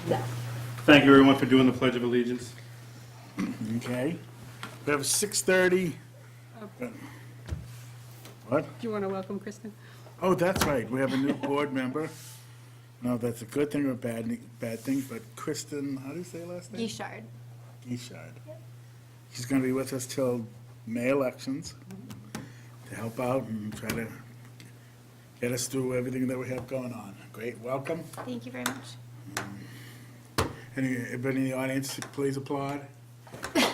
No. Thank you, everyone, for doing the Pledge of Allegiance. Okay. We have 6:30. What? Do you want to welcome Kristen? Oh, that's right. We have a new board member. No, that's a good thing or a bad thing, but Kristen, how do you say her last name? Guichard. Guichard. She's going to be with us till May elections to help out and try to get us through everything that we have going on. Great, welcome. Thank you very much. Anybody in the audience, please applaud. Thank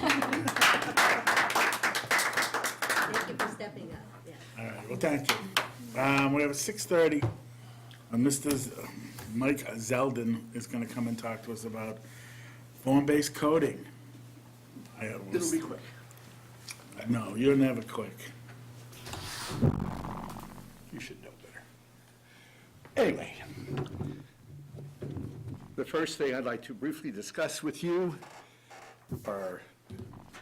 you for stepping up, yeah. All right, well, thank you. We have 6:30. Mr. Mike Zeldin is going to come and talk to us about form-based coding. It'll be quick. No, you're never quick. You should know better. Anyway, the first thing I'd like to briefly discuss with you are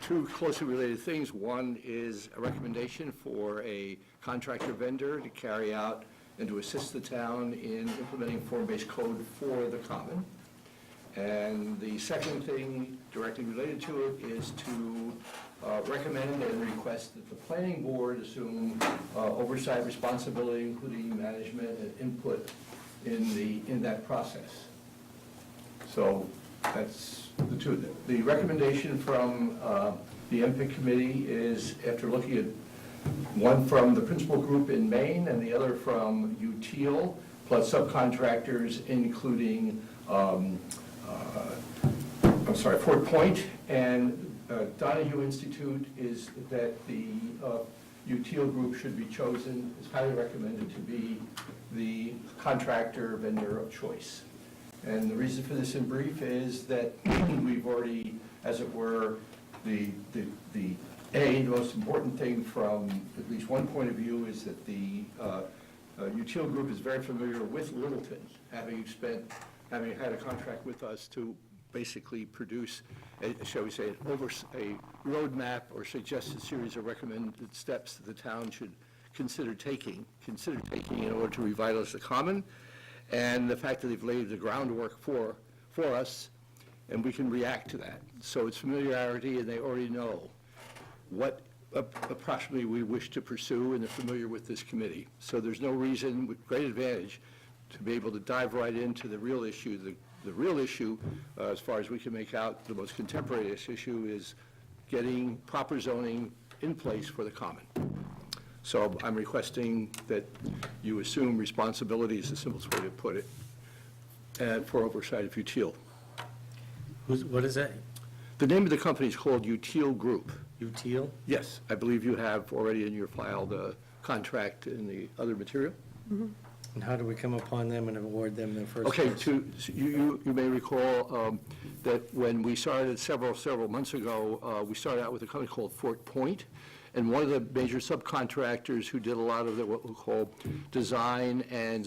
two closely related things. One is a recommendation for a contractor vendor to carry out and to assist the town in implementing form-based code for the common. And the second thing directly related to it is to recommend and request that the planning board assume oversight responsibility, including management and input in that process. So that's the two. The recommendation from the MPIC committee is, after looking at one from the principal group in Maine and the other from UTIL, plus subcontractors, including Fort Point and Donahue Institute, is that the UTIL group should be chosen, is highly recommended to be the contractor vendor of choice. And the reason for this in brief is that we've already, as it were, the most important thing from at least one point of view is that the UTIL group is very familiar with Littleton, having had a contract with us to basically produce, shall we say, a roadmap or suggested series of recommended steps that the town should consider taking in order to revitalize the common. And the fact that they've laid the groundwork for us, and we can react to that. So it's familiarity, and they already know what approximately we wish to pursue, and they're familiar with this committee. So there's no reason, with great advantage, to be able to dive right into the real issue. The real issue, as far as we can make out, the most contemporaneous issue is getting proper zoning in place for the common. So I'm requesting that you assume responsibility, is the simplest way to put it, and for oversight of UTIL. What is that? The name of the company is called UTIL Group. UTIL? Yes, I believe you have already in your file the contract and the other material. And how do we come upon them and award them the first? Okay, place? you may recall that when we started several months ago, we started out with a company called Fort Point, and one of the major subcontractors who did a lot of what we'll call design and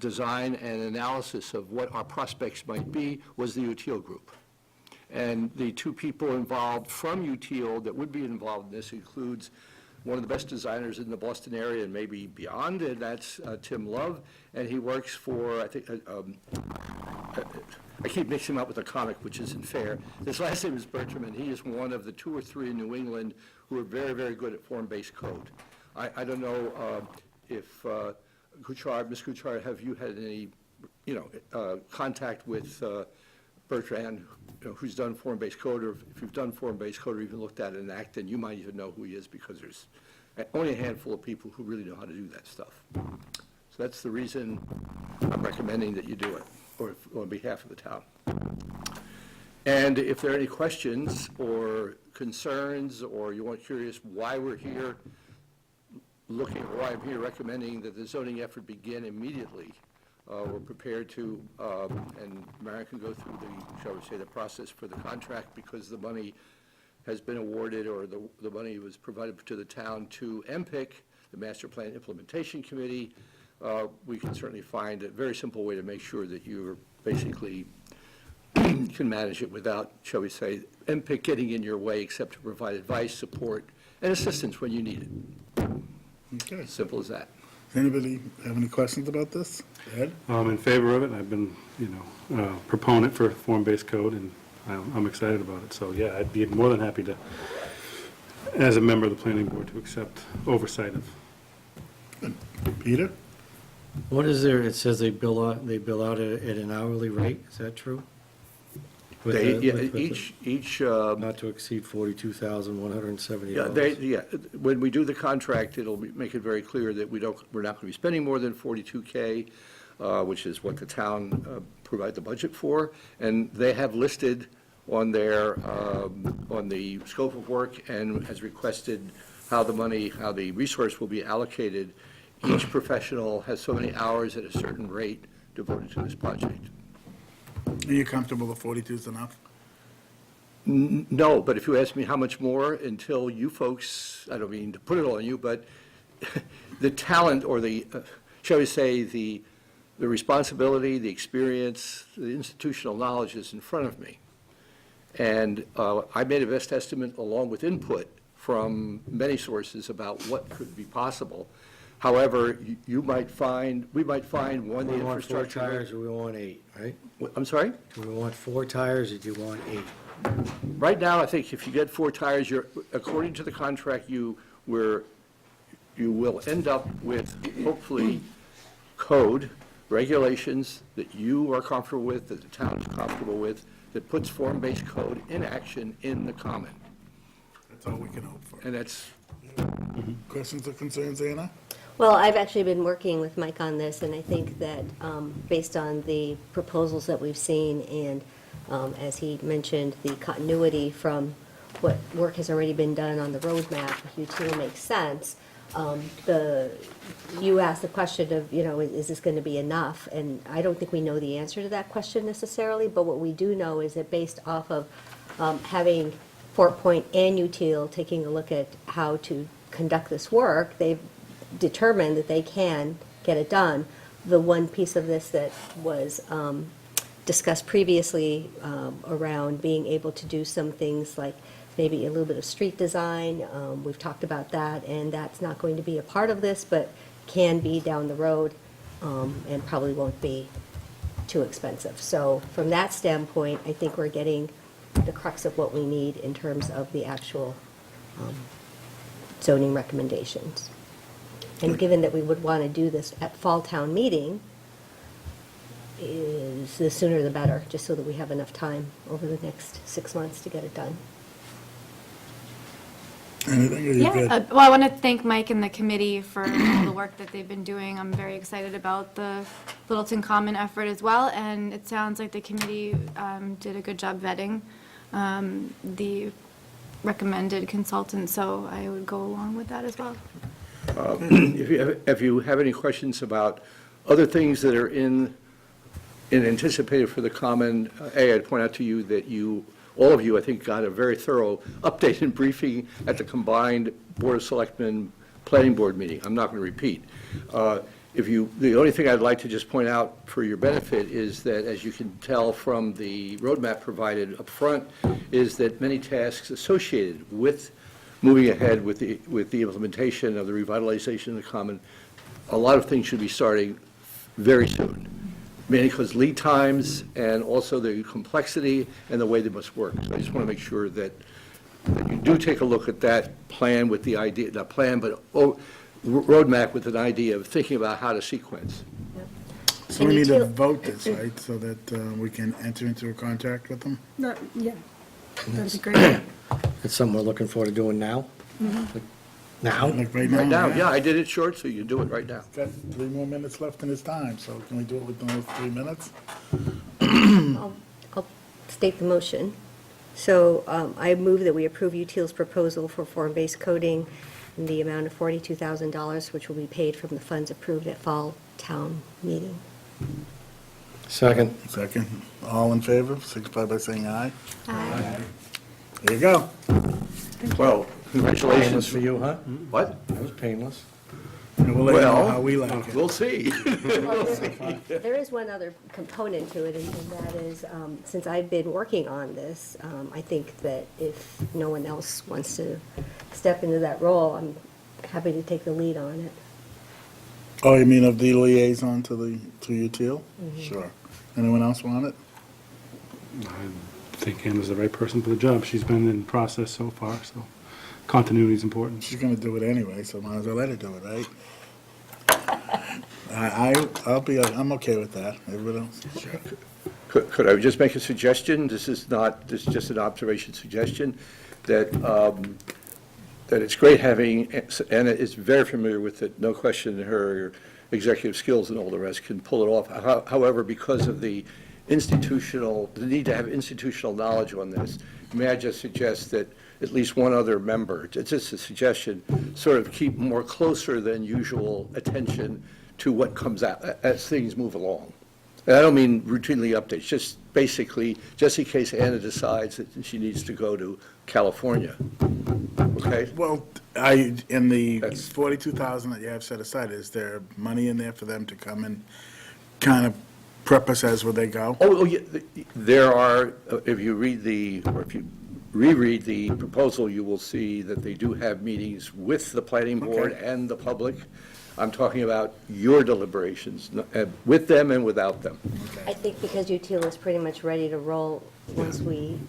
analysis of what our prospects might be was the UTIL Group. And the two people involved from UTIL that would be involved in this includes one of the best designers in the Boston area and maybe beyond, and that's Tim Love, and he works for, I think, I keep mixing him up with a comic, which isn't fair. His last name is Bertram, and he is one of the 2 or 3 in New England who are very, very good at form-based code. I don't know if, Ms. Kuchar, have you had any, contact with Bertrand, who's done form-based code, or if you've done form-based code or even looked at it in Acton, you might even know who he is, because there's only a handful of people who really know how to do that stuff. So that's the reason I'm recommending that you do it, or on behalf of the town. And if there are any questions or concerns, or you want curious why we're here why I'm here recommending that the zoning effort begin immediately, we're prepared to, and Marion can go through shall we say, the process for the contract, because the money has been awarded, or the money was provided to the town to MPIC, the Master Plan Implementation Committee. We can certainly find a very simple way to make sure that you're basically can manage it without, shall we say, MPIC getting in your way, except to provide advice, support, and assistance when you need it. Okay. Simple as that. Does anybody have any questions about this? Ed? I'm in favor of it. I've been, proponent for form-based code, and I'm excited about it. So, yeah, I'd be more than happy to, as a member of the planning board, to accept oversight of. Peter? What is there, it says they bill out at an hourly rate, is that true? With They, the- yeah, with the- each, Not to exceed $42,170. when we do the contract, make it very clear that we're not going to be spending more than 42K, which is what the town provide the budget for, and they have listed on their, on the scope of work and has requested how the resource will be allocated. Each professional has so many hours at a certain rate devoted to this project. Are you comfortable that 42 is enough? No, but if you ask me how much more, until you folks, I don't mean to put it all on you, but the talent or the, shall we say, the responsibility, the experience, the institutional knowledge is in front of me. And I made a best estimate along with input from many sources about what could be possible. However, we might find one Do we want 4 infrastructure. tires or we want 8, right? I'm sorry? Do we want 4 tires or do you want 8? Right now, I think if you get 4 tires, according to the contract, you will end up with, hopefully, code, regulations that you are comfortable with, that the town is comfortable with, that puts form-based code in action in the common. That's all we can hope for. And that's, Questions or concerns, Anna? Well, I've actually been working with Mike on this, and I think that based on the proposals that we've seen and as he mentioned, the continuity from what work has already been done on the roadmap, UTIL makes sense. You asked the question of, is this going to be enough? And I don't think we know the answer to that question necessarily, but what we do know is that based off of having Fort Point and UTIL taking a look at how to conduct this work, they've determined that they can get it done. The one piece of this that was discussed previously around being able to do some things like maybe a little bit of street design, we've talked about that, and that's not going to be a part of this, but can be down the road and probably won't be too expensive. So from that standpoint, I think we're getting the crux of what we need in terms of the actual zoning recommendations. And given that we would want to do this at Fall Town Meeting, is the sooner the better, just so that we have enough time over the next 6 months to get it done. Anything, or you Yeah, good? well, I want to thank Mike and the committee for all the work that they've been doing. I'm very excited about the Littleton Common effort as well, and it sounds like the committee did a good job vetting the recommended consultant, so I would go along with that as well. if you have any questions about other things that are in anticipated for the common, I'd point out to you that all of you, I think, got a very thorough update and briefing at the combined Board of Selectmen Planning Board meeting. I'm not going to repeat. The only thing I'd like to just point out for your benefit is that, as you can tell from the roadmap provided up front, is that many tasks associated with moving ahead with the implementation of the revitalization of the common, a lot of things should be starting very soon. Mainly because lead times and also the complexity and the way they must work. So I just want to make sure that you do take a look at that plan with the idea, not plan, but roadmap with an idea of thinking about how to sequence. So we need to vote this, right, so that we can enter into a contract with them? Yeah, that'd be great. It's something we're looking forward to doing now? Like, now? Like right now? Right now, yeah, I did it short, so you can do it right now. Got 3 more minutes left in his time, so can we do it within those 3 minutes? I'll state the motion. So I move that we approve UTIL's proposal for form-based coding in the amount of $42,000, which will be paid from the funds approved at Fall Town Meeting. Second. Second. All in favor, signify by saying aye. Aye. There you go. Well, Painless congratulations. for you, huh? What? That was painless. And we'll let you know Well, how we like it. we'll see. There is one other component to it, and that is, since I've been working on this, I think that if no one else wants to step into that role, I'm happy to take the lead on it. Oh, you mean of the liaison to UTIL? Sure. Anyone else want it? I think Anna's the right person for the job. She's been in process so far, so continuity is important. She's gonna do it anyway, so might as well let her do it, right? I'm okay with that. Everybody else? Could I just make a suggestion? This is just an observation suggestion, that it's great having, Anna is very familiar with it, no question, her executive skills and all the rest can pull it off. However, because of the need to have institutional knowledge on this, may I just suggest that at least one other member, it's just a suggestion, sort of keep more closer than usual attention to what comes out as things move along. And I don't mean routinely updates, just basically, just in case Anna decides that she needs to go to California. Okay? Well, in the 42,000 that you have set aside, is there money in there for them to come and kind of prep us as where they go? Oh, yeah, there are, if you read or if you reread the proposal, you will see that they do have meetings with the planning board Okay. and the public. I'm talking about your deliberations, with them and without them. I think because UTIL is pretty much ready to roll, once we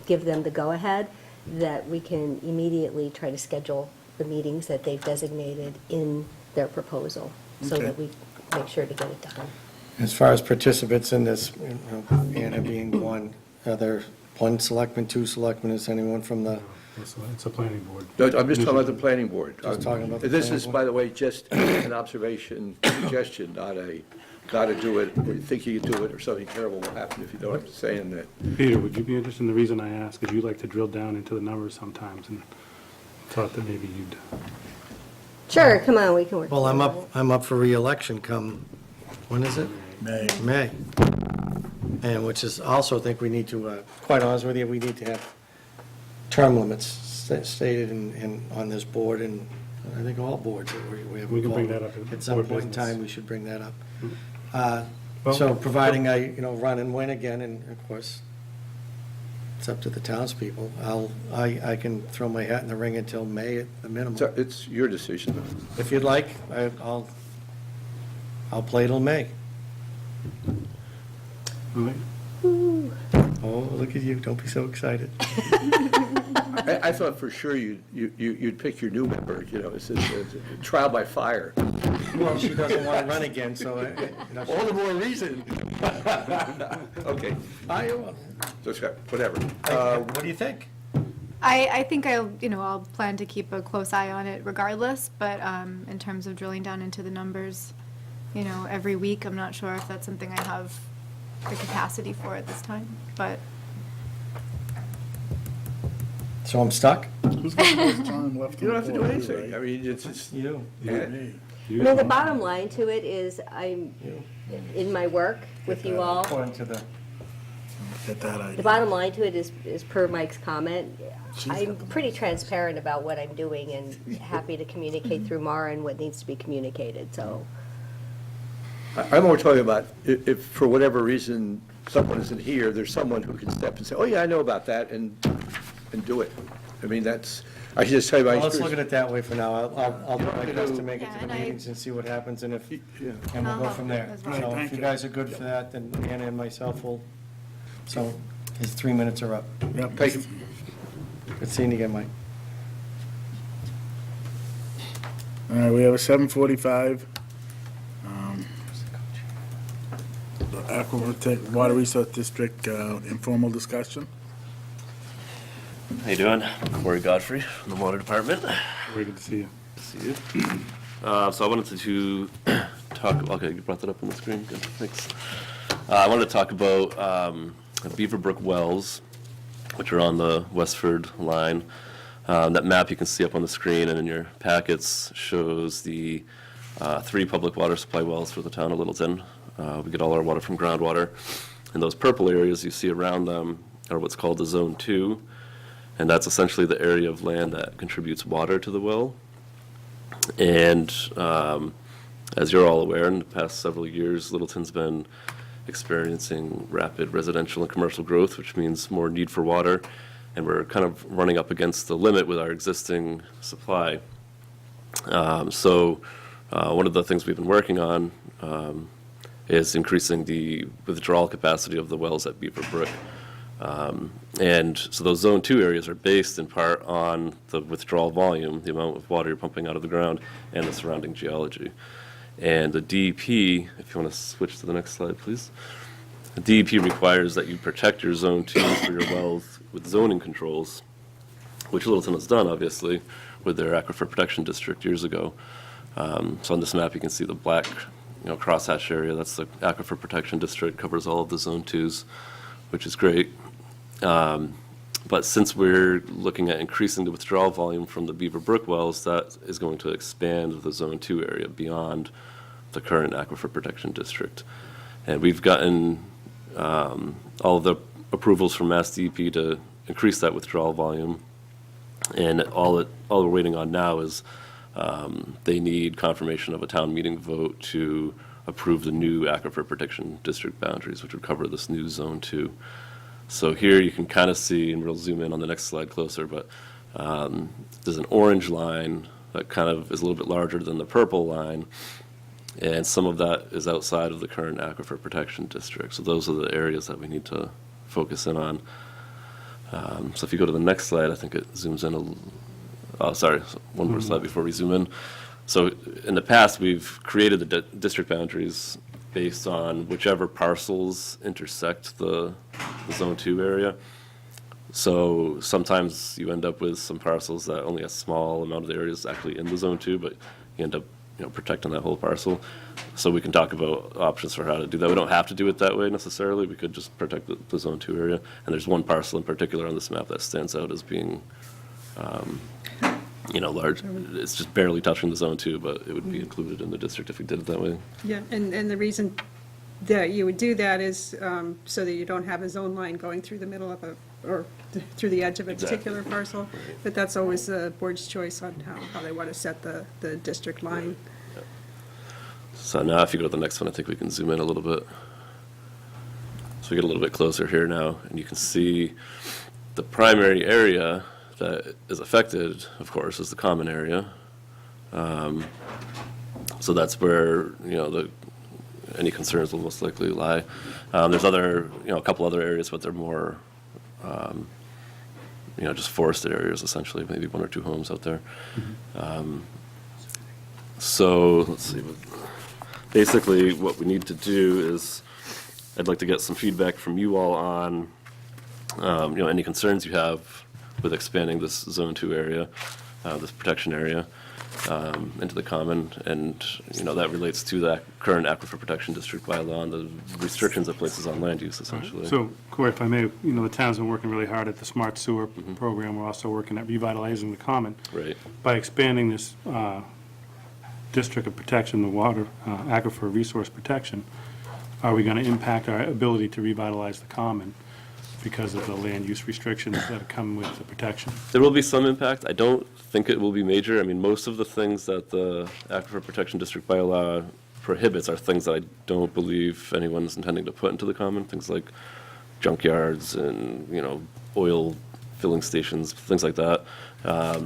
give them the go-ahead, that we can immediately try to schedule the meetings that they've designated in their proposal, so Okay. that we make sure to get it done. As far as participants in this, Anna being one, are there one selectman, two selectmen, is anyone from the, It's a planning board. No, I'm just talking about the planning board. Just talking about the This planning is, board? by the way, just an observation, suggestion, not a gotta do it, or you think you can do it, or something terrible will happen if you don't. I'm saying that. Peter, would you be interested in the reason I ask, is you like to drill down into the numbers sometimes, and thought that maybe you'd, Sure, come on, we can work. well, together on it. I'm up for reelection come, when is it? May. May. And which is, also think we need to, quite honest with you, we need to have term limits stated on this board, and I think all boards that we have. We can bring involved. that up at At some board point in business. time, we should bring that up. Well- So providing I, run and win again, and of course, it's up to the townspeople. I can throw my hat in the ring until May at the minimum. So it's your decision. If you'd like, I'll play till May. all right? Oh, look at you, don't be so excited. I thought for sure you'd pick your new member, it's a trial by fire. Well, she doesn't want to run again, so. All the more reason. Okay, just whatever. What do you think? I think I'll plan to keep a close eye on it regardless, but in terms of drilling down into the numbers, every week, I'm not sure if that's something I have the capacity for at this time, but So I'm stuck? Who's got the most time left? You don't have to do on the anything. board, I mean, it's just. You. right? Me. I mean, the bottom line to it is, I'm, in my work with you all, According to the. Get that the idea. bottom line to it is per Mike's comment, I'm pretty transparent about what I'm doing and happy to communicate through Mara and what needs to be communicated, so. I'm more talking about if for whatever reason someone isn't here, there's someone who can step and say, oh, yeah, I know about that, and do it. I mean, I should just tell you my Well, let's experience. look at it that way for now. I'll do my best to make it Yeah, to and the I- meetings and see what happens, and Yeah. we'll I'll go help from there. as well. So Right, if thank you you. guys are good for that, then Anna and myself will, so his 3 minutes are up. Yep. Thank you. Good seeing you again, Mike. All right, we have a 7:45. The Aquatic Water Resource District informal discussion. How you doing? Corey Godfrey from the Water Department. Very good to see you. See you. So I wanted to talk, okay, you brought that up on the screen, good, thanks. I wanted to talk about Beaverbrook Wells, which are on the Westford line. That map you can see up on the screen and in your packets shows the 3 public water supply wells for the town of Littleton. We get all our water from groundwater. And those purple areas you see around them are what's called the Zone 2. And that's essentially the area of land that contributes water to the well. And as you're all aware, in the past several years, Littleton's been experiencing rapid residential and commercial growth, which means more need for water. And we're kind of running up against the limit with our existing supply. So One of the things we've been working on is increasing the withdrawal capacity of the wells at Beaver Brook. And so those Zone 2 areas are based in part on the withdrawal volume, the amount of water you're pumping out of the ground, and the surrounding geology. And the DEP, if you want to switch to the next slide, please. The DEP requires that you protect your Zone 2s for your wells with zoning controls, which Littleton has done, obviously, with their Aquifer Protection District years ago. So on this map, you can see the black, crosshatch area. That's the Aquifer Protection District, covers all of the Zone 2s, which is great. But since we're looking at increasing the withdrawal volume from the Beaver Brook wells, that is going to expand the Zone 2 area beyond the current Aquifer Protection District. And we've gotten all of the approvals from Mass DEP to increase that withdrawal volume. And all we're waiting on now is they need confirmation of a town meeting vote to approve the new Aquifer Protection District boundaries, which would cover this new Zone 2. So here you can kind of see, and we'll zoom in on the next slide closer, but there's an orange line that kind of is a little bit larger than the purple line, and some of that is outside of the current Aquifer Protection District. So those are the areas that we need to focus in on. So if you go to the next slide, I think it zooms in one more slide before we zoom in. So in the past, we've created the district boundaries based on whichever parcels intersect the Zone 2 area. So sometimes you end up with some parcels that only a small amount of the area is actually in the Zone 2, but you end up protecting that whole parcel. So we can talk about options for how to do that. We don't have to do it that way necessarily. We could just protect the Zone 2 area. And there's one parcel in particular on this map that stands out as being large. It's just barely touching the Zone 2, but it would be included in the district if we did it that way. Yeah, and the reason that you would do that is so that you don't have a zone line going through the middle of or through the edge of a particular parcel. But that's always the board's choice on how they want to set the district line. So now if you go to the next one, I think we can zoom in a little bit. So we get a little bit closer here now, and you can see the primary area that is affected, of course, is the common area. So that's where, any concerns will most likely lie. There's a couple other areas, but they're more, just forested areas, essentially, maybe one or two homes out there. So let's see. Basically, what we need to do is, I'd like to get some feedback from you all on, any concerns you have with expanding this Zone 2 area, this protection area, into the common, and, that relates to that current Aquifer Protection District bylaw and the restrictions it places on land use, essentially. So, Corey, if I may, the town's been working really hard at the Smart Sewer program. We're also working at revitalizing the common. Right. By expanding this district of protection, the water aquifer resource protection, are we going to impact our ability to revitalize the common because of the land use restrictions that come with the protection? There will be some impact. I don't think it will be major. I mean, most of the things that the Aquifer Protection District bylaw prohibits are things that I don't believe anyone's intending to put into the common, things like junkyards and, oil filling stations, things like that. I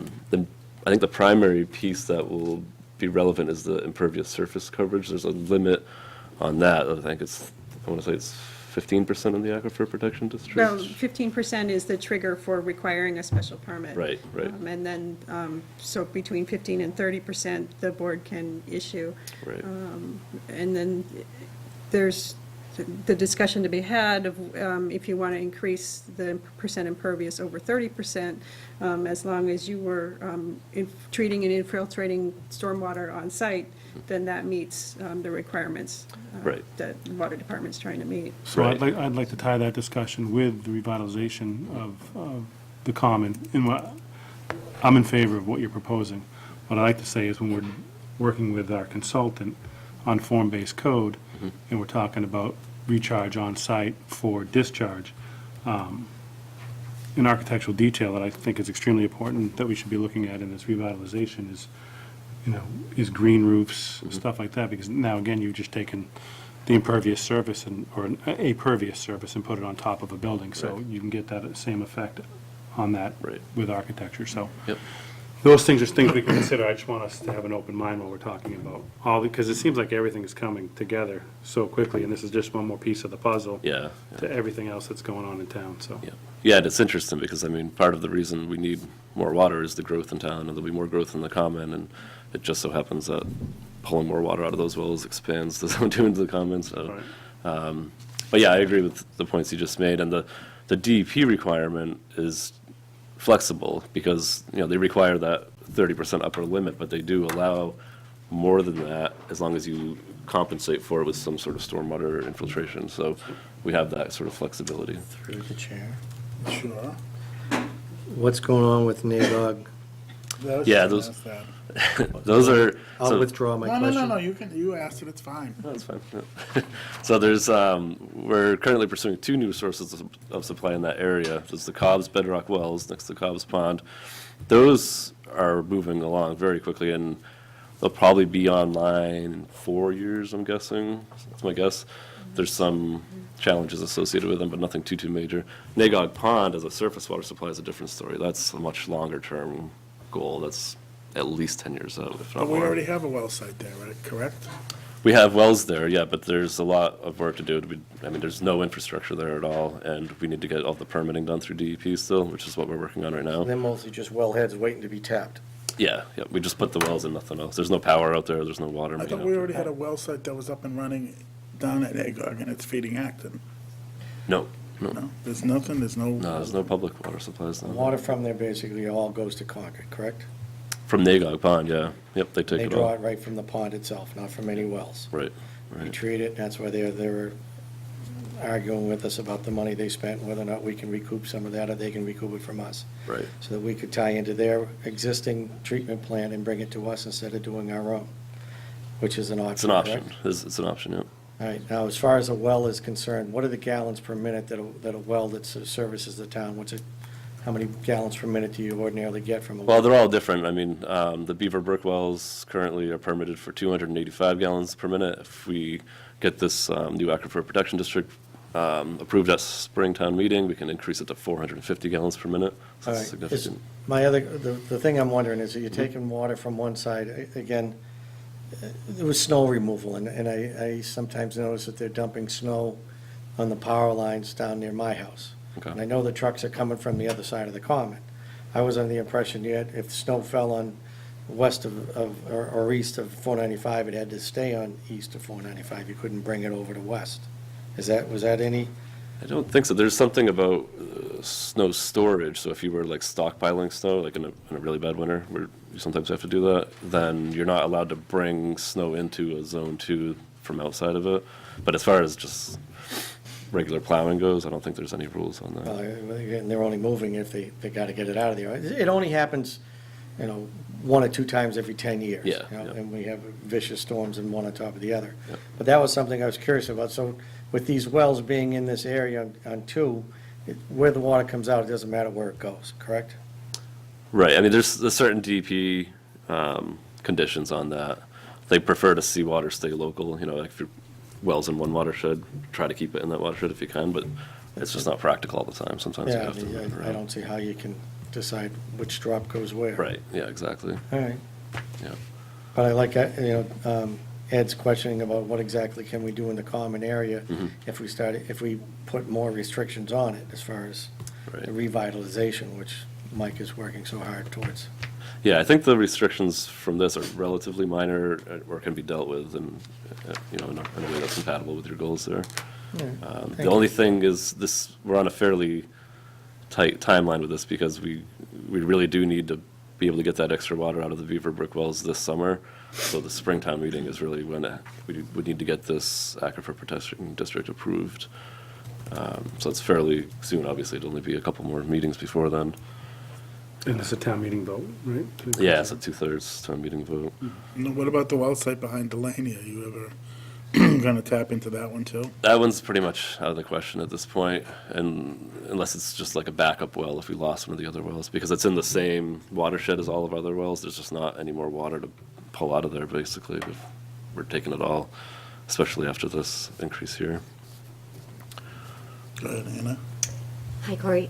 think the primary piece that will be relevant is the impervious surface coverage. There's a limit on that. I want to say it's 15% in the Aquifer Protection District. Well, 15% is the trigger for requiring a special permit. Right. And then, so between 15 and 30%, the board can issue. Right. And then there's the discussion to be had of if you want to increase the percent impervious over 30%, as long as you were treating and infiltrating stormwater on site, then that meets the requirements Right. that the water department's trying to meet. So Right. I'd like to tie that discussion with the revitalization of the common. I'm in favor of what you're proposing. What I like to say is when we're working with our consultant on form-based code, and we're talking about recharge on site for discharge, an architectural detail that I think is extremely important that we should be looking at in this revitalization is green roofs, stuff like that, because now, again, you've just taken the impervious surface or a pervious surface and put it on top of a building, so Right. you can get that same effect on that Right. with architecture, so. Yep. those things are things we can consider. I just want us to have an open mind while we're talking about all, because it seems like everything is coming together so quickly, and this is just one more piece of the puzzle Yeah. to everything else that's going on in town, so. Yeah, yeah, and it's interesting because, I mean, part of the reason we need more water is the growth in town, and there'll be more growth in the common, and it just so happens that pulling more water out of those wells expands the zone 2 into the common, so. Right. But yeah, I agree with the points you just made, and the DEP requirement is flexible because, you know, they require that 30% upper limit, but they do allow more than that as long as you compensate for it with some sort of stormwater infiltration, so we have that sort of flexibility. Through the chair. Sure. What's going on with NAGOG? I was Yeah, just those- gonna ask that. Those are. I'll so- withdraw my No, question. no, you asked it, it's fine. No, that's fine. Yeah. So there's, we're currently pursuing 2 new sources of supply in that area. There's the Cobb's Bedrock Wells next to Cobb's Pond. Those are moving along very quickly, and they'll probably be online in 4 years, I'm guessing. That's my guess. There's some challenges associated with them, but nothing too major. Nagog Pond as a surface water supply is a different story. That's a much longer-term goal. That's at least 10 years out, if not But we more. already have a well site there, right, correct? We have wells there, yeah, but there's a lot of work to do. I mean, there's no infrastructure there at all, and we need to get all the permitting done through DEP still, which is what we're working on right now. They're mostly just wellheads waiting to be tapped. Yeah, yeah, we just put the wells in, nothing else. There's no power out there, there's no water I main thought out we there. already had a well site that was up and running down at Agog, and it's feeding Acton. No, no, No, there's nothing, there's no. no, there's no public water supplies down there. Water from there basically all goes to Concord, correct? From Nagog Pond, yeah. Yep, they take They it draw all. it right from the pond itself, not from any wells. Right, We right. treat it, that's why they were arguing with us about the money they spent, whether or not we can recoup some of that, or they can recoup it from us. Right. So that we could tie into their existing treatment plant and bring it to us instead of doing our own, which is an option, It's an option. correct? It's an option, yeah. All right, now, as far as a well is concerned, what are the gallons per minute that a well that services the town, how many gallons per minute do you ordinarily get from a Well, well? they're all different. I mean, the Beaver Brook wells currently are permitted for 285 gallons per minute. If we get this new aquifer protection district approved at Springtown meeting, we can increase it to 450 gallons per minute. So All it's right, significant. the thing I'm wondering is, that you're taking water from one side, again, there was snow removal, and I sometimes notice that they're dumping snow on the power lines down near my house. Okay. And I know the trucks are coming from the other side of the common. I was under the impression yet, if snow fell on west or east of 495, it had to stay on east of 495. You couldn't bring it over to west. Was that any? I don't think so. There's something about snow storage. So if you were like stockpiling snow, like in a really bad winter, where you sometimes have to do that, then you're not allowed to bring snow into a zone 2 from outside of it. But as far as just regular plowing goes, I don't think there's any rules on that. Again, they're only moving if they got to get it out of there. It only happens, 1 or 2 times every 10 years. Yeah, you know, yeah. And we have vicious storms and one on top of the other. Yep. But that was something I was curious about. So with these wells being in this area on 2, where the water comes out, it doesn't matter where it goes, correct? Right. I mean, there's a certain DEP conditions on that. They prefer to see water stay local. You know, like if your well's in one watershed, try to keep it in that watershed if you can, but it's just not practical all the time. Sometimes you Yeah, have to move it I around. don't see how you can decide which drop goes where. Right. Yeah, exactly. All right. Yeah. But I like, Ed's questioning about what exactly can we do in the common area Mhm. if we put more restrictions on it as far as Right. the revitalization, which Mike is working so hard towards. Yeah, I think the restrictions from this are relatively minor or can be dealt with and, in a way that's compatible with your goals there. Thank The you. only thing is we're on a fairly tight timeline with this because we really do need to be able to get that extra water out of the Beaver Brook wells this summer. So the Springtown meeting is really when we would need to get this aquifer protection district approved. So it's fairly soon, obviously. It'll only be a couple more meetings before then. And it's a town meeting vote, right? Yeah, it's a 2/3 town meeting vote. Now, what about the well site behind Delaney? Are you ever gonna tap into that one too? That one's pretty much out of the question at this point, and unless it's just like a backup well if we lost one of the other wells, because it's in the same watershed as all of our other wells. There's just not any more water to pull out of there, basically. We're taking it all, especially after this increase here. Go ahead, Anna. Hi, Corey.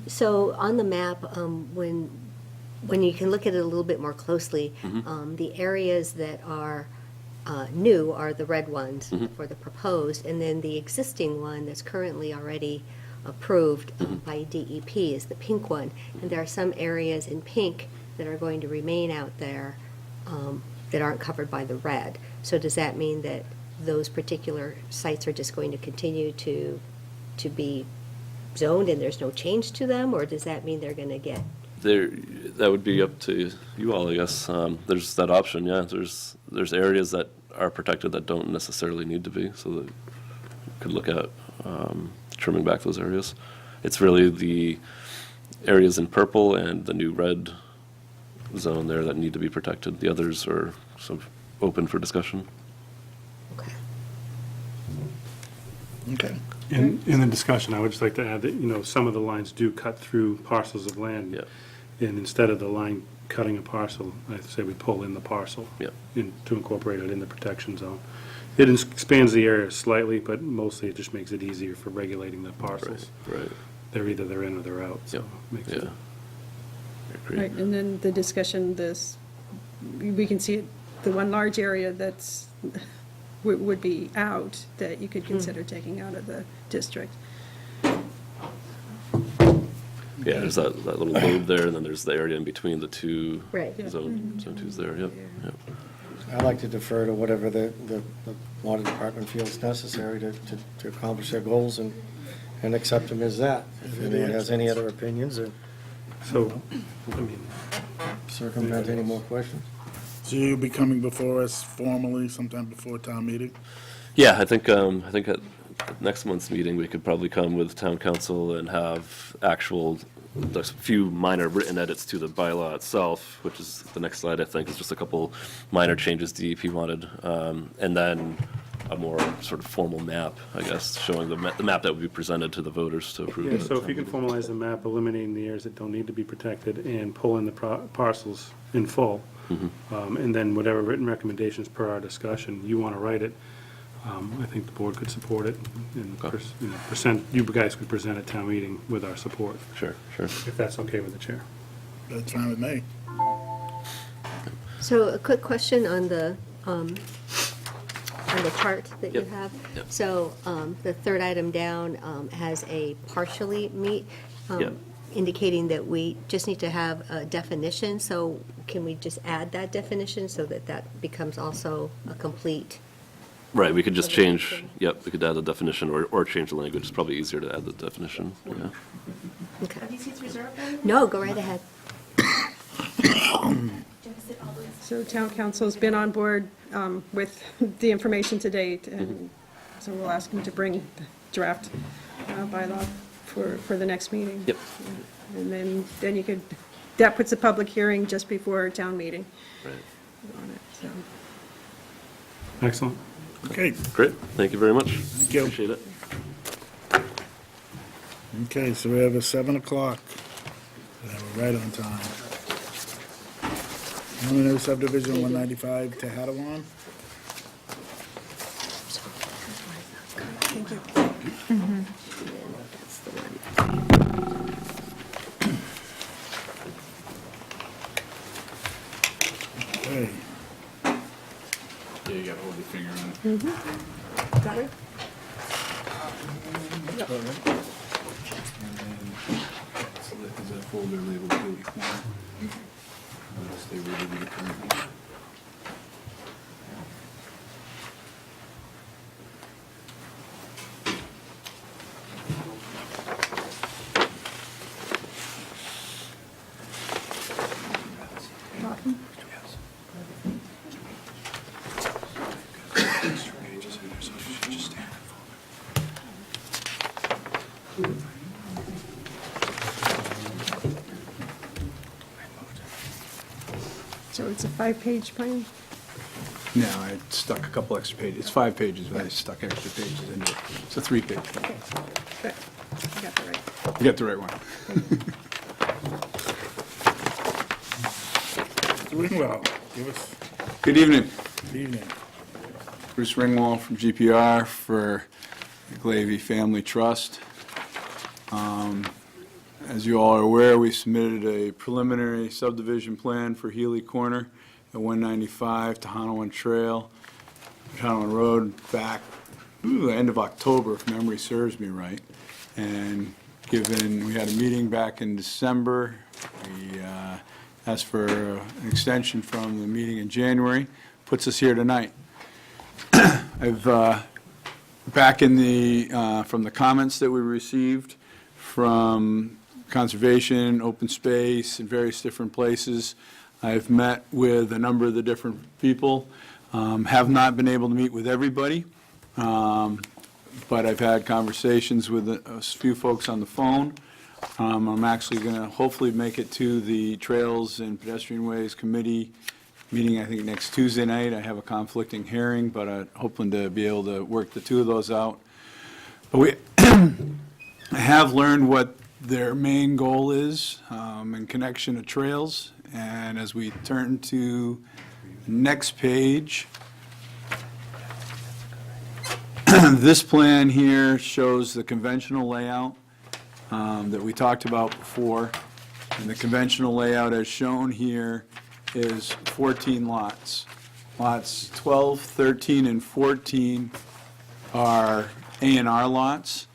So on the map, when when you can look at it a little bit more closely, the areas that are new are the red ones for the proposed, and then the existing one that's currently already approved by DEP is the pink one. And there are some areas in pink that are going to remain out there that aren't covered by the red. So does that mean that those particular sites are just going to continue to be zoned and there's no change to them, or does that mean they're going to get? That would be up to you all, I guess. There's that option, yeah. There's areas that are protected that don't necessarily need to be, so that you could look at trimming back those areas. It's really the areas in purple and the new red zone there that need to be protected. The others are sort of open for discussion. Okay. Okay. In the discussion, I would just like to add that, some of the lines do cut through parcels of land. Yeah. And instead of the line cutting a parcel, I say we pull in the parcel. Yeah. To incorporate it in the protection zone. It expands the area slightly, but mostly it just makes it easier for regulating the parcels. Right. They're in or they're out, so Yep. it makes Yeah. it. I agree. Right, and then the discussion, we can see the one large area that's, would be out, that you could consider taking out of the district. Yeah, there's that little lobe there, and then there's the area in between the two Right. zone twos there, yep. I like to defer to whatever the water department feels necessary to accomplish their goals and accept them as that. If anyone has any other opinions or So, I mean, circumvent any more questions. So you'll be coming before us formally sometime before town meeting? Yeah, I think at next month's meeting, we could probably come with town council and have there's a few minor written edits to the bylaw itself, which is the next slide, I think, is just a couple minor changes DEP wanted. And then a more sort of formal map, I guess, showing the map that would be presented to the voters to approve. yeah, at so if town you can meeting. formalize the map, eliminating the areas that don't need to be protected, and pull in the parcels in full, and then whatever written recommendations per our discussion, you want to write it, I think the board could support it, and, you guys could present at town meeting with our support, Sure. if that's okay with the chair. That's fine with me. So a quick question on the chart that you Yep. have. Yep. So the third item down has a partially meet, Yep. indicating that we just need to have a definition. So can we just add that definition so that that becomes also a complete? Right, we could just change, Definition. yep, we could add a definition or change the language. It's probably easier to add the definition, yeah. Okay. Are these seats reserved then? No, go right ahead. Do you want to sit all the way? So town council's been on board with the information to date, and so we'll ask him to bring the draft bylaw for the next meeting. Yep. And then you could, that puts a public hearing just before town meeting Right. on it, so. Excellent. Okay, Great, thank you very much. Thank you. Appreciate it. okay, so we have a 7 o'clock. Yeah, we're right on time. New subdivision 195 Tehadawon. Thank you. That's the one. Okay. Yeah, you gotta hold your finger on it. Got it? So there's a folder labeled page 1. Stay ready to get to it. Extra pages in there, so you should just stay in that folder. So it's a 5-page plan? No, I stuck a couple extra pages. It's 5 pages, but I stuck extra pages into it. It's a 3-page. Okay, good. I got that right. You got the right one. Doing well. Give us, Good evening. good evening. Bruce Ringwald from GPR for the Glavy Family Trust. As you all are aware, we submitted a preliminary subdivision plan for Healy Corner at 195 Tohono Trail, Tohono Road, back end of October, if memory serves me right. And given, we had a meeting back in December, we asked for an extension from the meeting in January, puts us here tonight. I've, back in the, from the comments that we received from Conservation, Open Space, and various different places, I've met with a number of the different people, have not been able to meet with everybody, but I've had conversations with a few folks on the phone. I'm actually going to hopefully make it to the Trails and Pedestrian Ways Committee meeting, I think, next Tuesday night. I have a conflicting hearing, but I'm hoping to be able to work the two of those out. But we I have learned what their main goal is in connection to trails. And as we turn to the next page, this plan here shows the conventional layout that we talked about before. And the conventional layout as shown here is 14 lots. Lots 12, 13, and 14 are A&R lots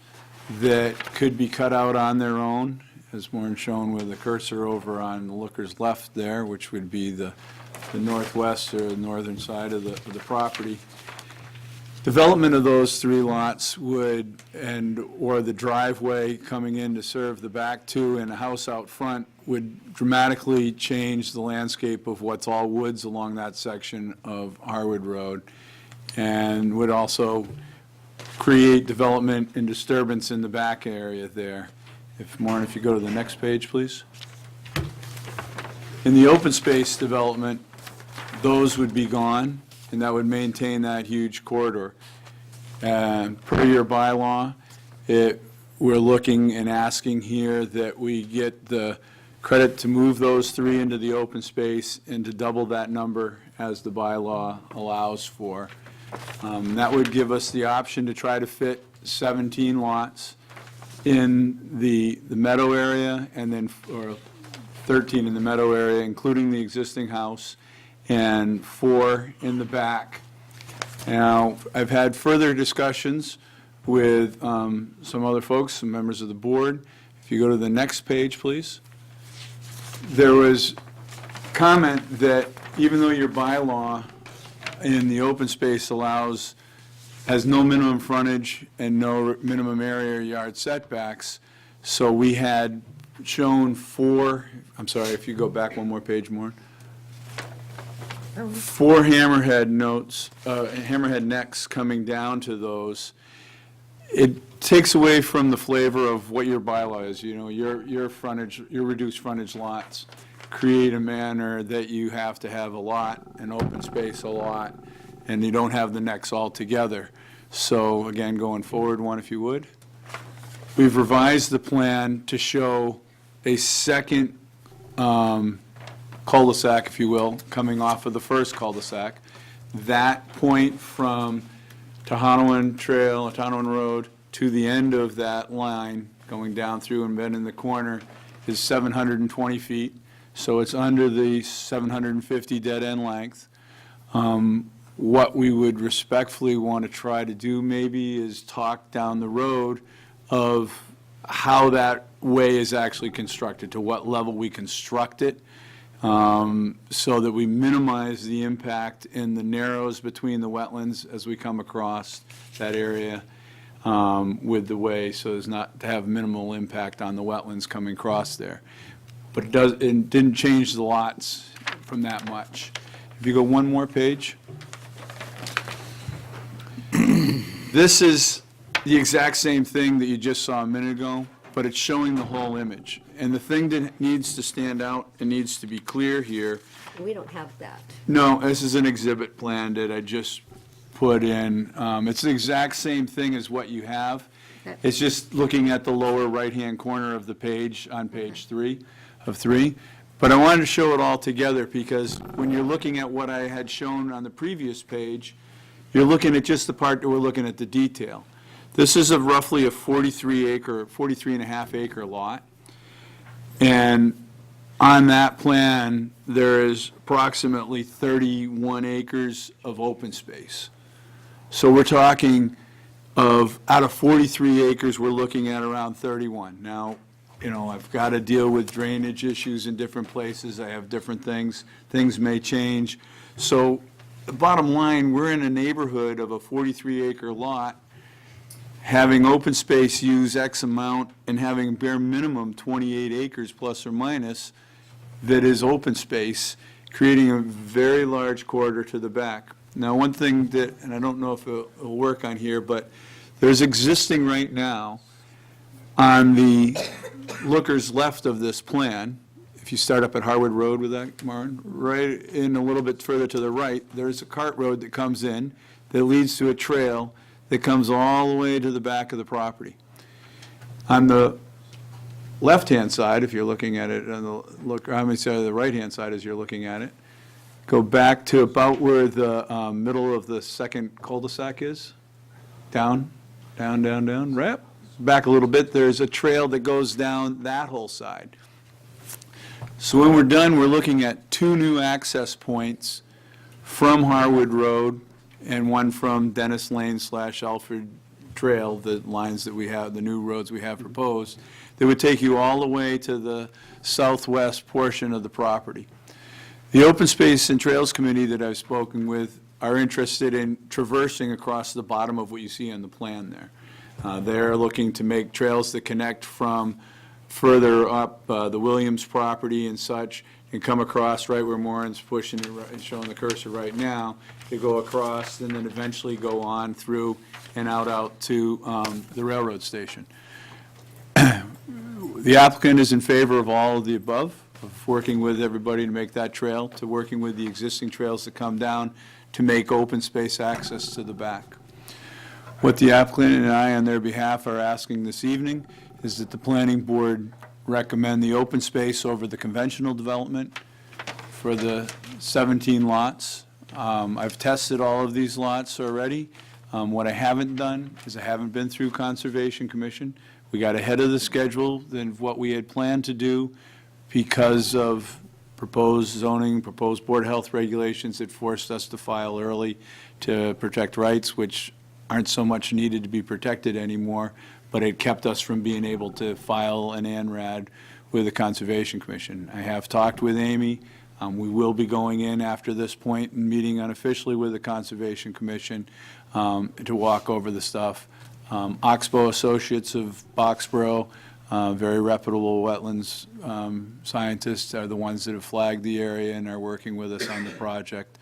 that could be cut out on their own, as Warren shown with the cursor over on the looker's left there, which would be the northwest or northern side of the property. Development of those 3 lots would, or the driveway coming in to serve the back 2 and a house out front, would dramatically change the landscape of what's all woods along that section of Harwood Road, and would also create development and disturbance in the back area there. Maureen, if you go to the next page, please. In the open space development, those would be gone, and that would maintain that huge corridor. And per your bylaw, we're looking and asking here that we get the credit to move those 3 into the open space and to double that number as the bylaw allows for. That would give us the option to try to fit 17 lots in the meadow area, and then, or 13 in the meadow area, including the existing house, and 4 in the back. Now, I've had further discussions with some other folks, some members of the board. If you go to the next page, please. There was comment that even though your bylaw in the open space has no minimum frontage and no minimum area or yard setbacks, so we had shown 4, I'm sorry, if you go back one more page more. 4 hammerhead necks coming down to those. It takes away from the flavor of what your bylaw is. You know, your frontage, your reduced frontage lots create a manner that you have to have a lot, an open space a lot, and you don't have the necks all together. So again, going forward, one if you would. We've revised the plan to show a second cul-de-sac, if you will, coming off of the first cul-de-sac. That point from Tohono Trail, Tohono Road, to the end of that line, going down through and bending the corner, is 720 feet. So it's under the 750 dead-end length. What we would respectfully want to try to do maybe is talk down the road of how that way is actually constructed, to what level we construct it, so that we minimize the impact in the narrows between the wetlands as we come across that area with the way, so as not to have minimal impact on the wetlands coming across there. But it didn't change the lots from that much. If you go one more page. This is the exact same thing that you just saw a minute ago, but it's showing the whole image. And the thing that needs to stand out and needs to be clear here. We don't have that. No, this is an exhibit plan that I just put in. It's the exact same thing as what you have. Okay. It's just looking at the lower right-hand corner of the page on page 3 of 3. But I wanted to show it all together because when you're looking at what I had shown on the previous page, you're looking at just the part that we're looking at the detail. This is roughly a 43 and a half acre lot. And on that plan, there is approximately 31 acres of open space. So we're talking of, out of 43 acres, we're looking at around 31. Now, I've got to deal with drainage issues in different places. I have different things. Things may change. So the bottom line, we're in a neighborhood of a 43-acre lot, having open space use X amount and having bare minimum 28 acres plus or minus that is open space, creating a very large corridor to the back. Now, one thing that, and I don't know if it'll work on here, but there's existing right now on the lookers left of this plan, if you start up at Harwood Road with that, Maren, right in a little bit further to the right, there's a cart road that comes in that leads to a trail that comes all the way to the back of the property. On the left-hand side, if you're looking at it, on the right-hand side as you're looking at it, go back to about where the middle of the second cul-de-sac is, down, right? Back a little bit, there's a trail that goes down that whole side. So when we're done, we're looking at 2 new access points from Harwood Road and one from Dennis Lane / Alfred Trail, the lines that we have, the new roads we have proposed, that would take you all the way to the southwest portion of the property. The Open Space and Trails Committee that I've spoken with are interested in traversing across the bottom of what you see on the plan there. They're looking to make trails that connect from further up the Williams property and such, and come across right where Maureen's pushing it, right, showing the cursor right now, to go across and then eventually go on through and out to the railroad station. The applicant is in favor of all of the above, of working with everybody to make that trail, to working with the existing trails that come down to make open space access to the back. What the applicant and I, on their behalf, are asking this evening is that the planning board recommend the open space over the conventional development for the 17 lots. I've tested all of these lots already. What I haven't done is I haven't been through Conservation Commission. We got ahead of the schedule than what we had planned to do because of proposed zoning, proposed board of health regulations that forced us to file early to protect rights, which aren't so much needed to be protected anymore, but it kept us from being able to file an ANRAD with the Conservation Commission. I have talked with Amy. We will be going in after this point and meeting unofficially with the Conservation Commission to walk over the stuff. Oxbow Associates of Boxborough, very reputable wetlands scientists, are the ones that have flagged the area and are working with us on the project.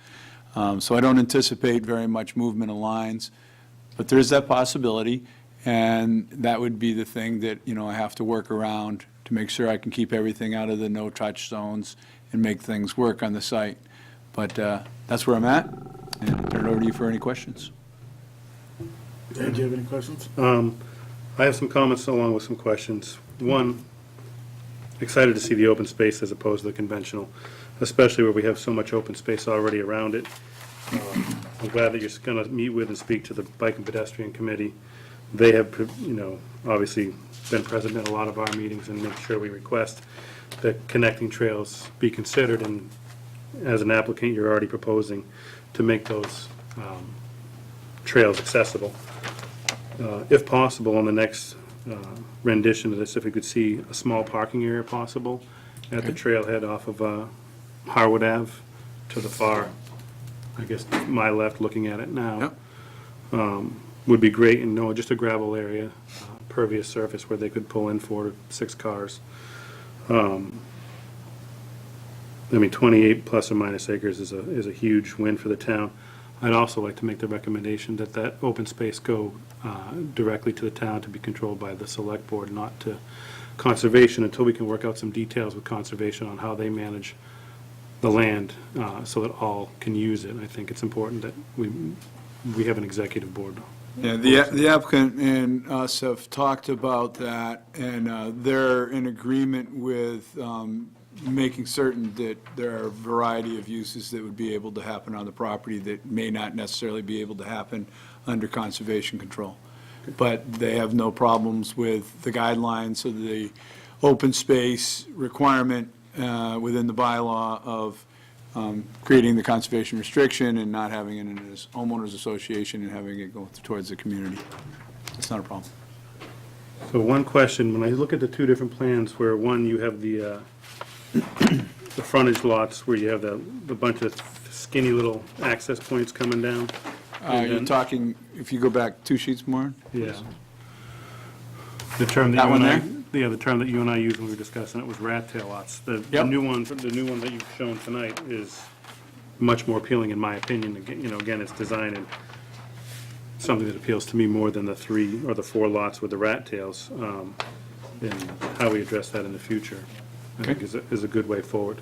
So I don't anticipate very much movement of lines, but there's that possibility, and that would be the thing that, I have to work around to make sure I can keep everything out of the no-touch zones and make things work on the site. But that's where I'm at, and I'll turn it over to you for any questions. Dan, do you have any questions? I have some comments along with some questions. One, excited to see the open space as opposed to the conventional, especially where we have so much open space already around it. I'm glad that you're going to meet with and speak to the Bike and Pedestrian Committee. They have, obviously been present at a lot of our meetings and make sure we request that connecting trails be considered, and as an applicant, you're already proposing to make those trails accessible. If possible, on the next rendition of this, if we could see a small parking area possible at the trailhead off of Harwood Ave to the far, I guess, my left, looking at it now, would be great, and just a gravel area, pervious surface where they could pull in 4 to 6 cars. 28 plus or minus acres is a huge win for the town. I'd also like to make the recommendation that that open space go directly to the town to be controlled by the select board, not to conservation, until we can work out some details with conservation on how they manage the land so that all can use it. I think it's important that we have an executive board. Yeah, the applicant and us have talked about that, and they're in agreement with making certain that there are a variety of uses that would be able to happen on the property that may not necessarily be able to happen under conservation control. But they have no problems with the guidelines of the open space requirement within the bylaw of creating the conservation restriction and not having it in as homeowners association and having it go towards the community. It's not a problem. So one question, when I look at the two different plans, where one, you have the frontage lots, where you have the bunch of skinny little access points coming down. and You're then- talking, if you go back 2 sheets more? Yeah. The term That that you one and I, yeah, the term that you and I used when we were discussing it was rat tail lots. The Yep. new one that you've shown tonight is much more appealing, in my opinion. Again, again, it's design and something that appeals to me more than the 3 or the 4 lots with the rat tails. And how we address that in the future, I think is a good way forward.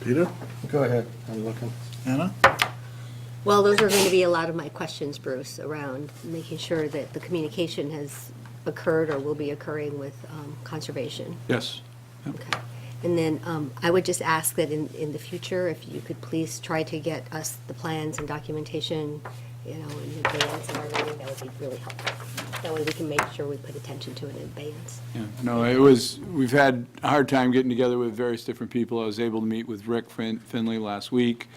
Peter? Go ahead, I'm looking. Anna? Well, those are going to be a lot of my questions, Bruce, around making sure that the communication has occurred or will be occurring with conservation. Yes. Okay. And then I would just ask that in the future, if you could please try to get us the plans and documentation, in advance of our meeting, that would be really helpful. That way we can make sure we put attention to it in advance. Yeah, no, we've had a hard time getting together with various different people. I was able to meet with Rick Finley last week.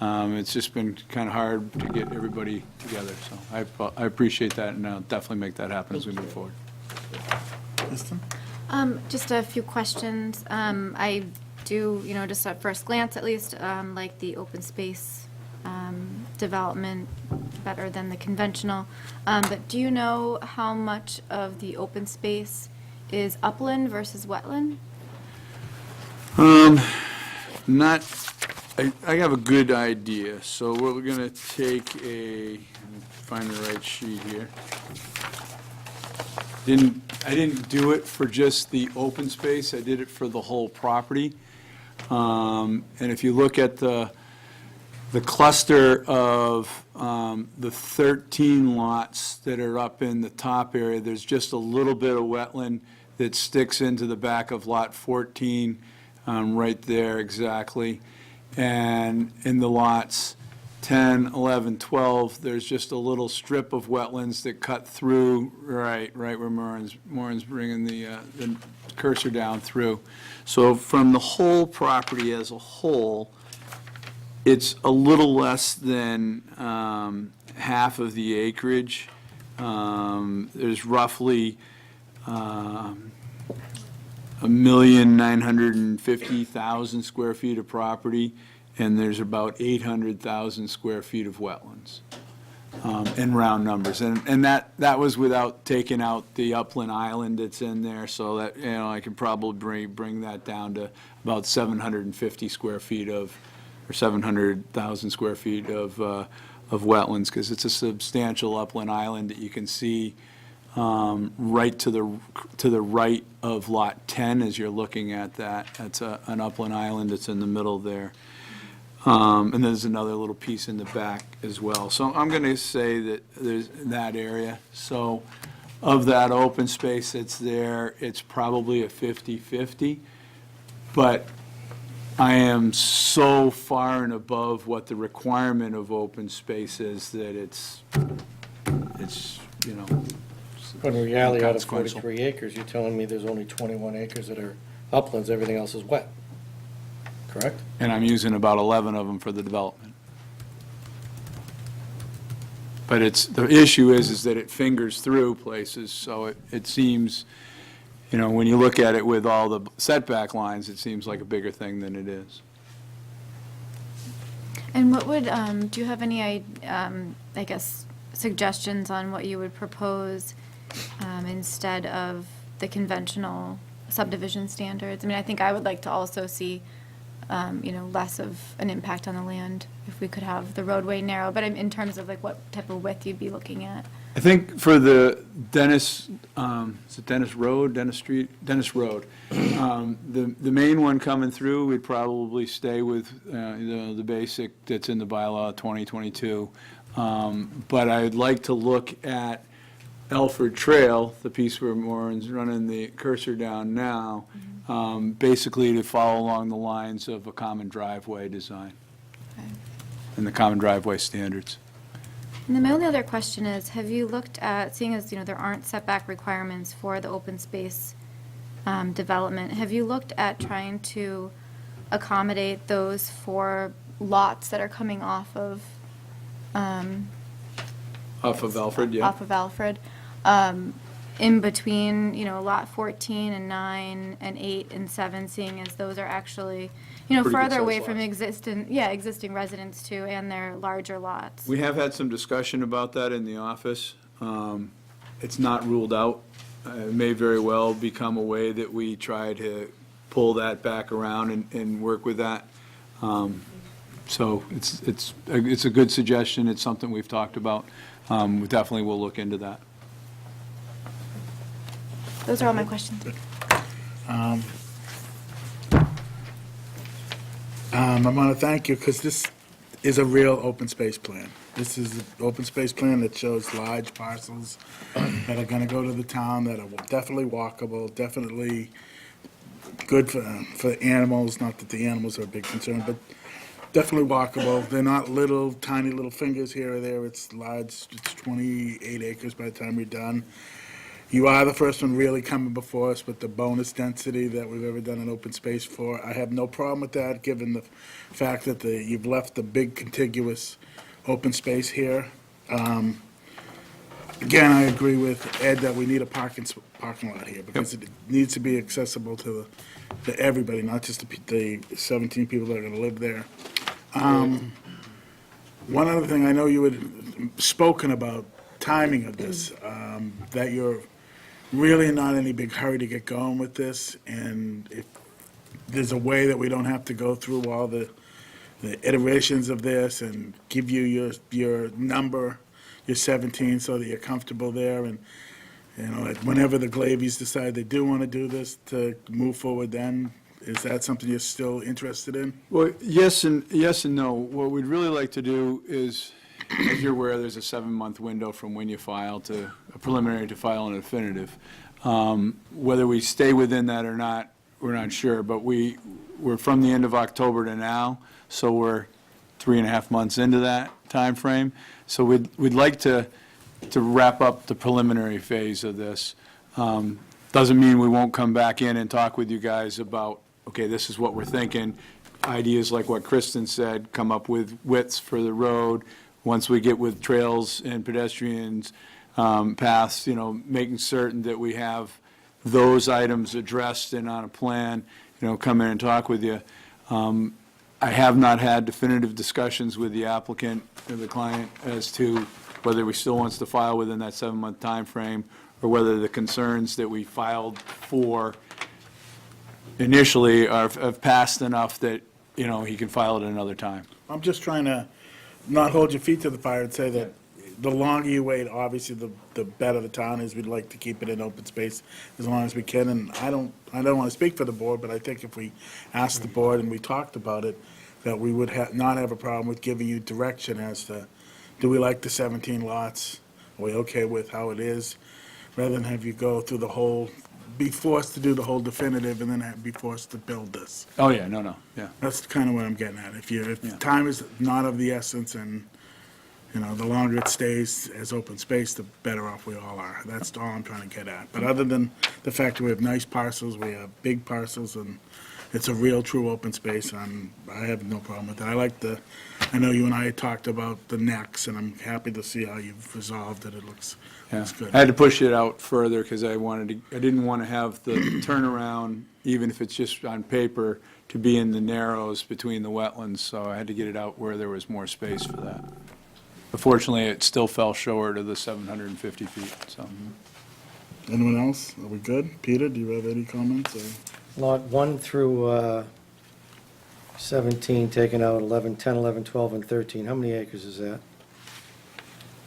It's just been kind of hard to get everybody together, so I appreciate that, and I'll definitely make that happen as we move forward. Kristen? Just a few questions. I do, just at first glance at least, like the open space development better than the conventional. But do you know how much of the open space is upland versus wetland? I have a good idea, so we're going to take find the right sheet here. I didn't do it for just the open space, I did it for the whole property. And if you look at the cluster of the 13 lots that are up in the top area, there's just a little bit of wetland that sticks into the back of lot 14, right there exactly. And in the lots 10, 11, 12, there's just a little strip of wetlands that cut through, right where Maureen's bringing the cursor down through. So from the whole property as a whole, it's a little less than half of the acreage. There's roughly 1,950,000 square feet of property, and there's about 800,000 square feet of wetlands, in round numbers. And that was without taking out the upland island that's in there, so that, I could probably bring that down to about 750 square feet or 700,000 square feet of wetlands, because it's a substantial upland island that you can see right to the right of Lot 10 as you're looking at that. That's an upland island that's in the middle there. And there's another little piece in the back as well. So I'm going to say that there's that area. So of that open space that's there, it's probably a 50-50. But I am so far and above what the requirement of open space is that it's But in reality, out of consequential. 43 acres, you're telling me there's only 21 acres that are uplands, everything else is wet, correct? And I'm using about 11 of them for the development. But the issue is that it fingers through places, so it seems, when you look at it with all the setback lines, it seems like a bigger thing than it is. And what would, do you have any, suggestions on what you would propose instead of the conventional subdivision standards? I think I would like to also see, less of an impact on the land if we could have the roadway narrow, but in terms of what type of width you'd be looking at. I think for the Dennis, is it Dennis Road, Dennis Street? Dennis Road. The main one coming through, we'd probably stay with the basic that's in the bylaw 2022. But I'd like to look at Elford Trail, the piece where Maureen's running the cursor down now, basically to follow along the lines of a common driveway design Okay. and the common driveway standards. And then my only other question is, have you looked at, seeing as, there aren't setback requirements for the open space development, have you looked at trying to accommodate those for lots that are coming off of Off of Alfred, yeah. off of Alfred, in between, lot 14 and 9 and 8 and 7, seeing as those are actually, Pretty good farther sized away from lots. existing residents too, and they're larger lots. We have had some discussion about that in the office. It's not ruled out. It may very well become a way that we try to pull that back around and work with that. So it's a good suggestion. It's something we've talked about. We definitely will look into that. Those are all my questions. I want to thank you, because this is a real open space plan. This is an open space plan that shows large parcels that are going to go to the town, that are definitely walkable, definitely good for animals, not that the animals are a big concern, but definitely walkable. They're not little, tiny little fingers here or there. It's large, it's 28 acres by the time we're done. You are the first one really coming before us with the bonus density that we've ever done an open space for. I have no problem with that, given the fact that you've left the big contiguous open space here. Again, I agree with Ed that we need a parking lot here, because it needs to be accessible to everybody, not just the 17 people that are going to live there. One other thing, I know you had spoken about timing of this, that you're really not in any big hurry to get going with this, and if there's a way that we don't have to go through all the iterations of this and give you your number, your 17, so that you're comfortable there, and, whenever the Glavies decide they do want to do this, to move forward then, is that something you're still interested in? Well, yes and no. What we'd really like to do is, as you're aware, there's a 7-month window from when you file to a preliminary to file an definitive. Whether we stay within that or not, we're not sure, but we're from the end of October to now, so we're 3.5 months into that time frame. So we'd like to wrap up the preliminary phase of this. Doesn't mean we won't come back in and talk with you guys about, okay, this is what we're thinking. Ideas like what Kristen said, come up with widths for the road. Once we get with trails and pedestrians, paths, making certain that we have those items addressed and on a plan, come in and talk with you. I have not had definitive discussions with the applicant or the client as to whether he still wants to file within that 7-month time frame, or whether the concerns that we filed for initially have passed enough that, he can file it another time. I'm just trying to not hold your feet to the fire and say that the longer you wait, obviously, the better the town is. We'd like to keep it in open space as long as we can, and I don't want to speak for the board, but I think if we asked the board and we talked about it, that we would not have a problem with giving you direction as to, do we like the 17 lots? Are we okay with how it is? Rather than have you go through be forced to do the whole definitive and then be forced to build this. Oh, yeah, no, yeah. That's kind of what I'm getting at. If time is not of the essence, and, the longer it stays as open space, the better off we all are. That's all I'm trying to get at. But other than the fact that we have nice parcels, we have big parcels, and it's a real, true open space, I have no problem with that. I know you and I had talked about the necks, and I'm happy to see how you've resolved it. It looks good. I had to push it out further because I didn't want to have the turnaround, even if it's just on paper, to be in the narrows between the wetlands, so I had to get it out where there was more space for that. But fortunately, it still fell short of the 750 feet, so. Anyone else? Are we good? Peter, do you have any comments? Lot 1 through 17, taking out 11, 10, 11, 12, and 13. How many acres is that?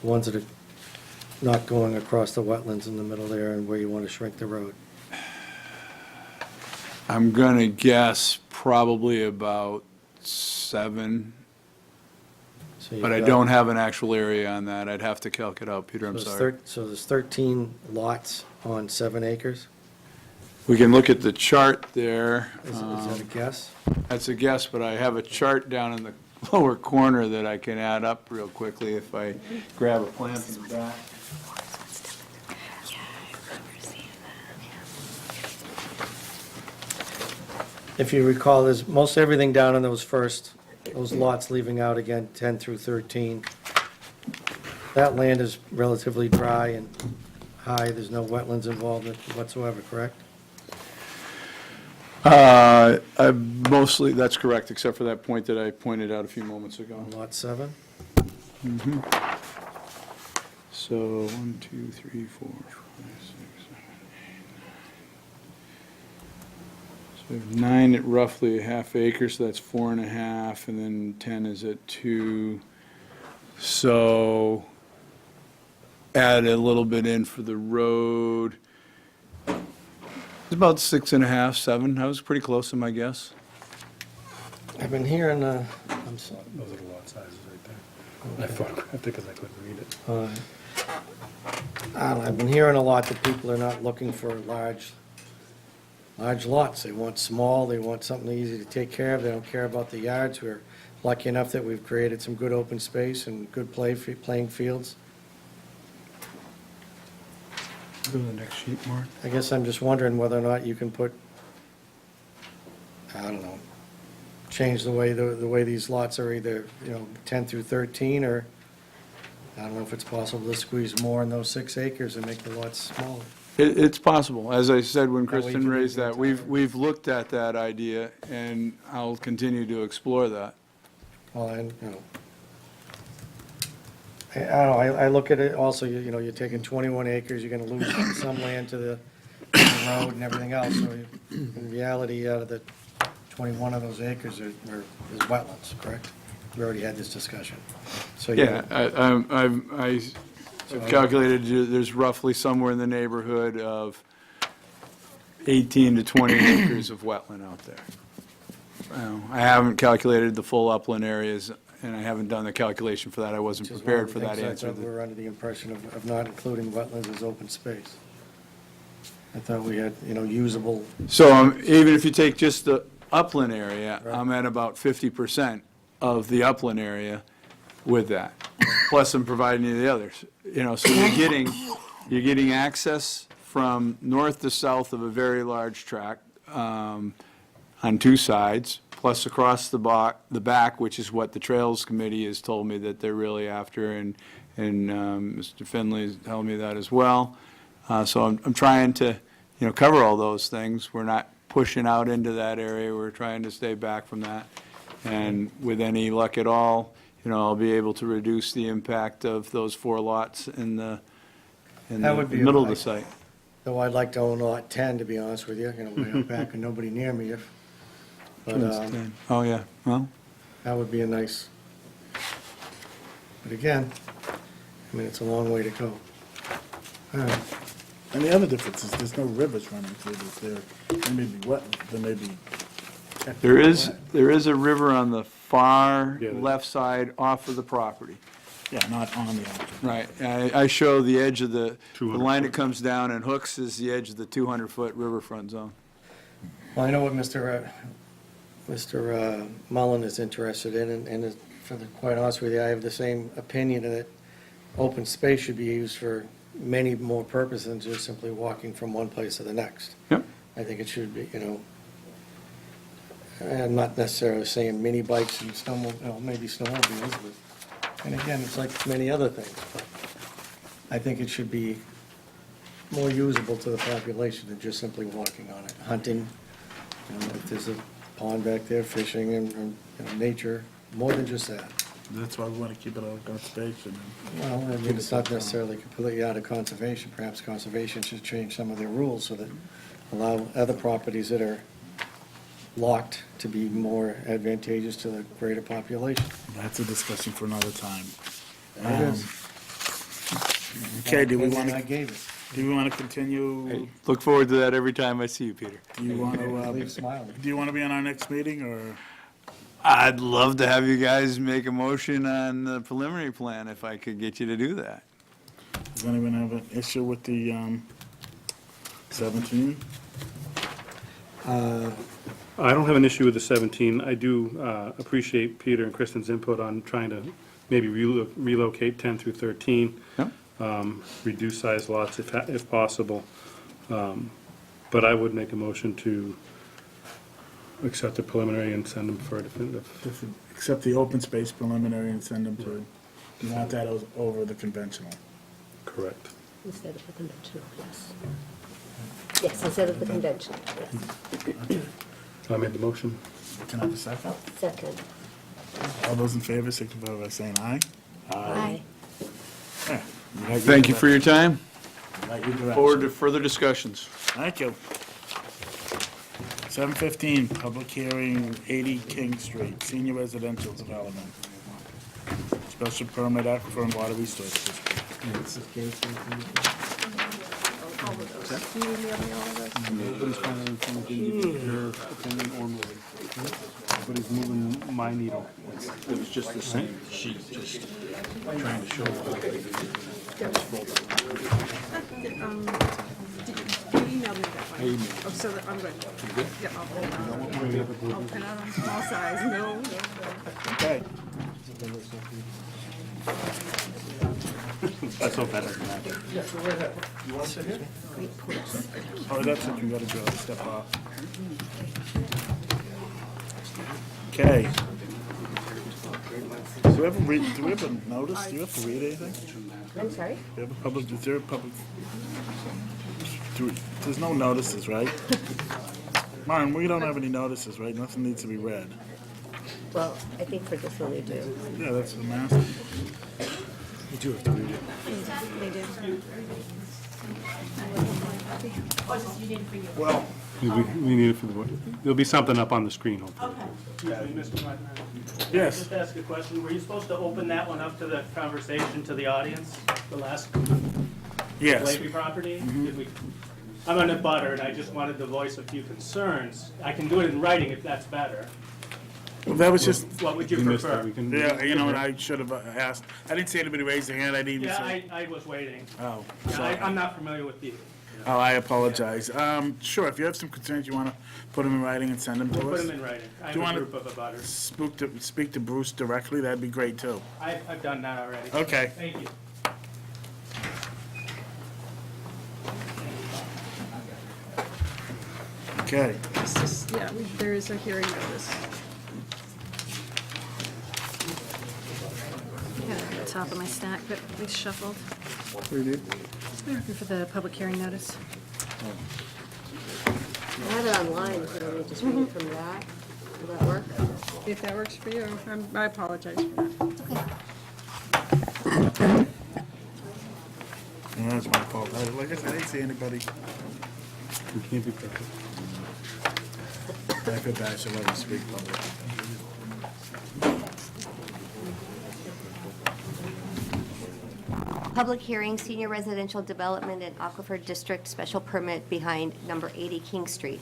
The ones that are not going across the wetlands in the middle there and where you want to shrink the road. I'm going to guess probably about 7, So but I don't have an actual area on that. I'd have to calc it out, Peter, I'm sorry. So there's 13 lots on 7 acres? We can look at the chart there. Is that a guess? That's a guess, but I have a chart down in the lower corner that I can add up real quickly if I grab a plan from the back. If you recall, there's most everything down in those lots leaving out again, 10 through 13. That land is relatively dry and high, there's no wetlands involved whatsoever, correct? Mostly, that's correct, except for that point that I pointed out a few moments ago. On Lot 7? So, 1, 2, 3, 4, 5, 6, 7, 8, 9. So we have 9 at roughly a half acre, so that's 4.5, and then 10 is at 2. So add a little bit in for the road. It's about 6.5, 7. I was pretty close in my guess. I've been hearing, I'm sorry. Those are the lot sizes right there. I photographed it because I couldn't read it. I don't know, I've been hearing a lot that people are not looking for large lots. They want small, they want something easy to take care of, they don't care about the yards. We're lucky enough that we've created some good open space and good playing fields. Go to the next sheet, Mark. I guess I'm just wondering whether or not you can put, I don't know, change the way these lots are either, 10 through 13, or I don't know if it's possible to squeeze more in those 6 acres and make the lots smaller. It's possible. As I said when That way you Kristen can raised leave that, the entire- we've looked at that idea, and I'll continue to explore that. Well, I don't know, I look at it also, you're taking 21 acres, you're gonna lose some land to the road and everything else, so in reality, out of the 21 of those acres is wetlands, correct? We already had this discussion. So Yeah, I've calculated there's roughly somewhere in the neighborhood of 18 to 20 acres of wetland out there. I haven't calculated the full upland areas, and I haven't done the calculation for that. I wasn't Which is prepared one for of the that things answer. I thought we were under the impression of not including wetlands as open space. I thought we had, usable, So even if you take just the upland area, Right. I'm at about 50% of the upland area with that. Plus I'm providing you the others. So you're getting access from north to south of a very large tract on 2 sides, plus across the back, which is what the Trails Committee has told me that they're really after, and Mr. Finley's telling me that as well. So I'm trying to, cover all those things. We're not pushing out into that area. We're trying to stay back from that. And with any luck at all, I'll be able to reduce the impact of those 4 lots in the That would be middle of the nice. site. though I'd like to own lot 10, to be honest with you, way out back and nobody near me. But Oh, yeah, well, that would be a nice, but again, it's a long way to go. All right. And the other difference is there's no rivers running through this. There may be wetlands, there may be. there is a river on the far Yeah. left side off of the property. Yeah, not on the actual. Right, I show the edge of the 200 line that foot. comes down and hooks is the edge of the 200-foot riverfront zone. Well, I know what Mr. Mullen is interested in, and for the, quite honest with you, I have the same opinion that open space should be used for many more purposes than just simply walking from one place to the next. Yep. I think it should be, I'm not necessarily saying mini bikes and maybe snowmobiles, but, and again, it's like many other things, but I think it should be more usable to the population than just simply walking on it. Hunting, if there's a pond back there, fishing and nature, more than just that. That's why we want to keep it out of conservation. Well, I mean, it's not necessarily completely out of conservation. Perhaps conservation should change some of their rules so that allow other properties that are locked to be more advantageous to the greater population. That's a discussion for another time. There it is. Okay, do we And want I to, gave it. continue? Look forward to that every time I see you, Peter. Do you want Leave to, smiling. do you want to be on our next meeting, or? I'd love to have you guys make a motion on the preliminary plan if I could get you to do that. Does anyone have an issue with the 17? I don't have an issue with the 17. I do appreciate Peter and Kristen's input on trying to maybe relocate 10 through 13. Yep. Reduce size lots if possible. But I would make a motion to accept the preliminary and send them for a definitive. Accept the open space preliminary and send them to, you want that over the conventional? Correct. Instead of the conventional, yes. Yes, instead of the conventional, yes. I made the motion. Can I have a second? Second. All those in favor, signify by saying aye. Aye. Yeah, Thank you for your time. Right, your direction. Forward to further discussions. Thank you. 7:15, public hearing, 80 King Street, senior residential development. Special permit aquifer and water resources. Nobody's trying to give your opinion or moving. Nobody's moving my needle. It was just the same sheet, just trying to show. You emailed me that one. Oh, so that, I'm good. Yeah, I'll print out on small size, no. Okay. That's so better than that. Oh, that's it, you gotta go, step off. Okay. Do we have a notice? Do you have to read anything? I'm sorry? Do you have a public, is there a public? There's no notices, right? Martin, we don't have any notices, right? Nothing needs to be read. Well, I think for this one we do. Yeah, that's the master. You do have to read it. They did. Well, We need it for the, there'll be something up on the screen, hopefully. Mr. Martin, yes. just ask a question. Were you supposed to open that one up to the conversation to the audience, the last Yes. Levy property? Did we? I'm on a butter, and I just wanted to voice a few concerns. I can do it in writing if that's better. Well, that was just, What would you We missed it. prefer? We can- yeah, you know what, I should have asked. I didn't see anybody raise their hand, I didn't even Yeah, say. I was waiting. Oh, Yeah, sorry. I'm not familiar with the, Oh, I apologize. Sure, if you have some concerns, you want to put them in writing and send them to us? put them in writing. I Do you have a wanna- group of abutters. Speak to Bruce directly, that'd be great, too. I've done that already. Okay. Thank you. Okay. It's just, yeah, there is a hearing notice. Got it at the top of my stack, but we shuffled. What do you need? I'm looking for the public hearing notice. I have it online, so let me just read it from that. Will that work? If that works for you, I apologize for that. Yeah, that's my fault. Like I said, I didn't see anybody. We can't be perfect. I feel bad, I should let you speak publicly. Public hearing, senior residential development in Aquifer District special permit behind number 80 King Street.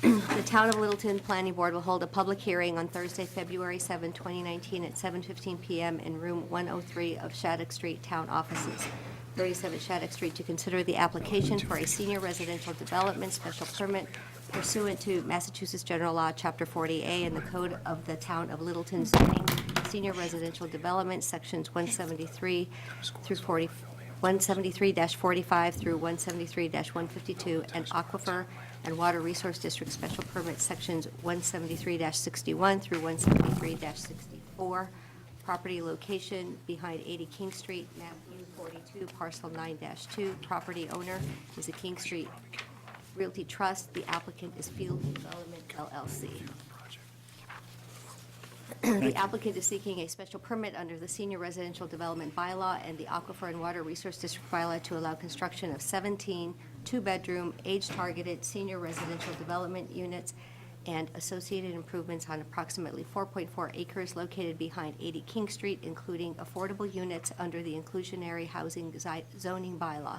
The Town of Littleton Planning Board will hold a public hearing on Thursday, February 7, 2019, at 7:15 PM in room 103 of Shattuck Street Town Offices, 37 Shattuck Street, to consider the application for a senior residential development special permit pursuant to Massachusetts General Law, Chapter 40A, and the Code of the Town of Littleton zoning, senior residential development, Sections 173 through 40, 173-45 through 173-152, and Aquifer and Water Resource District Special Permit, Sections 173-61 through 173-64. Property location behind 80 King Street, map U42, parcel 9-2. Property owner is the King Street Realty Trust. The applicant is Field Development LLC. The applicant is seeking a special permit under the Senior Residential Development Bylaw and the Aquifer and Water Resource District Bylaw to allow construction of 17 two-bedroom, age-targeted senior residential development units and associated improvements on approximately 4.4 acres located behind 80 King Street, including affordable units under the inclusionary housing zoning bylaw.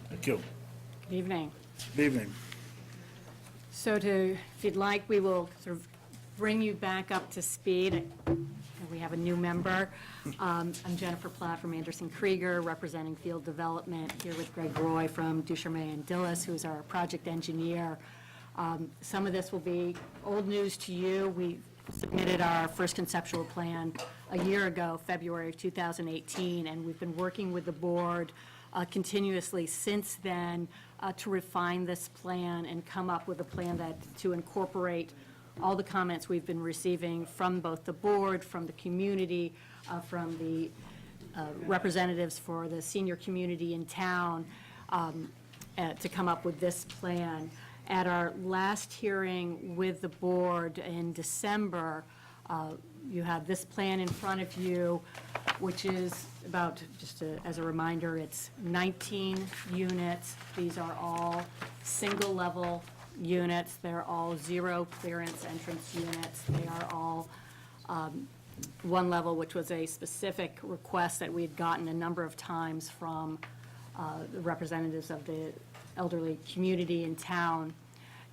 Thank you. Good evening. Good evening. So if you'd like, we will sort of bring you back up to speed. We have a new member. I'm Jennifer Platt from Anderson Krieger, representing Field Development, here with Greg Roy from Ducharme and Dillis, who's our project engineer. Some of this will be old news to you. We submitted our first conceptual plan a year ago, February of 2018, and we've been working with the board continuously since then to refine this plan and come up with a plan that to incorporate all the comments we've been receiving from both the board, from the community, from the representatives for the senior community in town, to come up with this plan. At our last hearing with the board in December, you have this plan in front of you, which is about, just as a reminder, it's 19 units. These are all single-level units. They're all zero clearance entrance units. They are all one level, which was a specific request that we had gotten a number of times from the representatives of the elderly community in town.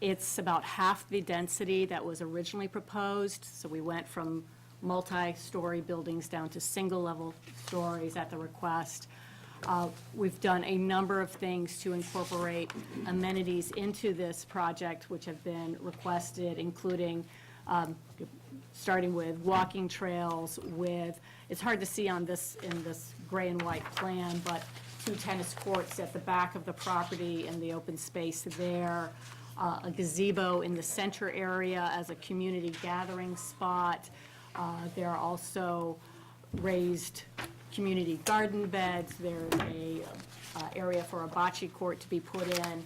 It's about half the density that was originally proposed, so we went from multi-story buildings down to single-level stories at the request. We've done a number of things to incorporate amenities into this project, which have been requested, including starting with walking trails with, it's hard to see on this, in this gray and white plan, but 2 tennis courts at the back of the property and the open space there, a gazebo in the center area as a community gathering spot. There are also raised community garden beds. There's a area for a bocce court to be put in.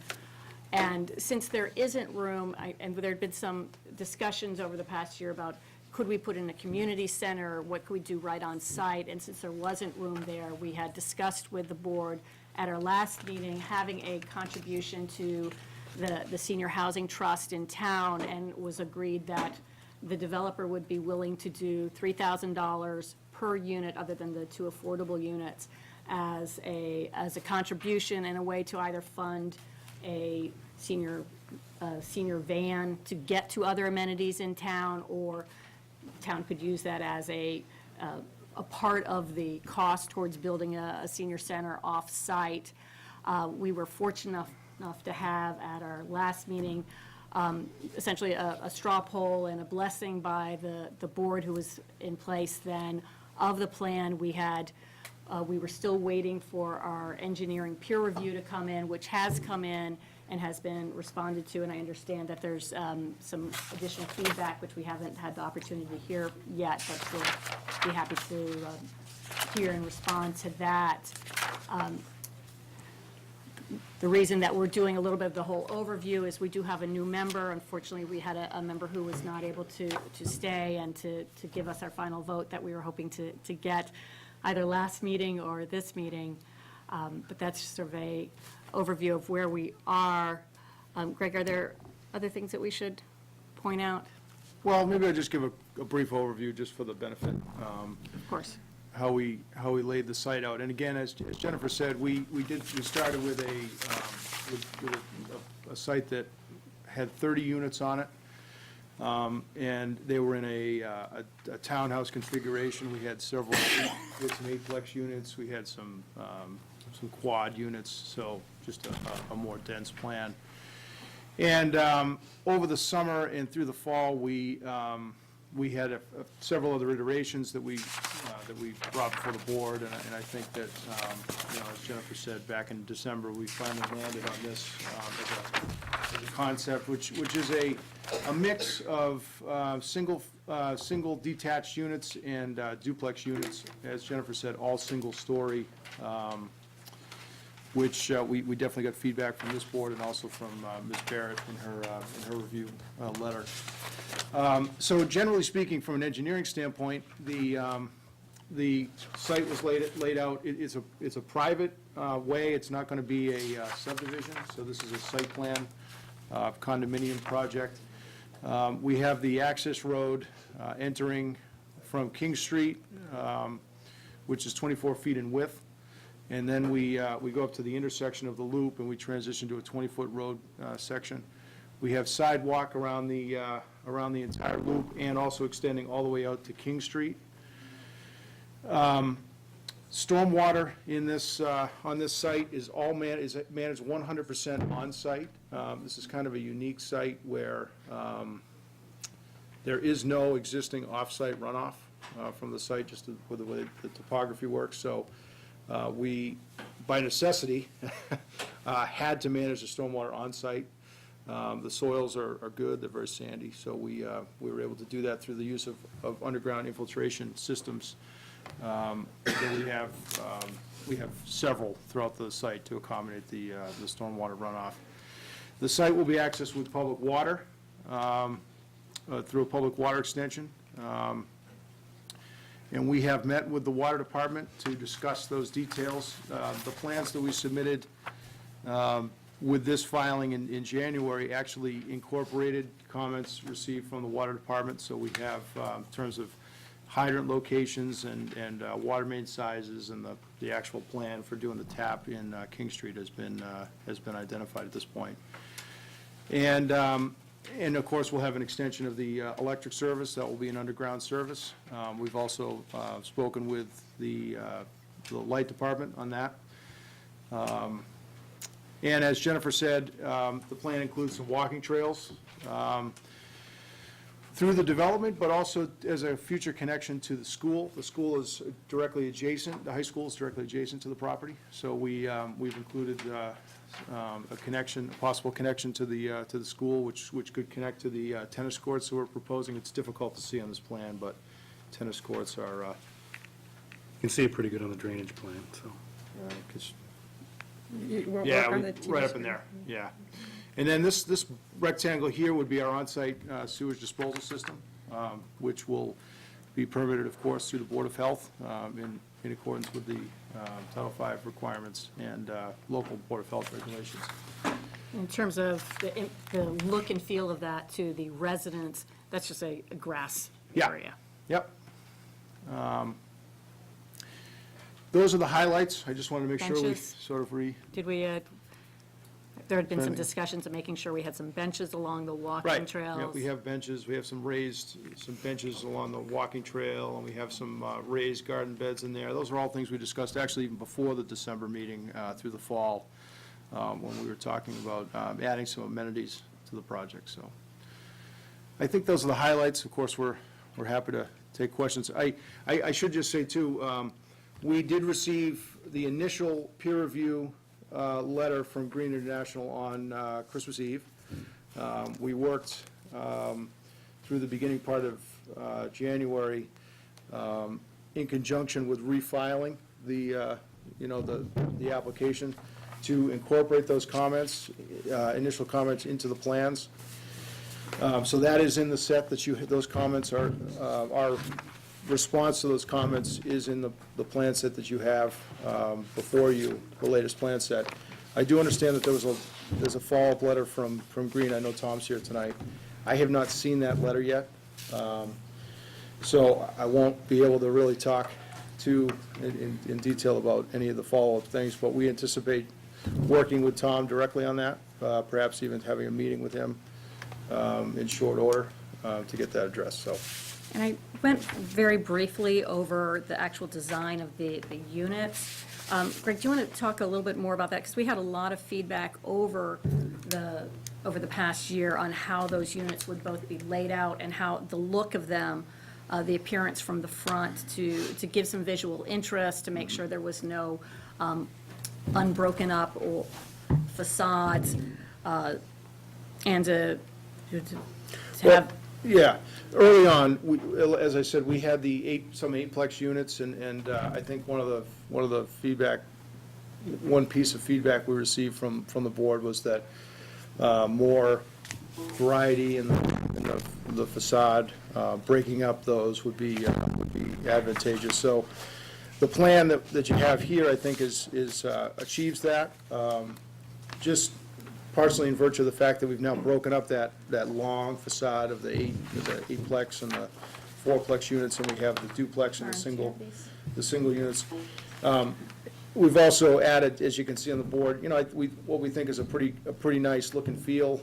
And since there isn't room, and there had been some discussions over the past year about could we put in a community center, what could we do right on site, and since there wasn't room there, we had discussed with the board at our last meeting having a contribution to the senior housing trust in town, and was agreed that the developer would be willing to do $3,000 per unit, other than the 2 affordable units, as a contribution and a way to either fund a senior van to get to other amenities in town, or town could use that as a part of the cost towards building a senior center off-site. We were fortunate enough to have at our last meeting essentially a straw poll and a blessing by the board who was in place then of the plan. We were still waiting for our engineering peer review to come in, which has come in and has been responded to, and I understand that there's some additional feedback, which we haven't had the opportunity to hear yet, but we'll be happy to hear and respond to that. The reason that we're doing a little bit of the whole overview is we do have a new member. Unfortunately, we had a member who was not able to stay and to give us our final vote that we were hoping to get either last meeting or this meeting. But that's sort of a overview of where we are. Greg, are there other things that we should point out? Well, maybe I'll just give a brief overview just for the benefit. Of course. How we laid the site out. And again, as Jennifer said, we started with a site that had 30 units on it. And they were in a townhouse configuration. We had several, we had some 8-plex units, we had some quad units, so just a more dense plan. And over the summer and through the fall, we had several other iterations that we brought before the board, and I think that, as Jennifer said, back in December, we finally landed on this as a concept, which is a mix of single detached units and duplex units, as Jennifer said, all single-story, which we definitely got feedback from this board and also from Ms. Barrett in her review letter. So generally speaking, from an engineering standpoint, the site was laid out. It's a private way. It's not going to be a subdivision. So this is a site plan condominium project. We have the access road entering from King Street, which is 24 feet in width. And then we go up to the intersection of the loop, and we transition to a 20-foot road section. We have sidewalk around the entire loop, and also extending all the way out to King Street. Stormwater in this, on this site is managed 100% on-site. This is kind of a unique site where there is no existing off-site runoff from the site, just with the way the topography works. So we, by necessity, had to manage the stormwater on-site. The soils are good, they're very sandy, so we were able to do that through the use of underground infiltration systems. That we have several throughout the site to accommodate the stormwater runoff. The site will be accessed with public water, through a public water extension. And we have met with the water department to discuss those details. The plans that we submitted with this filing in January actually incorporated comments received from the water department. So we have, in terms of hydrant locations and water main sizes, and the actual plan for doing the tap in King Street has been identified at this point. And of course, we'll have an extension of the electric service. That will be an underground service. We've also spoken with the light department on that. And as Jennifer said, the plan includes some walking trails through the development, but also as a future connection to the school. The school is directly adjacent, the high school is directly adjacent to the property. So we've included a connection, a possible connection to the school, which could connect to the tennis courts that we're proposing. It's difficult to see on this plan, but tennis courts are, You can see it pretty good on the drainage plan, so. We'll yeah, work on the TV right up in screen. there, yeah. And then this rectangle here would be our on-site sewage disposal system, which will be permitted, of course, through the Board of Health in accordance with the Title V requirements and local Board of Health regulations. In terms of the look and feel of that to the residents, that's just a grass Yeah. area. Yep. Those are the highlights. I just wanted to make sure we Benches. sort of Did we, there had been some Trying to- discussions of making sure we had some benches along the walking Right. trails. Yeah, we have benches, we have some benches along the walking trail, and we have some raised garden beds in there. Those are all things we discussed, actually, even before the December meeting, through the fall, when we were talking about adding some amenities to the project, so. I think those are the highlights. Of course, we're happy to take questions. I should just say, too, we did receive the initial peer review letter from Green International on Christmas Eve. We worked through the beginning part of January in conjunction with refiling the application to incorporate those comments, initial comments into the plans. So that is in the set that those comments are, our response to those comments is in the plan set that you have before you, the latest plan set. I do understand that there's a follow-up letter from Green. I know Tom's here tonight. I have not seen that letter yet, so I won't be able to really talk in detail about any of the follow-up things, but we anticipate working with Tom directly on that, perhaps even having a meeting with him in short order to get that addressed, so. And I went very briefly over the actual design of the units. Greg, do you want to talk a little bit more about that? Because we had a lot of feedback over the past year on how those units would both be laid out and how the look of them, the appearance from the front, to give some visual interest, to make sure there was no unbroken up or facades, and to have. Yeah, early on, as I said, we had some 8-plex units, and I think one of the feedback, one piece of feedback we received from the board was that more variety in the facade, breaking up those would be advantageous. So the plan that you have here, I think, achieves that. Just partially in virtue of the fact that we've now broken up that long facade of the 8-plex and the 4-plex units, and we have the duplex and the single units. We've also added, as you can see on the board, what we think is a pretty nice look and feel.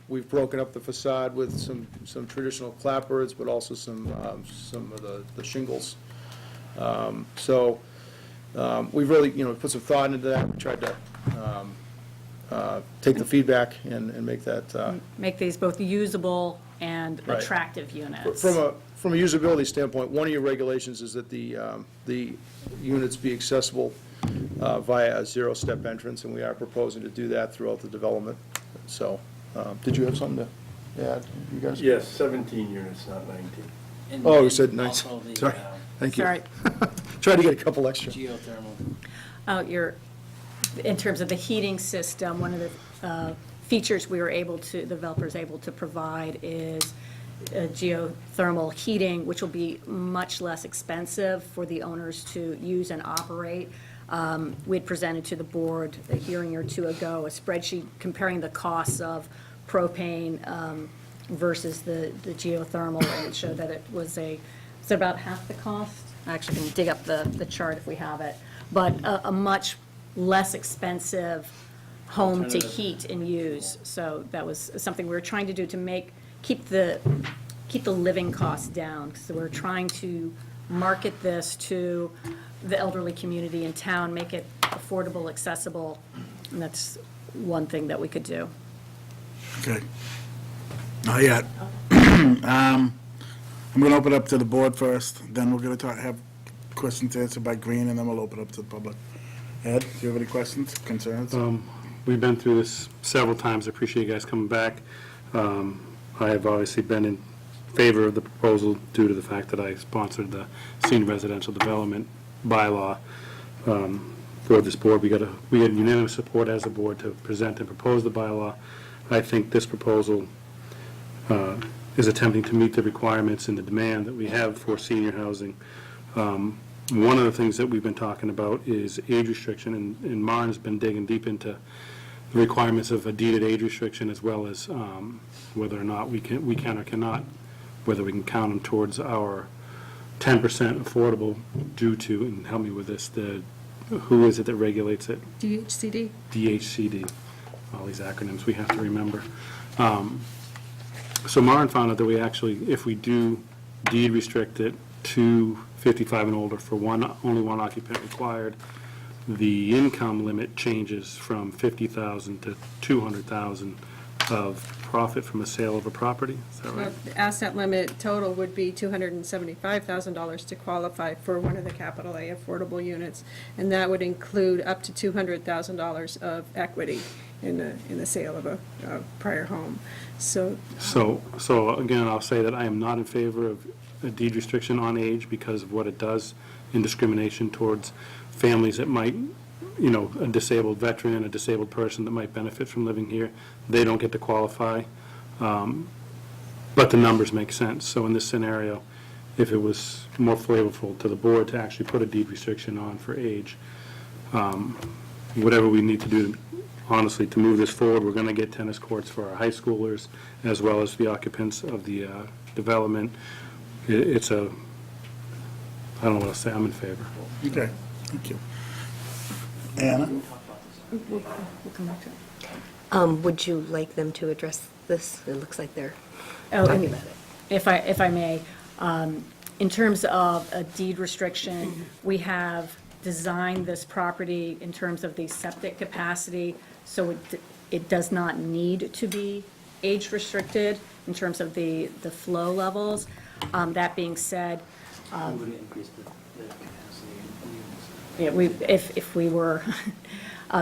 We've broken up the facade with some traditional clapboards, but also some of the shingles So we've really, put some thought into that. We tried to take the feedback and make that, Make these both usable and Right. attractive units. from a usability standpoint, one of your regulations is that the units be accessible via a zero-step entrance, and we are proposing to do that throughout the development. So, did you have something to add, you guys? Yes, 17 units, not 19. Oh, you said nice. Also the, Sorry, thank you. Sorry. Tried to get a couple extra. geothermal. In terms of the heating system, one of the features we were developers able to provide is geothermal heating, which will be much less expensive for the owners to use and operate. We had presented to the board a hearing or two ago, a spreadsheet comparing the costs of propane versus the geothermal, and it showed that it's about half the cost. I actually can dig up the chart if we have it, but a much less expensive home to heat and use. So that was something we were trying to do to keep the living costs down. So we're trying to market this to the elderly community in town, make it affordable, accessible, and that's one thing that we could do. Okay. Not yet. I'm going to open up to the board first, then we're going to have questions answered by Green, and then we'll open up to the public. Ed, do you have any questions, concerns? We've been through this several times. I appreciate you guys coming back. I have obviously been in favor of the proposal due to the fact that I sponsored the senior residential development bylaw for this board. We got unanimous support as a board to present and propose the bylaw. I think this proposal is attempting to meet the requirements and the demand that we have for senior housing. One of the things that we've been talking about is age restriction, and Maren has been digging deep into the requirements of a deeded age restriction, as well as whether or not we can or cannot, whether we can count them towards our 10% affordable due to, and help me with this, who is it that regulates it? DHCD? DHCD, all these acronyms we have to remember. So Maren found out that we actually, if we do deed restrict it to 55 and older for only one occupant required, the income limit changes from 50,000 to 200,000 of profit from a sale of a property. Is that right? The asset limit total would be $275,000 to qualify for one of the capital A affordable units, and that would include up to $200,000 of equity in the sale of a prior home. So Again, I'll say that I am not in favor of a deed restriction on age because of what it does in discrimination towards families that might, a disabled veteran, a disabled person that might benefit from living here. They don't get to qualify, but the numbers make sense. So in this scenario, if it was more flavorful to the board to actually put a deed restriction on for age, whatever we need to do, honestly, to move this forward, we're going to get tennis courts for our high schoolers as well as the occupants of the development. I don't know what to say. I'm in favor. Okay, thank you. Anna? We'll come back to it. Would you like them to address this? It looks like they're Oh, talking about it. If I may, in terms of a deed restriction, we have designed this property in terms of the septic capacity, so it does not need to be age restricted in terms of the flow levels. That being said, We would increase the capacity in units. yeah, if we were,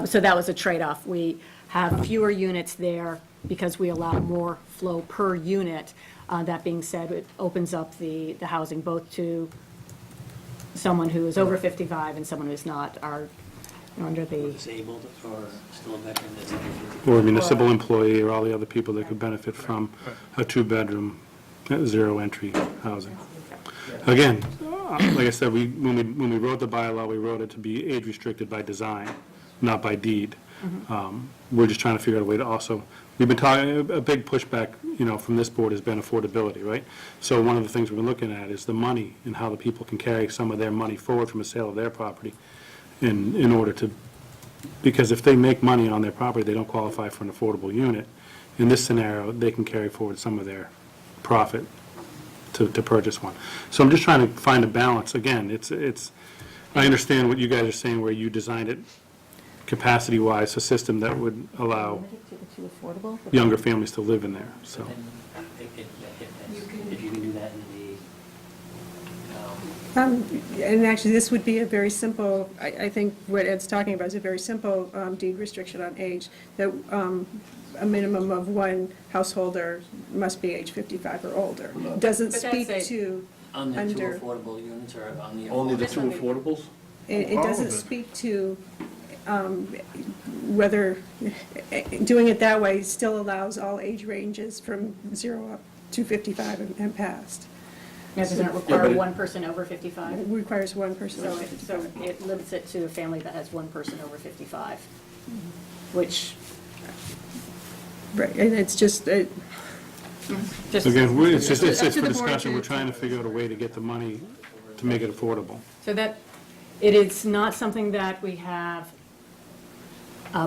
so that was a trade-off. We have fewer units there because we allow more flow per unit. That being said, it opens up the housing both to someone who is over 55 and someone who's not, are under the, Disabled or still a veteran that's under 50. Or a municipal employee, or all the other people that could benefit from a two-bedroom, zero-entry housing. Again, like I said, when we wrote the bylaw, we wrote it to be age-restricted by design, not by deed. We're just trying to figure out a way to also, we've been talking, a big pushback, from this board has been affordability, right? So one of the things we've been looking at is the money and how the people can carry some of their money forward from a sale of their property in order to, because if they make money on their property, they don't qualify for an affordable unit. In this scenario, they can carry forward some of their profit to purchase one. So I'm just trying to find a balance. Again, I understand what you guys are saying, where you designed it capacity-wise, a system that would allow Too affordable? younger families to live in there, so. If you can do that in And actually, this would be a very simple, I think what Ed's talking about is a very simple deed restriction on age, that a minimum of one householder must be age 55 or older. Doesn't But that's speak to on the two under, affordable units or on the. Only the This two one we- affordables? it All doesn't of it. speak to whether, doing it that way still allows all age ranges from 0 up to 55 and past. Now, doesn't it require one person over 55? It requires one person So over it, 55. so it limits it to a family that has one person over 55, which, Right, and it's just, just. Again, it's just, it's up just to for the board discussion, to- we're trying to figure out a way to get the money to make it affordable. So that, it is not something that we have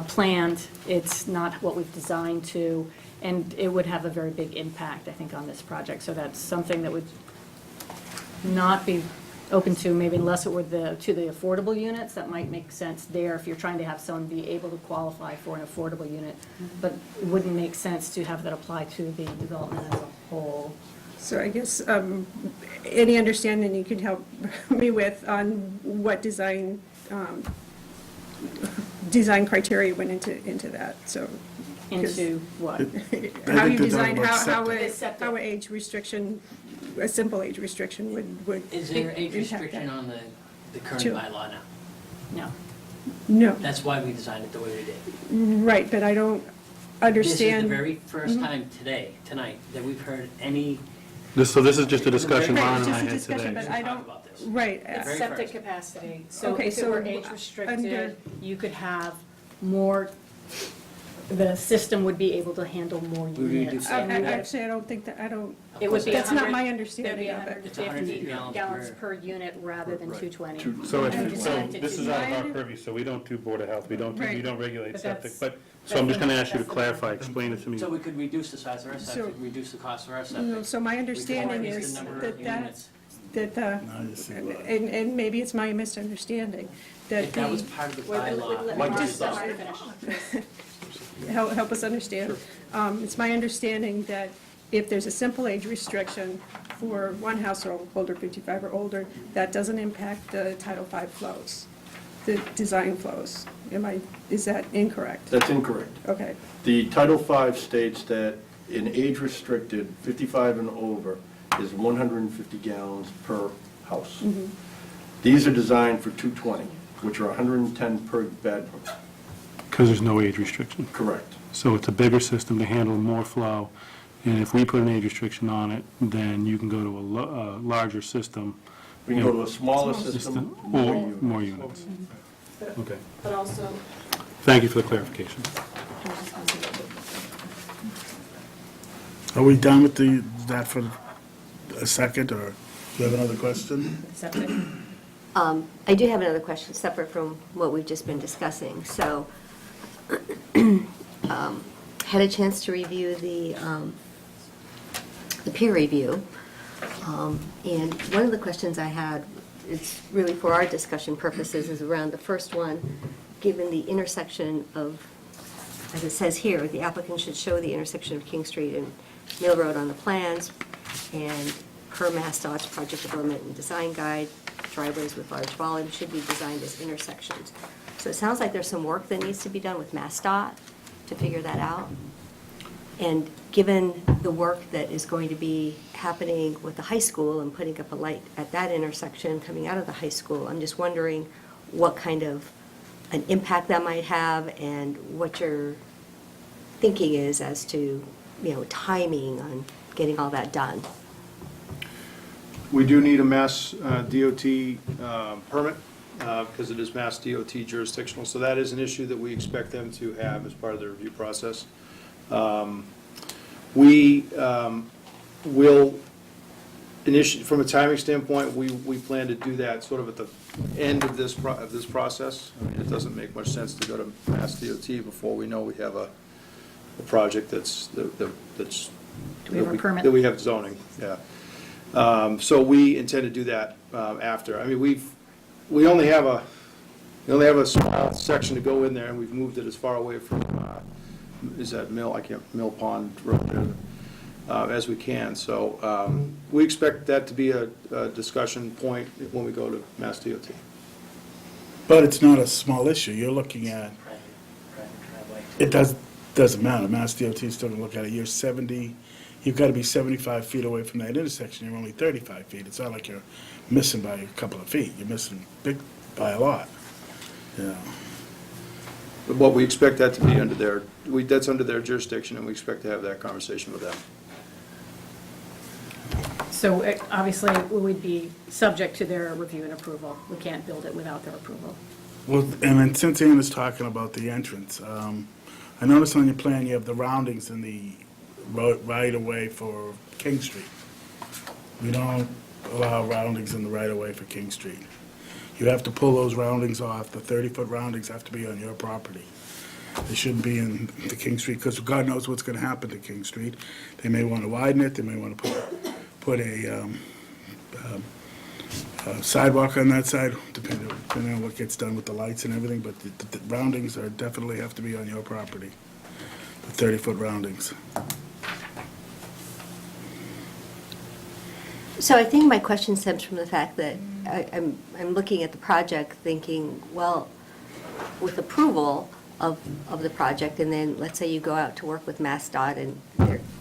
planned, it's not what we've designed to, and it would have a very big impact, I think, on this project. So that's something that would not be open to, maybe unless it were to the affordable units, that might make sense there if you're trying to have someone be able to qualify for an affordable unit. But it wouldn't make sense to have that apply to the development as a whole. so I guess, any understanding you could help me with on what design criteria went into that, so. Into what? How think you they're design, talking about how septic. how a age restriction, a simple age restriction would. Is there an age impact restriction that. on the current Sure. bylaw now? No. No, That's why we designed it the way we did. right, but I don't This is understand. the very first time tonight, that we've heard any. So this is just a discussion Right, Ron and just I a had discussion, today. but I talk don't, about this. right. It's Very septic first. capacity, so Okay, if it so were age under- restricted, you could have more, the system would be able to handle more We would units. do I- and I- you would- Actually, I don't think that, I don't, It would be that's not 100 my There'd be understanding of it. It's 150 150 gallons per- per unit rather than 220. So And if, you so sent it this to is me. out of our purview, so we don't do Board of Health, we don't Right. regulate But septic, that's- but, so I'm just gonna ask you to that's the- clarify, explain it to me. So we could reduce the size of our So- septic, reduce the cost of our No, septic. so my We could understanding increase is the number that of units. Now you see why. and maybe it's my misunderstanding, that If that was the, part of the Wait, let- bylaw. let we Mark just- let Mark finish. help us understand. It's my understanding that if there's a simple age restriction for one household, older 55 or older, that doesn't impact the Title V flows, the design flows. Is that incorrect? That's incorrect. Okay, The Title V states that in age-restricted, 55 and over, is 150 gallons per house. These are designed for 220, which are 110 per bedroom. Because there's no age restriction. Correct. So it's a bigger system to handle more flow, and if we put an age restriction on it, then you can go to a larger system. We can go to a smaller system, more Or units. more units. Okay. But also, Thank you for the clarification. Are we done with that for a second, or do you have another question? Septic. I do have another question, separate from what we've just been discussing. So, had a chance to review the peer review. And one of the questions I had, it's really for our discussion purposes, is around the first one, given the intersection of, as it says here, the applicant should show the intersection of King Street and Mill Road on the plans, and per MassDOT's project development and design guide, driveways with large volume should be designed as intersections. So it sounds like there's some work that needs to be done with MassDOT to figure that out. And given the work that is going to be happening with the high school and putting up a light at that intersection coming out of the high school, I'm just wondering what kind of an impact that might have and what your thinking is as to, timing on getting all that done. We do need a Mass DOT permit, because it is Mass DOT jurisdictional, so that is an issue that we expect them to have as part of the review process. We will initiate, from a timing standpoint, we plan to do that sort of at the end of this process. I mean, it doesn't make much sense to go to Mass DOT before we know we have a project that's Do we have a permit? that we have zoning, yeah. So we intend to do that after. I mean, we only have a small section to go in there, and we've moved it as far away from, is that Mill Pond Road there, as we can. So we expect that to be a discussion point when we go to Mass DOT. But it's not a small issue. You're looking at, Private driveway. it doesn't matter. Mass DOT is still going to look at it. You're 70, you've got to be 75 feet away from that intersection. You're only 35 feet. It's not like you're missing by a couple of feet. You're missing big by a lot. Yeah. But what we expect that to be under that's under their jurisdiction, and we expect to have that conversation with them. So obviously, we would be subject to their review and approval. We can't build it without their approval. Well, and then since Ian is talking about the entrance, I noticed on your plan you have the roundings in the right-of-way for King Street. We don't allow roundings in the right-of-way for King Street. You have to pull those roundings off. The 30-foot roundings have to be on your property. They shouldn't be in the King Street, because God knows what's going to happen to King Street. They may want to widen it, they may want to put a sidewalk on that side, depending on what gets done with the lights and everything, but the roundings are definitely have to be on your property, the 30-foot roundings. So I think my question stems from the fact that I'm looking at the project thinking, well, with approval of the project, and then let's say you go out to work with MassDOT and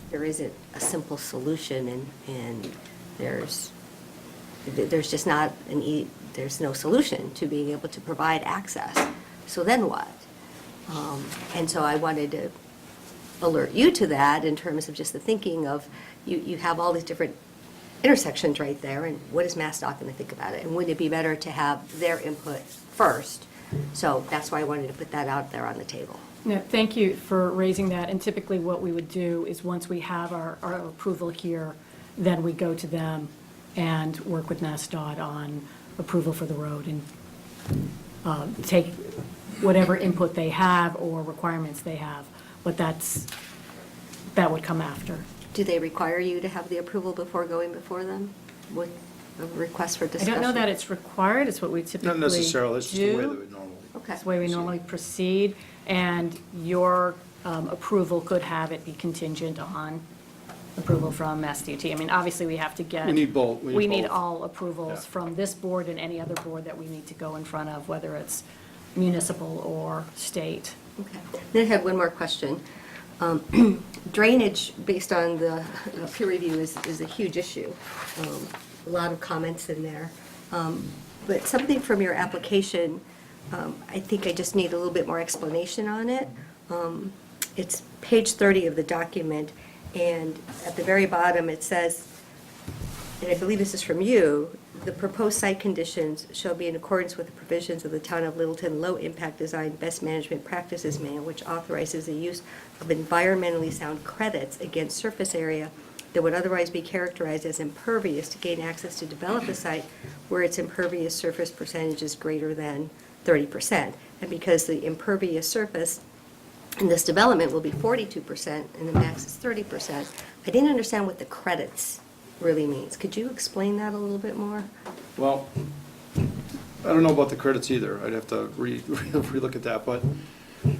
there isn't a simple solution, and there's just not there's no solution to being able to provide access. So then what? And so I wanted to alert you to that in terms of just the thinking of, you have all these different intersections right there, and what is MassDOT going to think about it? And wouldn't it be better to have their input first? So that's why I wanted to put that out there on the table. No, thank you for raising that. And typically what we would do is once we have our approval here, then we go to them and work with MassDOT on approval for the road and take whatever input they have or requirements they have. But that would come after. Do they require you to have the approval before going before them with a request for I discussion? don't know that it's required. It's what we typically do. Not necessarily, it's just the way that we normally. Okay. It's the way we normally proceed, and your approval could have it be contingent on approval from Mass DOT. I mean, obviously, we have to get. We need both. We need both. all approvals Yeah. from this board and any other board that we need to go in front of, whether it's municipal or state. Okay. Then I have one more question. Drainage, based on the peer review, is a huge issue. A lot of comments in there. But something from your application, I think I just need a little bit more explanation on it. It's page 30 of the document, and at the very bottom, it says, and I believe this is from you, the proposed site conditions shall be in accordance with the provisions of the Town of Littleton Low Impact Design Best Management Practices Manual, which authorizes the use of environmentally sound credits against surface area that would otherwise be characterized as impervious to gain access to develop the site where its impervious surface percentage is greater than 30%. And because the impervious surface in this development will be 42% and the max is 30%, I didn't understand what the credits really means. Could you explain that a little bit more? Well, I don't know about the credits either. I'd have to relook at that. But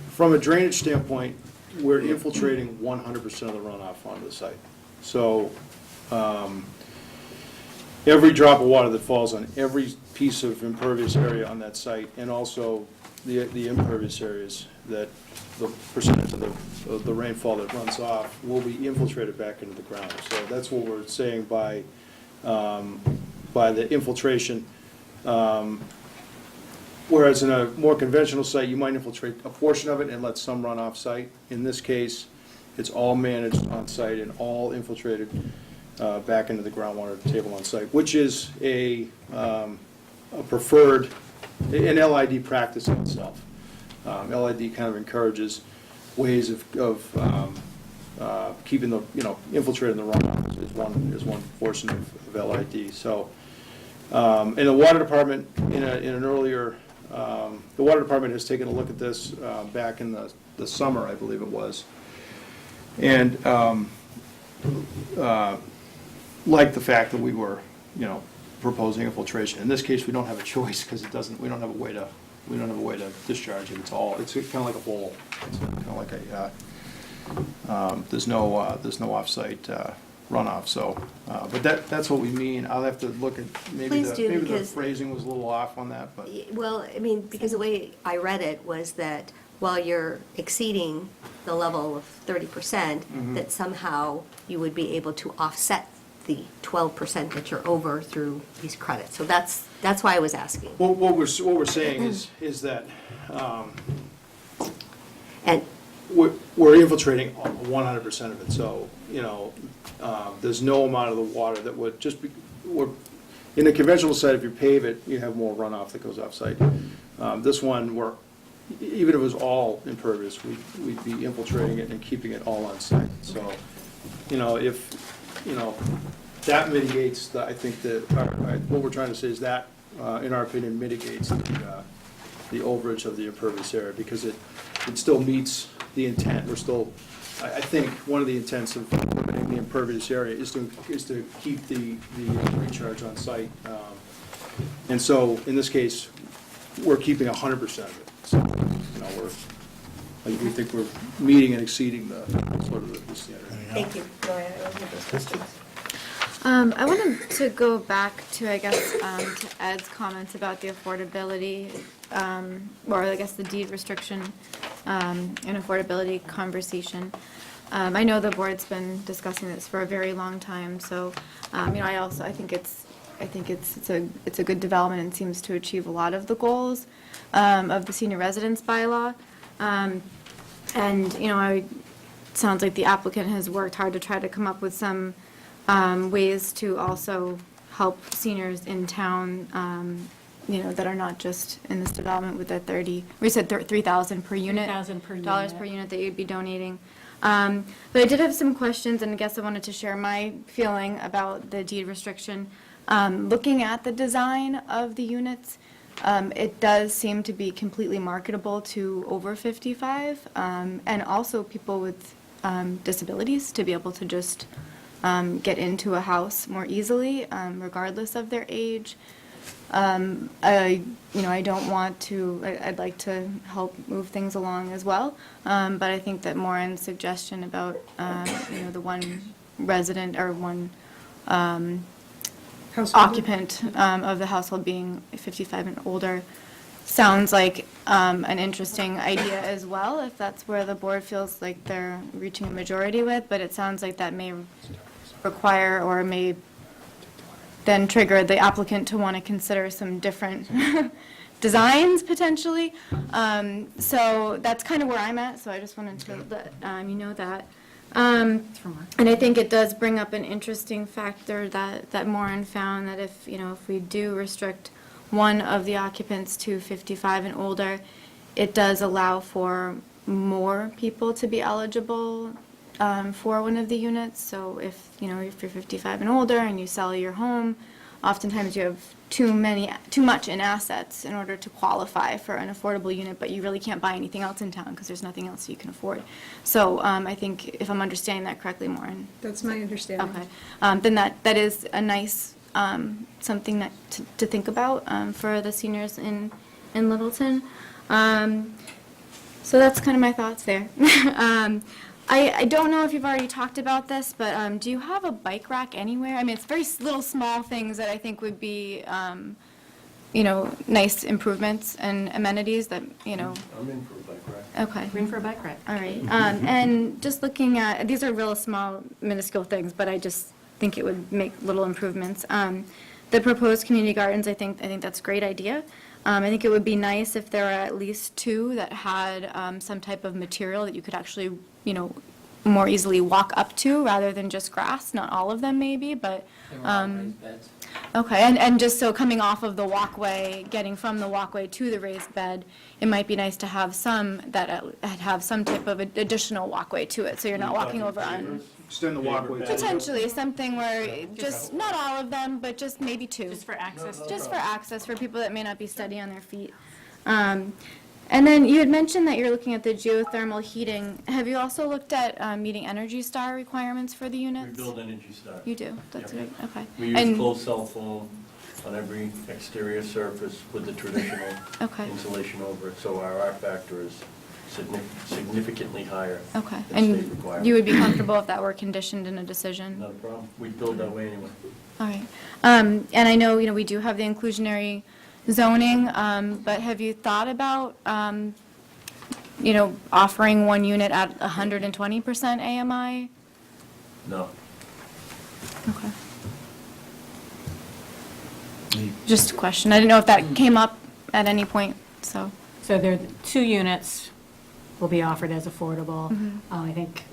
from a drainage standpoint, we're infiltrating 100% of the runoff onto the site. So every drop of water that falls on every piece of impervious area on that site, and also the impervious areas, that the percentage of the rainfall that runs off will be infiltrated back into the ground. So that's what we're saying by the infiltration. Whereas in a more conventional site, you might infiltrate a portion of it and let some run off site. In this case, it's all managed on site and all infiltrated back into the groundwater table on site, which is a preferred, an LID practice in itself. LID kind of encourages ways of keeping the, infiltrating the runoff is one portion of LID. So, and the water department, in an earlier, the water department has taken a look at this back in the summer, I believe it was. And like the fact that we were, proposing infiltration. In this case, we don't have a choice because we don't have a way to discharge it. It's kind of like a bowl. It's kind of like there's no off-site runoff, so, but that's what we mean. I'll have to look at, Please do, maybe the because- phrasing was a little off on that, but. Well, I mean, because the way I read it was that while you're exceeding the level of 30%, that somehow you would be able to offset the 12% that you're over through these credits. So that's why I was asking. What we're saying is that And we're infiltrating 100% of it, so, there's no amount of the water that would just be, in a conventional site, if you pave it, you have more runoff that goes off-site. This one, even if it was all impervious, we'd be infiltrating it and keeping it all on site. So, that mitigates, I think what we're trying to say is that, in our opinion, mitigates the overage of the impervious area, because it still meets the intent. I think one of the intents of limiting the impervious area is to keep the recharge on site. And so, in this case, we're keeping 100% of it. So, we think we're meeting and exceeding the standard. thank you. No, I don't have those questions. I wanted to go back to, I guess, to Ed's comments about the affordability, or I guess the deed restriction and affordability conversation. I know the board's been discussing this for a very long time, so, I think it's a good development and seems to achieve a lot of the goals of the senior residence bylaw. It sounds like the applicant has worked hard to try to come up with some ways to also help seniors in town, that are not just in this development with the $3,000 per unit. $3,000 per Dollars unit. per unit that you'd be donating. But I did have some questions, and I guess I wanted to share my feeling about the deed restriction. Looking at the design of the units, it does seem to be completely marketable to over 55, and also people with disabilities to be able to just get into a house more easily, regardless of their age. I don't want to, I'd like to help move things along as well, but I think that Maureen's suggestion about, the one resident or one occupant of the household being 55 and older sounds like an interesting idea as well, if that's where the board feels like they're reaching a majority with, but it sounds like that may require or may then trigger the applicant to want to consider some different designs potentially. So that's kind of where I'm at, so I just wanted to let you know that. And I think it does bring up an interesting factor that Maureen found, that if we do restrict one of the occupants to 55 and older, it does allow for more people to be eligible for one of the units. So if you're 55 and older and you sell your home, oftentimes you have too much in assets in order to qualify for an affordable unit, but you really can't buy anything else in town because there's nothing else you can afford. So I think, if I'm understanding that correctly, Maureen. That's my understanding. Okay. Then that is a nice something to think about for the seniors in Littleton. So that's kind of my thoughts there. I don't know if you've already talked about this, but do you have a bike rack anywhere? I mean, it's very little small things that I think would be, nice improvements and amenities that, I'm in for a bike ride. Okay. Room for a bike ride. All right. And just looking at, these are real small, minuscule things, but I just think it would make little improvements. The proposed community gardens, I think that's a great idea. I think it would be nice if there were at least two that had some type of material that you could actually, more easily walk up to rather than just grass. Not all of them maybe, but, There are raised beds. okay. And just so coming off of the walkway, getting from the walkway to the raised bed, it might be nice to have some that have some type of additional walkway to it, so you're not walking over on. Extend the walkway. Potentially, something where, just, not all of them, but just maybe two. Just for access. Just for access, for people that may not be steady on their feet. And then you had mentioned that you're looking at the geothermal heating. Have you also looked at meeting Energy Star requirements for the We units? build Energy Star. You do? That's Yep. good, okay. We use And- full cell foam on every exterior surface with the traditional Okay. insulation over it, so our R factor is significantly higher Okay, than state and requirement. you would be comfortable if that were conditioned in a decision? Not a problem. We build that way anyway. All right. And I know, we do have the inclusionary zoning, but have you thought about, offering one unit at 120% AMI? No. Okay. Just a question. I didn't know if that came up at any point, so. So there are 2 units will be offered as affordable. I think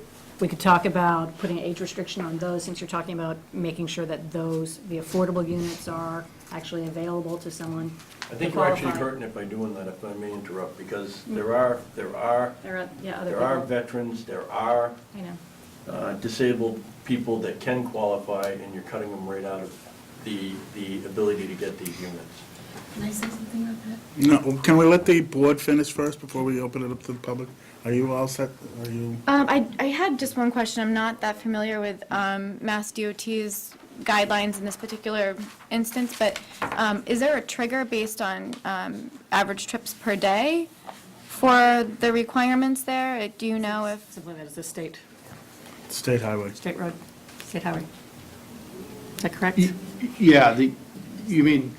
we could talk about putting an age restriction on those, since you're talking about making sure that the affordable units are actually available to someone I think to we're actually qualify. hurting it by doing that, if I may interrupt, because there are There are, yeah, other there are people. veterans, there are I know. disabled people that can qualify, and you're cutting them right out of the ability to get these units. Can I say something about that? No, can we let the board finish first before we open it up to the public? Are you all set? Are you? I had just one question. I'm not that familiar with Mass DOT's guidelines in this particular instance, but is there a trigger based on average trips per day for the requirements there? Do you know if? Simply that it's a state State highway. road, state highway. Is that correct? Yeah, you mean,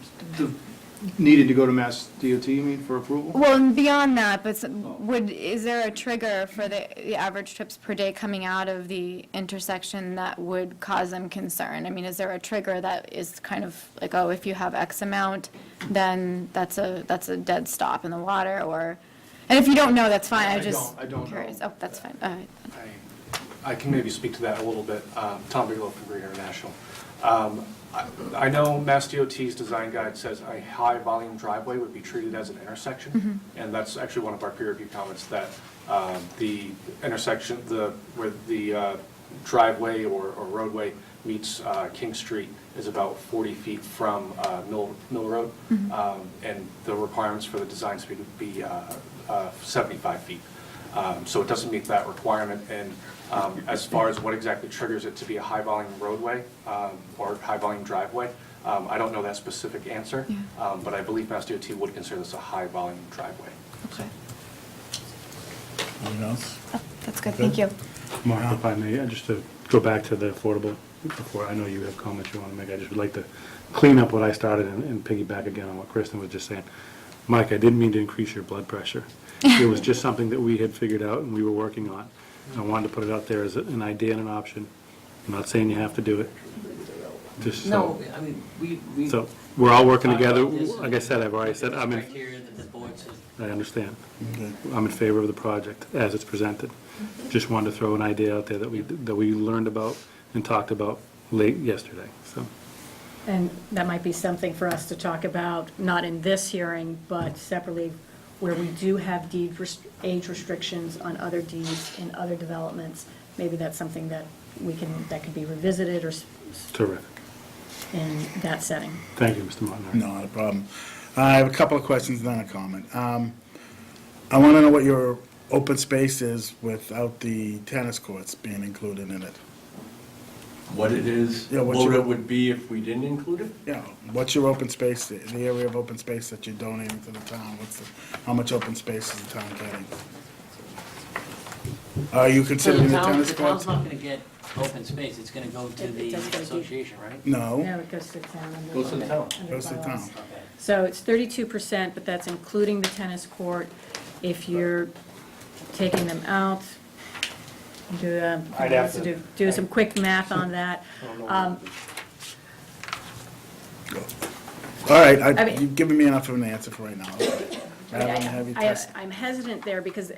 needed to go to Mass DOT, you mean, for approval? Well, and beyond that, but is there a trigger for the average trips per day coming out of the intersection that would cause them concern? I mean, is there a trigger that is kind of like, oh, if you have X amount, then that's a dead stop in the water, or, and if you don't know, that's fine, I just don't know. curious. Oh, that's fine, all right. I can maybe speak to that a little bit. Tom Bigelow from Green International. I know Mass DOT's design guide says a high-volume driveway would be treated as an intersection, and that's actually one of our peer review comments, that the intersection, where the driveway or roadway meets King Street is about 40 feet from Mill Road, and the requirements for the design speed would be 75 feet. So it doesn't meet that requirement, and as far as what exactly triggers it to be a high-volume roadway or high-volume driveway, I don't know that specific answer, but I believe Mass DOT would consider this a high-volume driveway. Okay. Anything else? Oh, that's good, thank you. Mark, if I may, just to go back to the affordable, before, I know you have comments you want to make, I just would like to clean up what I started and piggyback again on what Kristen was just saying. Mike, I didn't mean to increase your blood pressure. It was just something that we had figured out and we were working on. I wanted to put it out there as an idea and an option. I'm not saying you have to do it. Just No, so, I mean, we. so we're all working talked together. about this, Like I said, I've already said, there's I'm in, criteria that the board says. I understand. Okay. I'm in favor of the project as it's presented. Just wanted to throw an idea out there that we learned about and talked about late yesterday, so. And that might be something for us to talk about, not in this hearing, but separately, where we do have age restrictions on other deeds in other developments. Maybe that's something that that could be revisited or Terrific. in that setting. Thank you, Mr. Martin. No, not a problem. I have a couple of questions and then a comment. I want to know what your open space is without the tennis courts being included in it. What it is, Yeah, what what's your- it would be if we didn't include it? Yeah, what's your open space, the area of open space that you're donating to the town? How much open space is the town getting? Are you So considering the the town, tennis the town's courts? not gonna get open space, it's gonna go to It the does go to- association, right? No, No, it goes to the town. under- Goes to the town. under Goes to the bylaws. town. Okay. So it's 32%, but that's including the tennis court. If you're taking them out, I'd have to- do some quick math on that. all right, I mean- you've given me enough of an answer for right now. Rather than have you test. I'm hesitant there because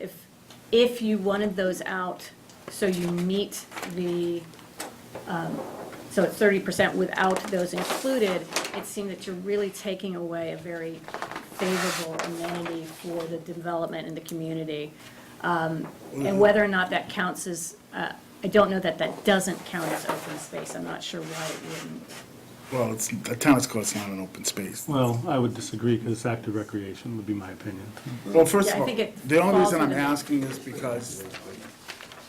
if you wanted those out, so you meet so it's 30% without those included, it seemed that you're really taking away a very favorable amenity for the development in the community. And whether or not that counts as, I don't know that that doesn't count as open space. I'm not sure why it wouldn't. Well, a tennis court's not an open space. Well, I would disagree, because it's active recreation, would be my opinion. Well, first Yeah, of I all, think it the only falls reason I'm within- asking is because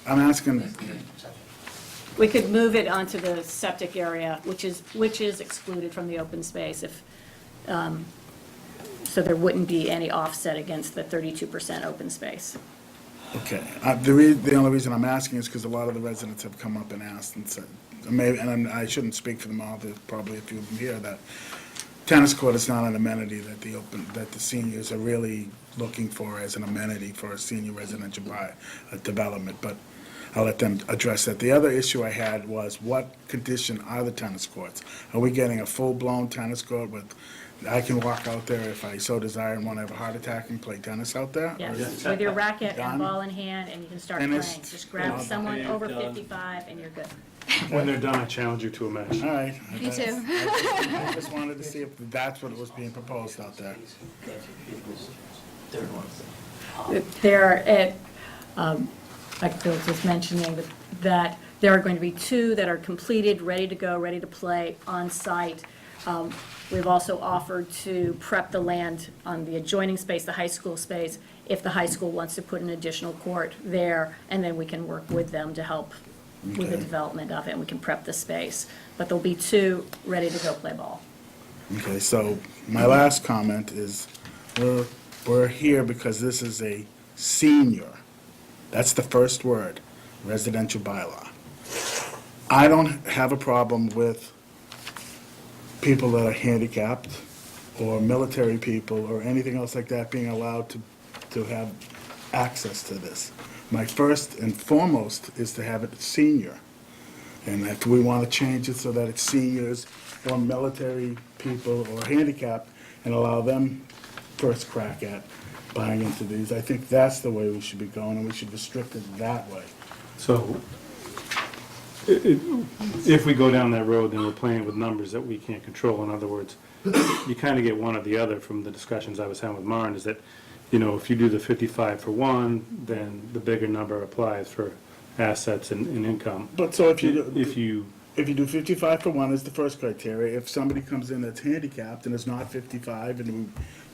I'm asking, We could move it onto the septic area, which is excluded from the open space if, so there wouldn't be any offset against the 32% open space. okay, the only reason I'm asking is because a lot of the residents have come up and asked and said, maybe, and I shouldn't speak for them all, there's probably a few of them here, that tennis court is not an amenity that the seniors are really looking for as an amenity for a senior residential development, but I'll let them address that. The other issue I had was, what condition are the tennis courts? Are we getting a full-blown tennis court with, I can walk out there if I so desire and want to have a heart attack and play tennis out there? Yes, with your racket Done. and ball in hand, and you can start And playing. it's- Just grab no, someone you're over done. 55 and you're good. When they're done, I challenge you to a match. All right. Me too. I just wanted to see if that's what was being proposed out there. Third one. There, like Bill was just mentioning, that there are going to be 2 that are completed, ready to go, ready to play on site. We've also offered to prep the land on the adjoining space, the high school space, if the high school wants to put an additional court there, and then we can work with them to help with the Okay. development of it, and we can prep the space. But there'll be 2 ready to go play ball. Okay, so my last comment is, we're here because this is a senior, that's the first word, residential bylaw. I don't have a problem with people that are handicapped, or military people, or anything else like that being allowed to have access to this. My first and foremost is to have it senior. And that we want to change it so that it's seniors or military people or handicapped and allow them first crack at buying into these. I think that's the way we should be going, and we should restrict it that way. So, if we go down that road, then we're playing with numbers that we can't control. In other words, you kind of get one or the other from the discussions I was having with Maren, is that, you know, if you do the 55 for one, then the bigger number applies for assets and income. But so if you If you do 55 for one is the first criteria, if somebody comes in that's handicapped and is not 55,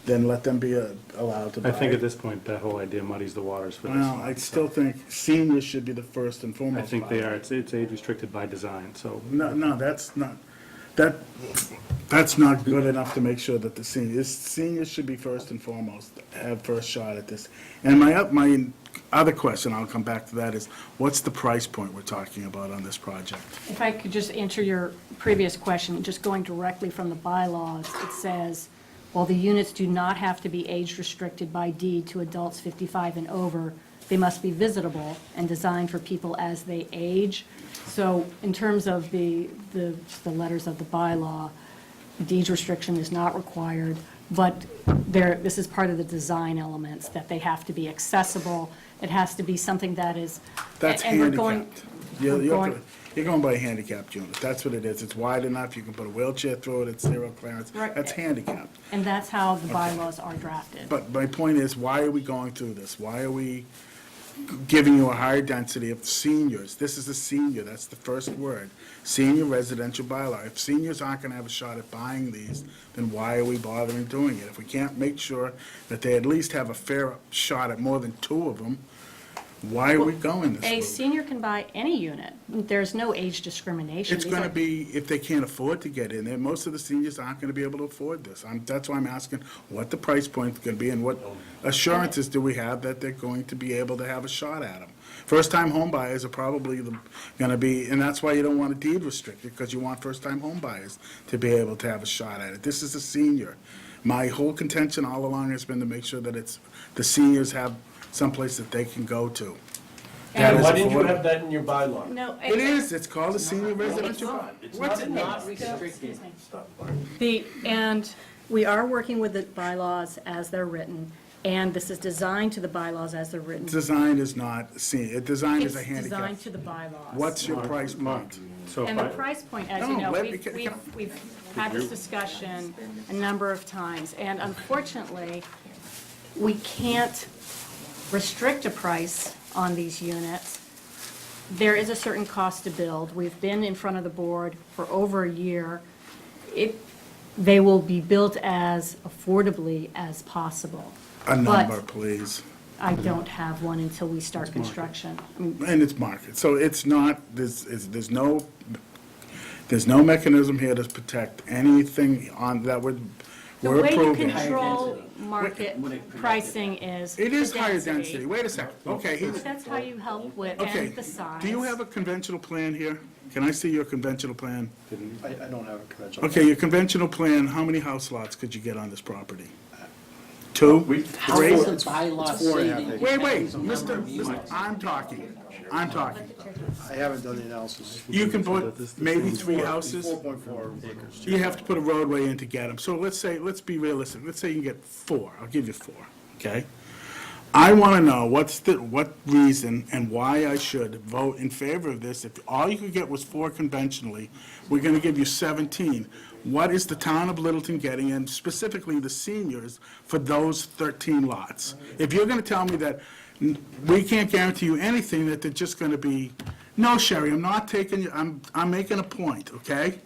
then let them be allowed to buy. I think at this point, that whole idea muddies the waters for this. Well, I still think seniors should be the first and foremost. I think they buyer. are. It's age restricted by design, so. No, that's not good enough to make sure that the seniors should be first and foremost, have first shot at this. And my other question, I'll come back to that, is what's the price point we're talking about on this project? If I could just answer your previous question, just going directly from the bylaws, it says, while the units do not have to be age restricted by deed to adults 55 and over, they must be visitable and designed for people as they age. So in terms of the letters of the bylaw, deed restriction is not required, but this is part of the design elements, that they have to be accessible. It has to be something that is. That's and we're going- handicapped. You're going by a handicapped unit. That's what it is. It's wide enough, you can put a wheelchair through it, it's zero clearance. Right. That's handicapped. And that's how the bylaws are drafted. But my point is, why are we going through this? Why are we giving you a higher density of seniors? This is a senior, that's the first word. Senior residential bylaw. If seniors aren't gonna have a shot at buying these, then why are we bothering doing it? If we can't make sure that they at least have a fair shot at more than 2 of them, why are we going this A route? senior can buy any unit. There's no age discrimination. It's These gonna are- be, if they can't afford to get in there, most of the seniors aren't gonna be able to afford this. That's why I'm asking what the price point's gonna be and what assurances do we have that they're going to be able to have a shot at them. First-time home buyers are probably gonna be, and that's why you don't want to deed restrict it, because you want first-time home buyers to be able to have a shot at it. This is a senior. My whole contention all along has been to make sure that the seniors have someplace that they can go to. That And is why didn't you affordable. have that in your bylaw? No. It is, it's called a senior residential. It's not restricted. And we are working with the bylaws as they're written, and this is designed to the bylaws as they're written. Design is not senior, design is a It's handicap. designed to the bylaws. What's your price point? So And the price point, as you No, know, let me- we've had this discussion a number of times, and unfortunately, we can't restrict a price on these units. There is a certain cost to build. We've been in front of the board for over a year. they will be built as affordably as possible. A number, But please. I don't have one until we start construction. I mean, And it's market. So it's not, there's no mechanism here to protect anything on that would, The we're way you approving. control market pricing is It is the higher density. Wait a second. Okay. But that's how you help with, Okay. and the size. Do you have a conventional plan here? Can I see your conventional plan? I don't have a conventional. Okay, your conventional plan, how many house lots could you get on this property? Two? How Three? does the bylaw four say and a half that acres. you Wait, can't wait, use a number Mr. of units? I'm talking. I haven't done the analysis. You can put maybe three houses. 4.4 acres. You have to put a roadway in to get them. So let's be realistic. Let's say you can get four. I'll give you four, okay? I want to know what reason and why I should vote in favor of this. If all you could get was four conventionally, we're going to give you 17. What is the town of Littleton getting, and specifically the seniors, for those 13 lots? If you're going to tell me that we can't guarantee you anything, that they're just going to be, no, Sherry, I'm not taking you, I'm making a point, okay?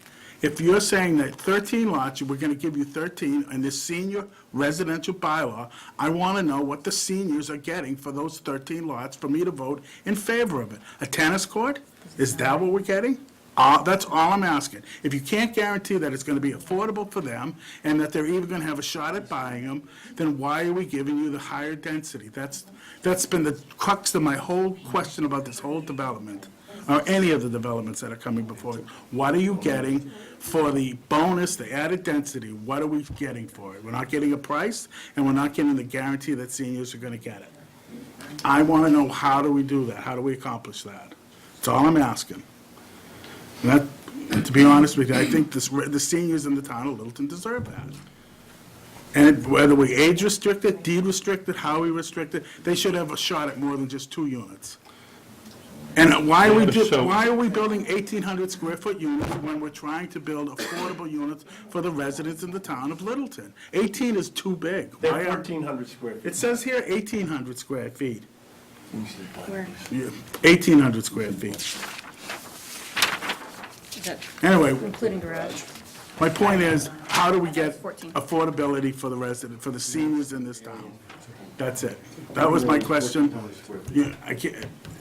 If you're saying that 13 lots, we're going to give you 13 in this senior residential bylaw, I want to know what the seniors are getting for those 13 lots for me to vote in favor of it. A tennis court? Is that what we're getting? That's all I'm asking. If you can't guarantee that it's going to be affordable for them and that they're even going to have a shot at buying them, then why are we giving you the higher density? That's been the crux of my whole question about this whole development, or any of the developments that are coming before you. What are you getting for the bonus, the added density? What are we getting for it? We're not getting a price, and we're not getting the guarantee that seniors are going to get it. I want to know, how do we do that? How do we accomplish that? That's all I'm asking. And that, to be honest with you, I think the seniors in the town of Littleton deserve that. And whether we age restricted, deed restricted, how we restricted, they should have a shot at more than just 2 units. And why are we building 1,800 square foot units when we're trying to build affordable units for the residents in the town of Littleton? 18 is too big. They're Why are- 1,400 square feet. It says here 1,800 square feet. Where? Yeah, 1,800 square feet. Is that Anyway, including garage? my point is, how do we get 14. affordability for the resident, for the seniors in this town? That's it. That was my question. Yeah,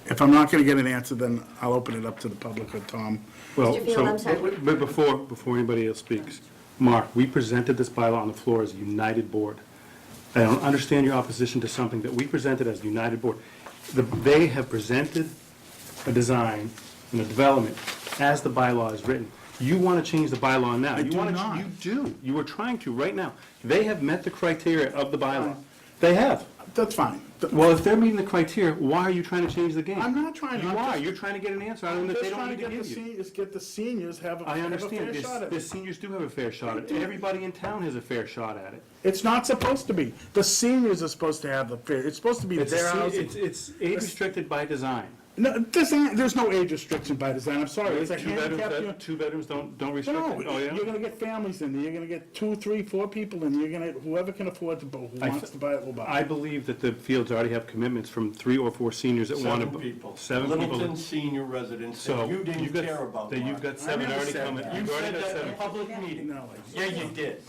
if I'm not going to get an answer, then I'll open it up to the public or Tom. Well, Mr. Field, I'm so, sorry. but before anybody else speaks, Mark, we presented this bylaw on the floor as a united board. I don't understand your opposition to something that we presented as a united board. They have presented a design and a development as the bylaw is written. You want to change the bylaw now. I do not. You do. You are trying to right now. They have met the criteria of the bylaw. They have. That's fine. Well, if they're meeting the criteria, why are you trying to change the game? I'm not trying to. You I'm are. just- You're trying to get an answer out of them that they Just don't trying need to to get the give you. seniors, get the seniors have a I fair understand. shot at The it. seniors do have a fair shot at it. Everybody in town has a fair shot at it. It's not supposed to be. The seniors are supposed to have the fair, it's supposed to be their house. It's age restricted by design. No, there's no age restriction by design, I'm sorry. It's a handicap unit. Two bedrooms don't restrict No, it? Oh, yeah? you're gonna get families in there, you're gonna get 2, 3, 4 people in there, you're gonna, whoever can afford to, who wants to buy it will buy I it. believe that the fields already have commitments from 3 or 4 seniors that want to. 7 people. 7 people. Littleton senior residents So that you didn't you've got- care about. that you've Mark. got 7 never already said coming. that. You've You already said got that in a 7. public meeting. No, Yeah, you did.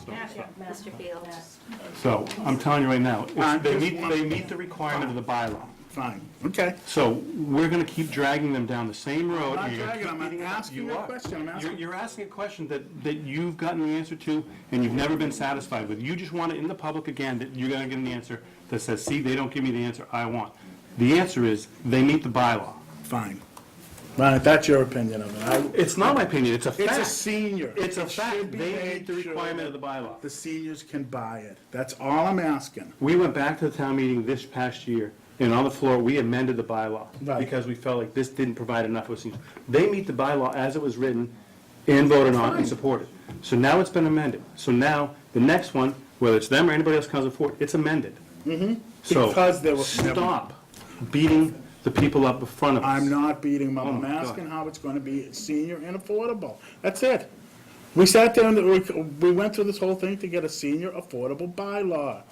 Mr. Fields. So I'm telling you right now, I they just meet, want- they meet the requirement of the bylaw. fine, okay. So we're going to keep dragging them down the same road. I'm not and you're gonna dragging, keep I'm beating them up. asking You a are. question, I'm asking. You're asking a question that you've gotten the answer to and you've never been satisfied with. You just want it in the public again, that you're going to get an answer that says, see, they don't give me the answer I want. The answer is, they meet the bylaw. Fine. Right, that's your opinion of it. It's not my opinion, it's a fact. It's a senior. It's a It should fact. be They made meet the sure requirement that of the bylaw. The seniors can buy it. That's all I'm asking. We went back to the town meeting this past year, and on the floor, we amended the bylaw. Right. Because we felt like this didn't provide enough for seniors. They meet the bylaw as it was written and voted on and supported. So now it's been amended. So now, the next one, whether it's them or anybody else comes forward, it's amended. So, Because they were- stop beating the people up in front of us. I'm not beating them up. Oh, I'm my God. asking how it's going to be senior and affordable. That's it. We sat there and we went through this whole thing to get a senior affordable bylaw.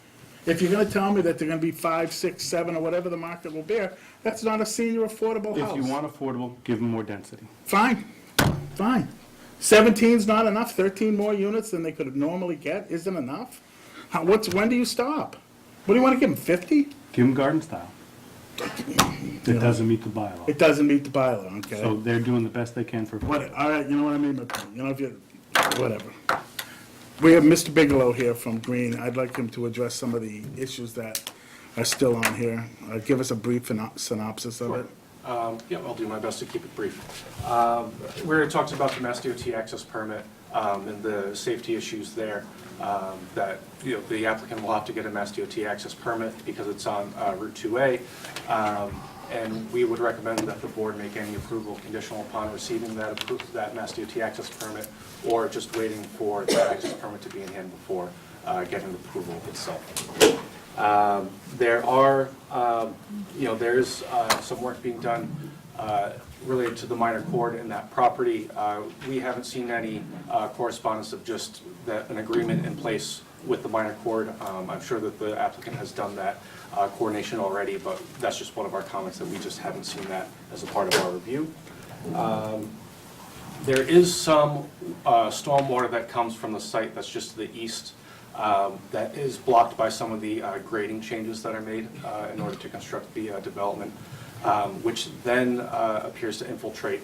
If you're going to tell me that they're going to be 5, 6, 7, or whatever the market will bear, that's not a senior affordable house. If you want affordable, give them more density. Fine, fine. 17's not enough? 13 more units than they could normally get isn't enough? When do you stop? What do you want to give them, 50? Give them garden style. It doesn't meet the bylaw. It doesn't meet the bylaw, okay? So they're doing the best they can for. All right, you know what I mean, you know, if you, whatever. We have Mr. Bigelow here from Green. I'd like him to address some of the issues that are still on here. Give us a brief synopsis of it. Yeah, I'll do my best to keep it brief. We already talked about the Mass DOT access permit and the safety issues there, that, you know, the applicant will have to get a Mass DOT access permit because it's on Route 2A. And we would recommend that the board make any approval conditional upon receiving that Mass DOT access permit, or just waiting for the access permit to be in hand before getting the approval itself. There are, there is some work being done related to the minor chord in that property. We haven't seen any correspondence of just an agreement in place with the minor chord. I'm sure that the applicant has done that coordination already, but that's just one of our comments, that we just haven't seen that as a part of our review. There is some stormwater that comes from the site that's just to the east, that is blocked by some of the grading changes that are made in order to construct the development, which then appears to infiltrate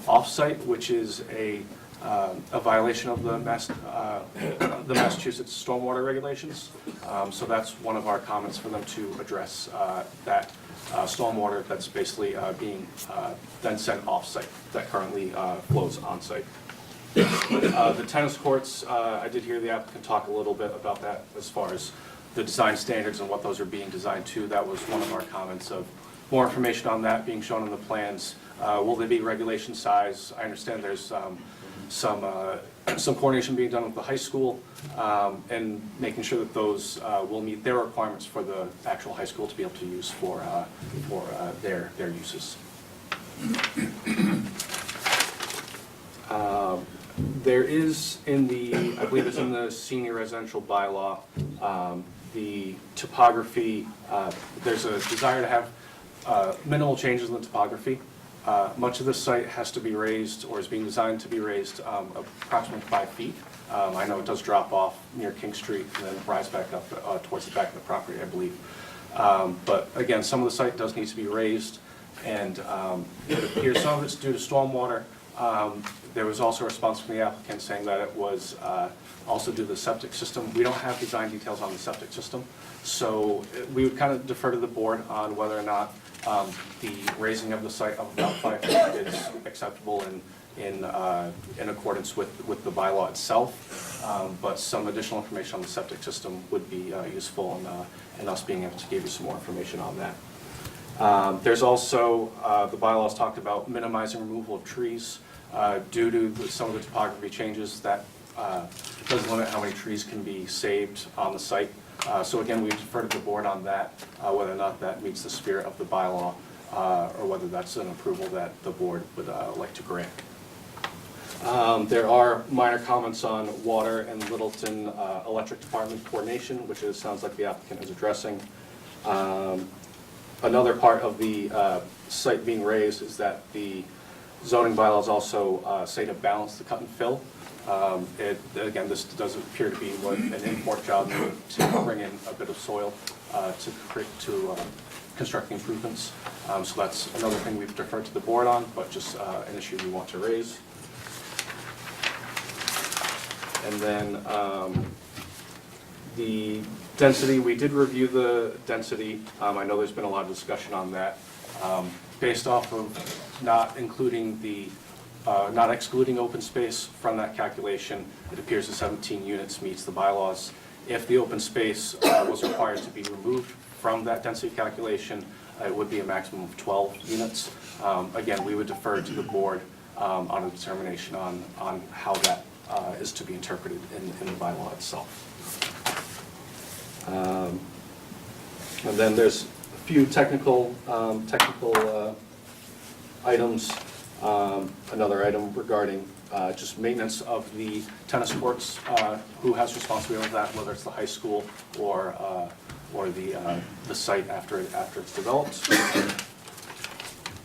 off-site, which is a violation of the Massachusetts stormwater regulations. So that's one of our comments for them to address, that stormwater that's basically being then sent off-site, that currently flows on-site. The tennis courts, I did hear the applicant talk a little bit about that as far as the design standards and what those are being designed to. That was one of our comments, of more information on that being shown in the plans. Will they be regulation size? I understand there's some coordination being done with the high school, and making sure that those will meet their requirements for the actual high school to be able to use for their uses. There is in the, I believe it's in the senior residential bylaw, the topography, there's a desire to have minimal changes in the topography. Much of the site has to be raised, or is being designed to be raised, approximately 5 feet. I know it does drop off near King Street and then rise back up towards the back of the property, I believe. But again, some of the site does need to be raised, and it appears some of it's due to stormwater. There was also a response from the applicant saying that it was also due to the septic system. We don't have design details on the septic system, so we would kind of defer to the board on whether or not the raising of the site of about 5 feet is acceptable in accordance with the bylaw itself. But some additional information on the septic system would be useful in us being able to give you some more information on that. There's also, the bylaws talked about minimizing removal of trees due to some of the topography changes. That does limit how many trees can be saved on the site. So again, we defer to the board on that, whether or not that meets the spirit of the bylaw, or whether that's an approval that the board would like to grant. There are minor comments on water and Littleton Electric Department coordination, which it sounds like the applicant is addressing. Another part of the site being raised is that the zoning bylaws also say to balance the cut and fill. Again, this does appear to be an import job to bring in a bit of soil to construct the improvements. So that's another thing we've deferred to the board on, but just an issue we want to raise. And then the density, we did review the density. I know there's been a lot of discussion on that. Based off of not excluding open space from that calculation, it appears the 17 units meets the bylaws. If the open space was required to be removed from that density calculation, it would be a maximum of 12 units. Again, we would defer to the board on a determination on how that is to be interpreted in the bylaw itself. And then there's a few technical items. Another item regarding just maintenance of the tennis courts, who has responsibility for that, whether it's the high school or the site after it's developed.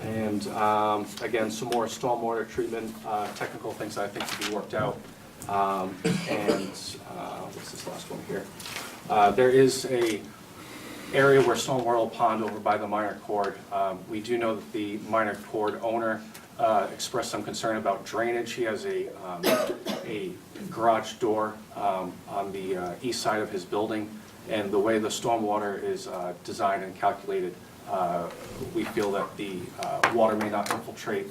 And again, some more stormwater treatment, technical things that I think can be worked out. And what's this last one here? There is a area where Stormwater Pond over by the minor court. We do know that the minor court owner expressed some concern about drainage. He has a garage door on the east side of his building, and the way the stormwater is designed and calculated, we feel that the water may not infiltrate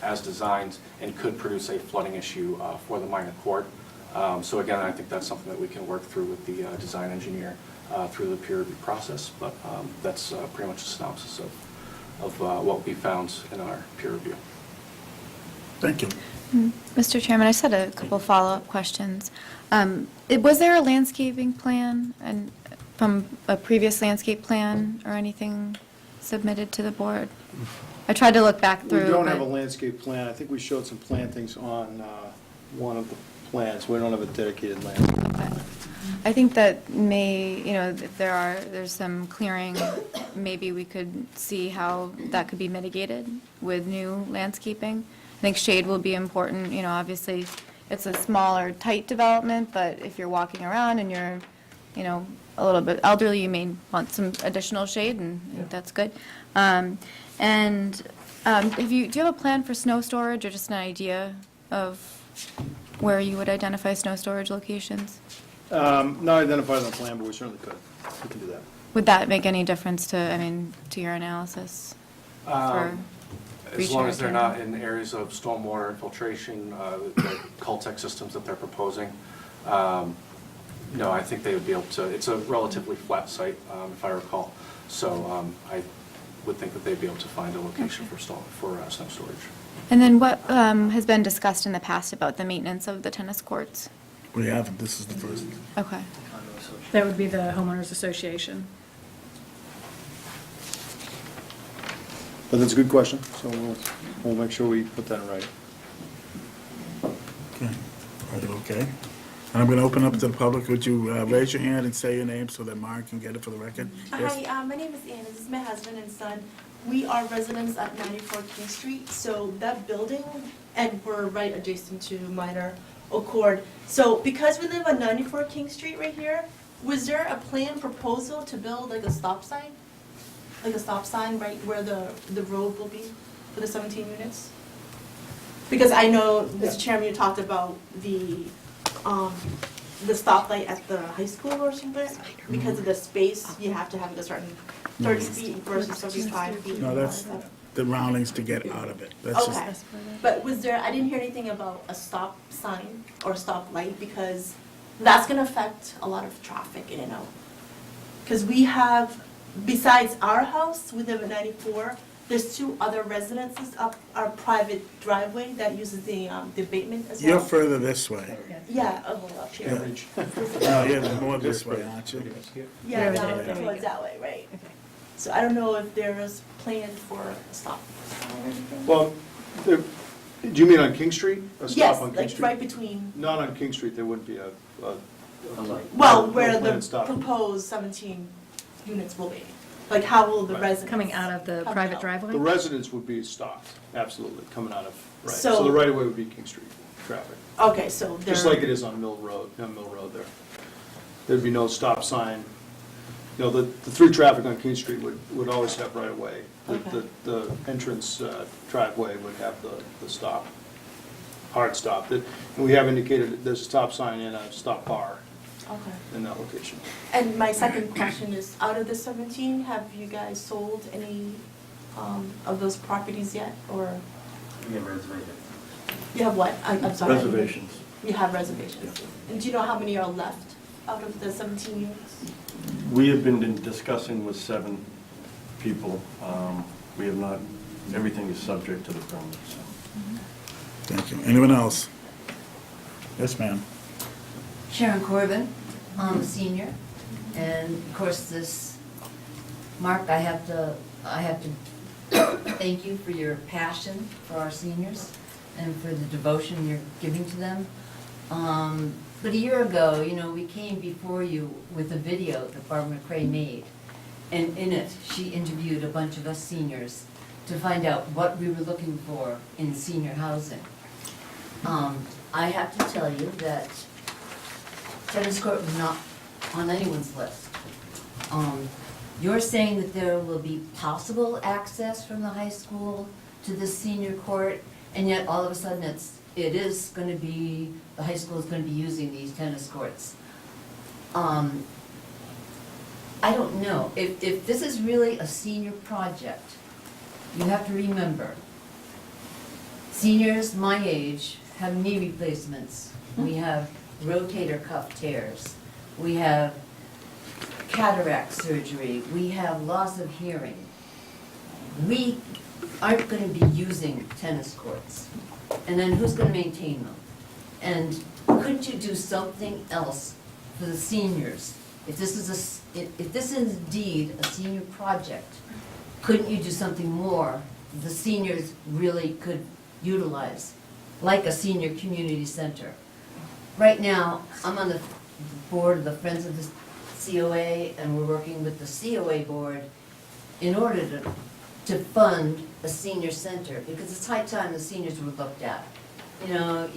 as designed and could produce a flooding issue for the minor court. So again, I think that's something that we can work through with the design engineer through the peer review process, but that's pretty much a synopsis of what we found in our peer review. Thank you. Mr. Chairman, I just had a couple follow-up questions. Was there a landscaping plan and from a previous landscape plan or anything submitted to the board? I tried to look back We through. don't have a but- landscape plan. I think we showed some plantings on one of the plans. We don't have a dedicated landscape. Okay. I think that if there's some clearing, maybe we could see how that could be mitigated with new landscaping. I think shade will be important, obviously, it's a smaller, tight development, but if you're walking around and you're, a little bit elderly, you may want some additional shade, and I think that's good. Do you have a plan for snow storage, or just an idea of where you would identify snow storage locations? Not identified on the plan, but we certainly could. We can do that. Would that make any difference to your analysis? For As long as they're recharge? not in areas of stormwater infiltration, the Cultec systems that they're proposing, no, I think they would be able to. It's a relatively flat site, if I recall, so I would think that they'd be able to find a location for snow storage. And then what has been discussed in the past about the maintenance of the tennis courts? We haven't, this is the first. Okay. That would be the homeowners association. But that's a good question, so we'll make sure we put that in writing. Okay. Are you okay? And I'm going to open up to the public. Would you raise your hand and say your name so that Mark can get it for the record? Yes? Hi, my name is Anna. This is my husband and son. We are residents at 94 King Street. So that building, and we're right adjacent to Minor Accord. So because we live on 94 King Street right here, was there a plan proposal to build like a stop sign? Like a stop sign right where the road will be for the 17 units? Because I know, Mr. Chairman, you talked about the stoplight at the high school or something. Because of the space, you have to have it a certain 30 feet versus 35 feet. No, that's the roundings to get out of it. That's just- Okay, but I didn't hear anything about a stop sign or a stop light, because that's gonna affect a lot of traffic in and out. Because we have, besides our house, we live at 94, there's 2 other residences up our private driveway that uses the abatement as well. You're further this way. Yeah, a little up here. No, you're more this way, aren't you? Yeah, down towards that way, right. So I don't know if there is plan for a stop sign or anything. Well, do you mean on King Street? A stop Yes, on King like Street? right between, Not on King Street, there wouldn't be a well, no where planned the stop. proposed 17 units will be. Like, how will the Right. residents? Coming out of the come private out? driveway? The residents would be stopped, absolutely, coming out of, right. So- So the right of way would be King Street traffic. Okay, so they're. Just like it is on Mill Road there. There'd be no stop sign. The through traffic on King Street would always have right of way. Okay. The entrance driveway would have the stop, hard stop. And we have indicated that there's a stop sign and a stop bar Okay. in that location. And my second question is, out of the 17, have you guys sold any of those properties yet, or? We have reservations. You have what? I'm sorry. Reservations. You have reservations. And do you know how many are left out of the 17 units? We have been discussing with 7 people. We have not, everything is subject to the permit, so. Thank you. Anyone else? Yes, ma'am. Sharon Corbin, I'm a senior, and of course Mark, I have to thank you for your passion for our seniors and for the devotion you're giving to them. But a year ago, we came before you with a video that Barbara McCrae made, and in it, she interviewed a bunch of us seniors to find out what we were looking for in senior housing. I have to tell you that tennis court was not on anyone's list. You're saying that there will be possible access from the high school to the senior court, and yet all of a sudden it is going to be, the high school is going to be using these tennis courts. I don't know. If this is really a senior project, you have to remember, seniors my age have knee replacements. We have rotator cuff tears. We have cataract surgery. We have loss of hearing. We aren't going to be using tennis courts. And then who's going to maintain them? And couldn't you do something else for the seniors? If this is indeed a senior project, couldn't you do something more the seniors really could utilize, like a senior community center? Right now, I'm on the board of the Friends of the COA, and we're working with the COA board in order to fund a senior center, because it's high time the seniors were looked at. You know,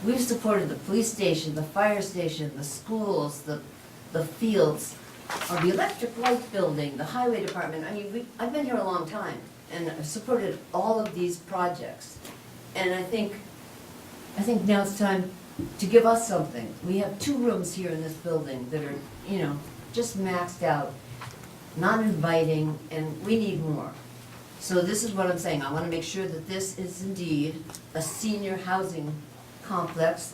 we've supported the police station, the fire station, the schools, the fields, or the electric light building, the highway department. I mean, I've been here a long time, and I've supported all of these projects. And I think now it's time to give us something. We have 2 rooms here in this building that are, you know, just maxed out, not inviting, and we need more. So this is what I'm saying. I want to make sure that this is indeed a senior housing complex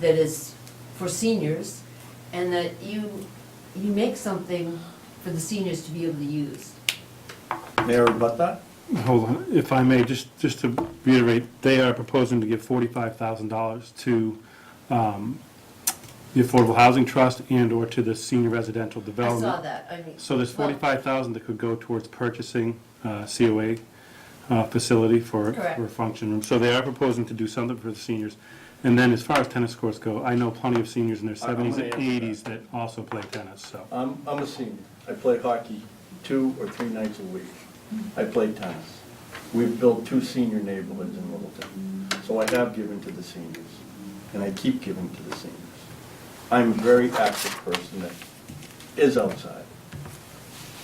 that is for seniors, and that you make something for the seniors to be able to use. Mayor, rebut that? Hold on, if I may, just to reiterate, they are proposing to give $45,000 to the Affordable Housing Trust and/or to the Senior Residential I Development. saw that. I mean, So there's well, $45,000 that could go towards purchasing COA facility for Correct. a function room. So they are proposing to do something for the seniors. And then as far as tennis courts go, I know plenty of seniors in their I'm 70s gonna and answer 80s that also play tennis, so. I'm a senior. I play hockey 2 or 3 nights a week. I play tennis. We've built 2 senior neighborhoods in Littleton. So I have given to the seniors, and I keep giving to the seniors. I'm a very active person that is outside.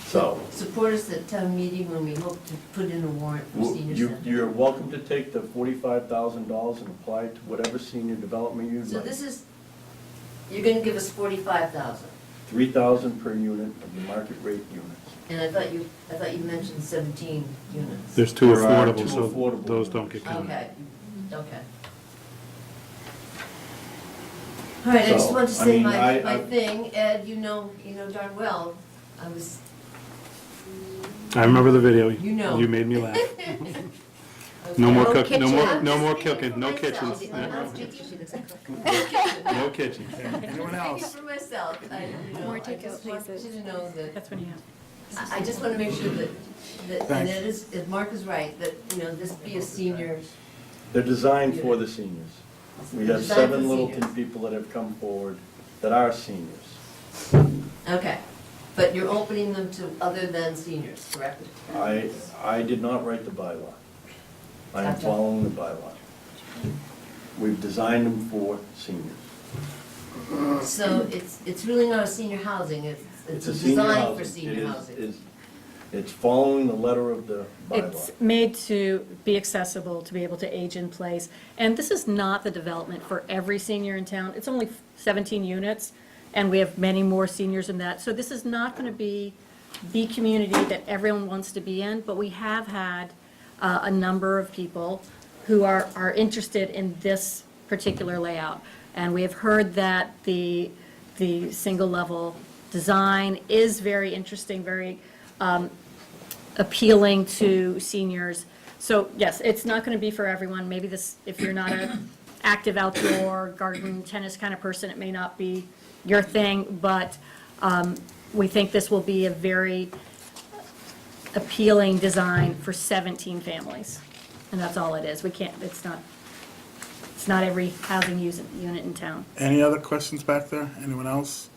So, support us at town meeting when we hope to put in a warrant for senior center. you're welcome to take the $45,000 and apply it to whatever senior development you'd So like. this is, you're going to give us 45,000, $3,000 per unit of the market rate units. and I thought you mentioned 17 units. There's 2 There are affordable, 2 so affordable those don't get counted. Okay, okay. All right, I just So, wanted to I say mean, my thing. Ed, you know darn well, I was, I remember the video. You know. You made me laugh. Okay. No more No cooking, no more, kitchen. no more I'm just cooking, no speaking for kitchens. myself. Yeah. I'm speaking for No kitchen. Anyone Speaking else? for myself, More I takeout just want places. you to know that, That's when you have. I just want to make sure that, and Thanks. it is, if Mark is right, that, this be a senior, They're designed for the seniors. We have Designed for 7 Littleton seniors. people that have come forward that are seniors. okay. But you're opening them to other than seniors, correct? I did not write the bylaw. I am Gotcha. following the bylaw. We've designed them for seniors. So it's really not a senior housing, it's a senior design housing. for senior It is- housing. It's following the letter of the It's bylaw. made to be accessible, to be able to age in place. And this is not the development for every senior in town. It's only 17 units, and we have many more seniors in that. So this is not going to be the community that everyone wants to be in, but we have had a number of people who are interested in this particular layout. And we have heard that the single-level design is very interesting, very appealing to seniors. So yes, it's not going to be for everyone. Maybe this, if you're not an active outdoor garden tennis kind of person, it may not be your thing, but we think this will be a very appealing design for 17 families. And that's all it is. We can't, it's not every housing unit in town. Any other questions back there? Anyone else?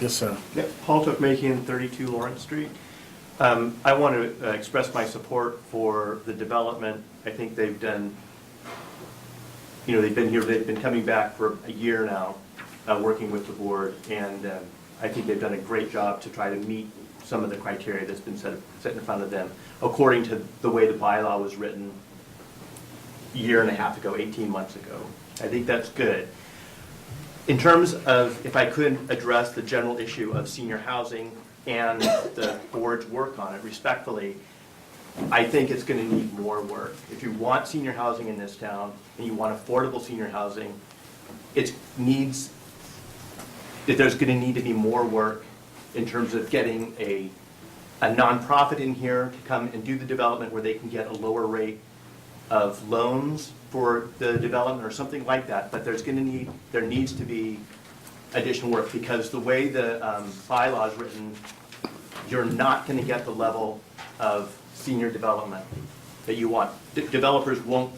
Yes, sir. Yep, Paul Tookmakian, 32 Lawrence Street. I want to express my support for the development. I think they've done, they've been here, they've been coming back for a year now, working with the board, and I think they've done a great job to try to meet some of the criteria that's been set in front of them, according to the way the bylaw was written a year and a half ago, 18 months ago. I think that's good. In terms of, if I could address the general issue of senior housing and the board's work on it respectfully, I think it's going to need more work. If you want senior housing in this town and you want affordable senior housing, there's going to need to be more work in terms of getting a nonprofit in here to come and do the development where they can get a lower rate of loans for the development or something like that. But there needs to be additional work, because the way the bylaw is written, you're not going to get the level of senior development that you want. Developers won't,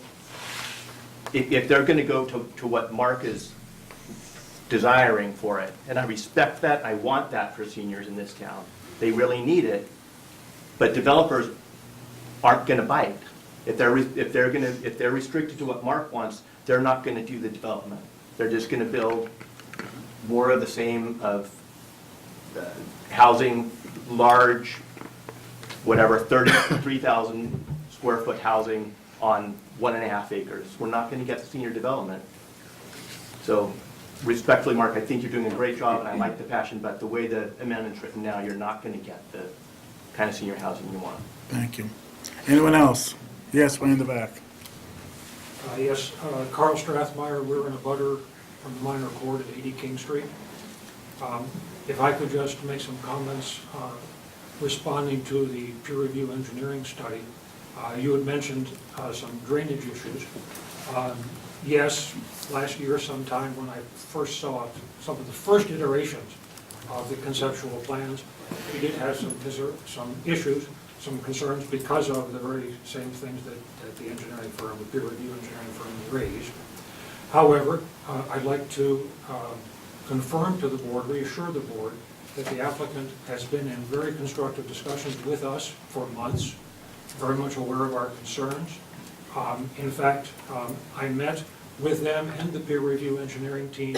if they're going to go to what Mark is desiring for it, and I respect that, I want that for seniors in this town. They really need it, but developers aren't going to bite. If they're restricted to what Mark wants, they're not going to do the development. They're just going to build more of the same of housing, large, whatever, 33,000 square foot housing on 1.5 acres. We're not going to get the senior development. So respectfully, Mark, I think you're doing a great job, and I like the passion, but the way the amendment's written now, you're not going to get the kind of senior housing you want. Thank you. Anyone else? Yes, way in the back. Yes, Carl Strathmeyer, we're in a butter from the minor court at 80 King Street. If I could just make some comments responding to the peer review engineering study. You had mentioned some drainage issues. Yes, last year sometime when I first saw some of the first iterations of the conceptual plans, we did have some issues, some concerns because of the very same things that the engineering firm, the peer review engineering firm raised. However, I'd like to confirm to the board, reassure the board, that the applicant has been in very constructive discussions with us for months, very much aware of our concerns. In fact, I met with them and the peer review engineering team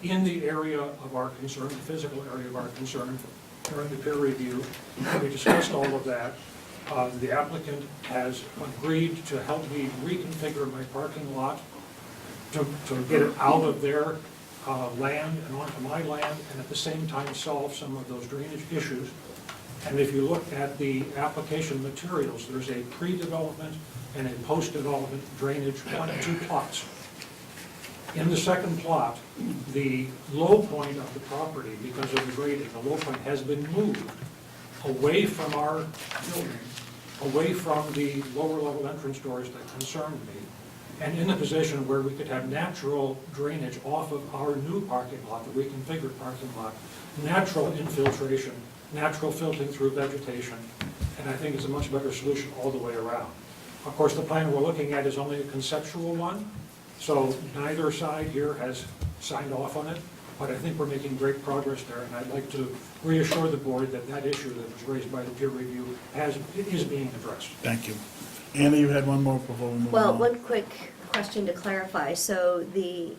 in the area of our concern, the physical area of our concern, during the peer review. We discussed all of that. The applicant has agreed to help me reconfigure my parking lot to get it out of their land and onto my land, and at the same time solve some of those drainage issues. And if you look at the application materials, there's a pre-development and a post-development drainage on 2 plots. In the second plot, the low point of the property, because of the grading, the low point has been moved away from our building, away from the lower level entrance doors that concerned me, and in a position where we could have natural drainage off of our new parking lot, the reconfigured parking lot, natural infiltration, natural filtering through vegetation, and I think it's a much better solution all the way around. Of course, the plan we're looking at is only a conceptual one, so neither side here has signed off on it, but I think we're making great progress there, and I'd like to reassure the board that that issue that was raised by the peer review is being addressed. Thank you. Anna, you had one more before we move Well, on. one quick question to clarify. So the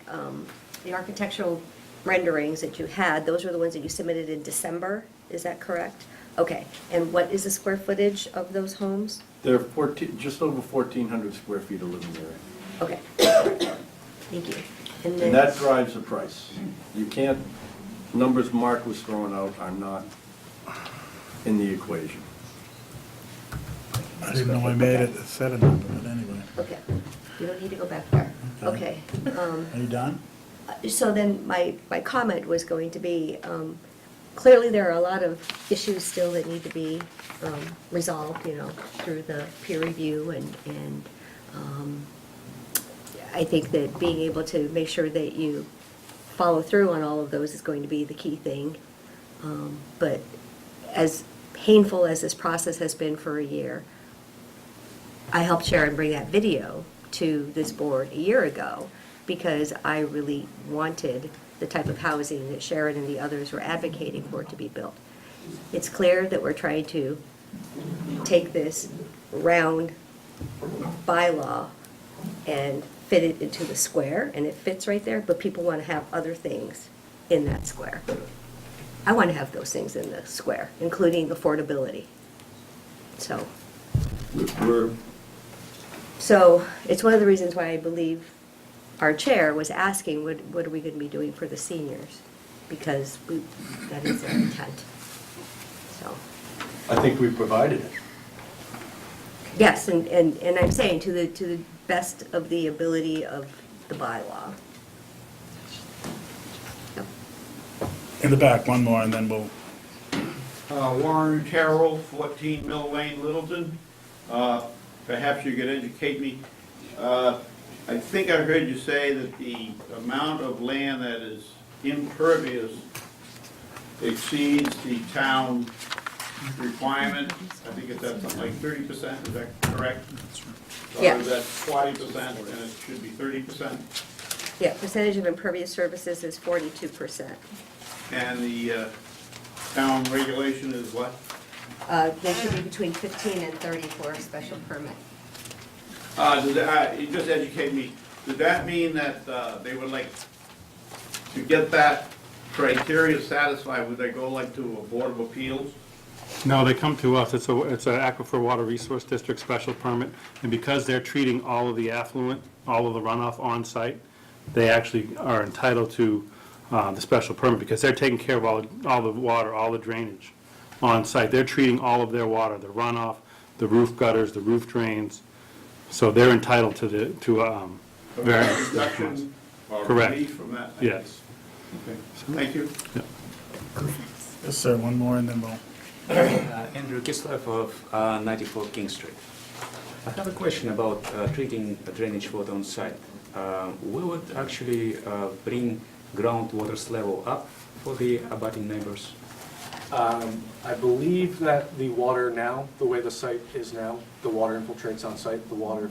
architectural renderings that you had, those were the ones that you submitted in December, is that correct? Okay, and what is the square footage of those homes? They're just over 1,400 square feet of living area. Okay, thank you. And then, And that drives the price. You can't, numbers Mark was throwing out are not in the equation. I didn't know I made it, said a number, but anyway. okay, you don't need to go back there. Okay. Are you done? So then my comment was going to be, clearly there are a lot of issues still that need to be resolved, through the peer review, and I think that being able to make sure that you follow through on all of those is going to be the key thing. But as painful as this process has been for a year, I helped Sharon bring that video to this board a year ago because I really wanted the type of housing that Sharon and the others were advocating for to be built. It's clear that we're trying to take this round bylaw and fit it into the square, and it fits right there, but people want to have other things in that square. I want to have those things in the square, including affordability. So. So it's one of the reasons why I believe our chair was asking, what are we going to be doing for the seniors? Because that is their intent. So, I think we provided it. yes, and I'm saying to the best of the ability of the bylaw. Yep. In the back, one more, and then we'll, Warren Carroll, 14 Mill Lane, Littleton. Perhaps you could educate me. I think I heard you say that the amount of land that is impervious exceeds the town requirement. I think it's at something like 30%, is that correct? Yeah. Or is that 40% and it should be 30%? Yeah, percentage of impervious surfaces is 42%. And the town regulation is what? They should be between 15 and 30 for a special permit. You just educate me. Does that mean that they would like to get that criteria satisfied? Would they go like to a Board of Appeals? No, they come to us. It's an Aquifer Water Resource District special permit, and because they're treating all of the affluent, all of the runoff on site, they actually are entitled to the special permit, because they're taking care of all the water, all the drainage on site. They're treating all of their water, the runoff, the roof gutters, the roof drains, so they're entitled to variance. Reduction or Correct. relief from that? Yes. Okay. Thank you. yes, sir, one more, and then we'll. Andrew Kislev of 94 King Street. I have a question about treating drainage water on site. Will it actually bring groundwater's level up for the abutting neighbors? I believe that the water now, the way the site is now, the water infiltrates on site. The water,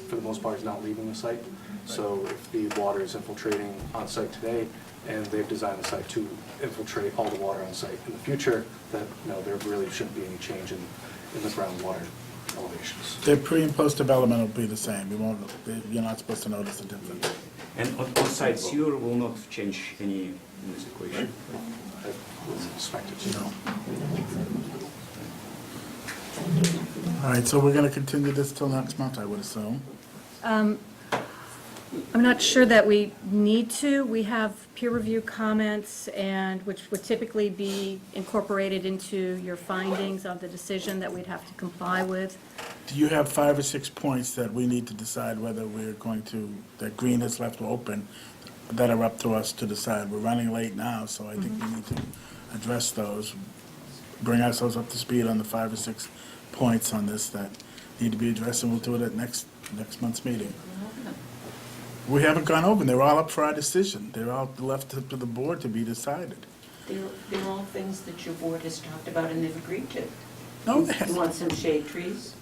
for the most part, is not leaving the site. So if the water is infiltrating on site today, and they've designed the site to infiltrate all the water on site in the future, that, no, there really shouldn't be any change in the groundwater elevations. The pre and post development will be the same. You're not supposed to notice the difference. And on-site sewer will not change any in this equation? I was expected to. No. All right, so we're going to continue this till next month, I would assume. I'm not sure that we need to. We have peer review comments, and which would typically be incorporated into your findings of the decision that we'd have to comply with. Do you have 5 or 6 points that we need to decide whether we're going to, that Green has left open, that are up to us to decide? We're running late now, so I think we need to address those, bring ourselves up to speed on the 5 or 6 points on this that need to be addressed, and we'll do it at next month's meeting. We haven't gone over them. They're all up for our decision. They're all left up to the board to be decided. They're all things that your board has talked about and they've agreed to. No, You want some shade trees?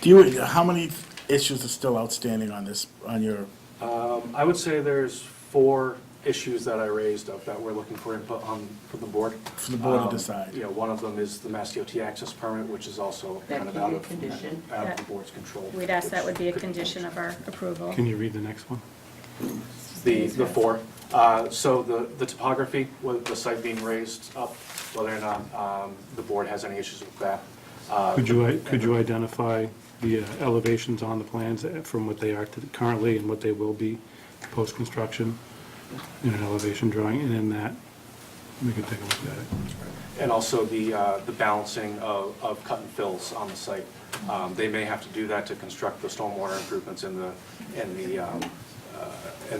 How many issues are still outstanding on this, on your, I would say there's 4 issues that I raised of that we're looking for input on from the board. for the board to decide? You know, one of them is the Mass DOT access permit, which is also That kind of could out be a of condition. the board's control. We'd ask that would be a condition of our approval. Can you read the next one? The 4. So the topography, with the site being raised up, whether or not the board has any issues with that. Could you identify the elevations on the plans from what they are currently and what they will be post-construction in an elevation drawing, and in that, we can take a look at it. And also the balancing of cut and fills on the site. They may have to do that to construct the stormwater improvements in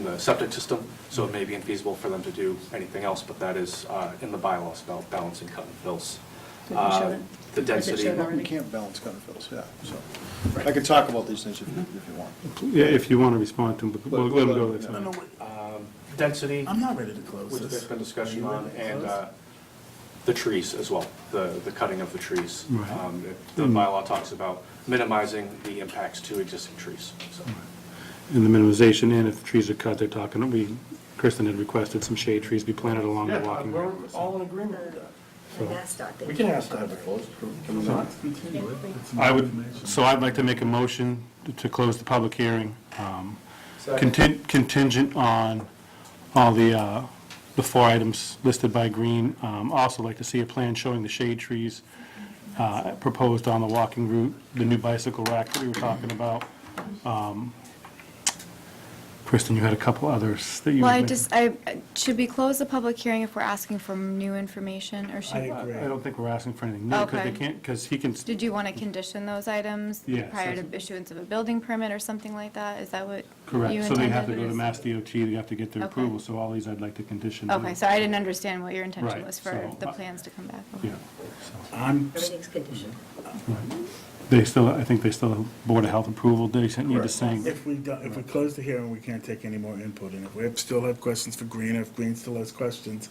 the septic system, so it may be infeasible for them to do anything else, but that is in the bylaws about balancing cut and fills. Did we show that? The density. You can't balance cut and fills, yeah, so. I can talk about these things if you want. Yeah, if you want to respond to them, we'll let them go. That's No, fine. no, Density, I'm not ready to close which this. there's been discussion Are you on, ready to and close? the trees as well, the cutting of the trees. Right. The bylaw talks about minimizing the impacts to existing trees, so. In the minimization, and if the trees are cut, they're talking, Kristen had requested some shade trees be planted along the Yeah, walking. we're all in agreement with that. And MassDOT, they We can ask to have it closed, can we not? I'd like to make a motion to close the public hearing, contingent on all the 4 items listed by Green. Also like to see a plan showing the shade trees proposed on the walking route, the new bicycle rack that we were talking about. Kristen, you had a couple others that you. Well, should we close the public hearing if we're asking for new information, or should? I don't think we're asking for anything new, because they Okay. can't, because he can. Did you want to condition those items Yes, prior to that's- issuance of a building permit or something like that? Is that what you Correct, intended? so they have to go to Mass DOT, they have to get their Okay. approval, so all these I'd like to condition. to- Okay, so I didn't understand what your intention Right, was for so, the plans to come back. Okay. Yeah, Everything's conditioned. I think they still have Board of Health approval, they need to same. If we close the hearing, we can't take any more input, and if we still have questions for Green, if Green still has questions,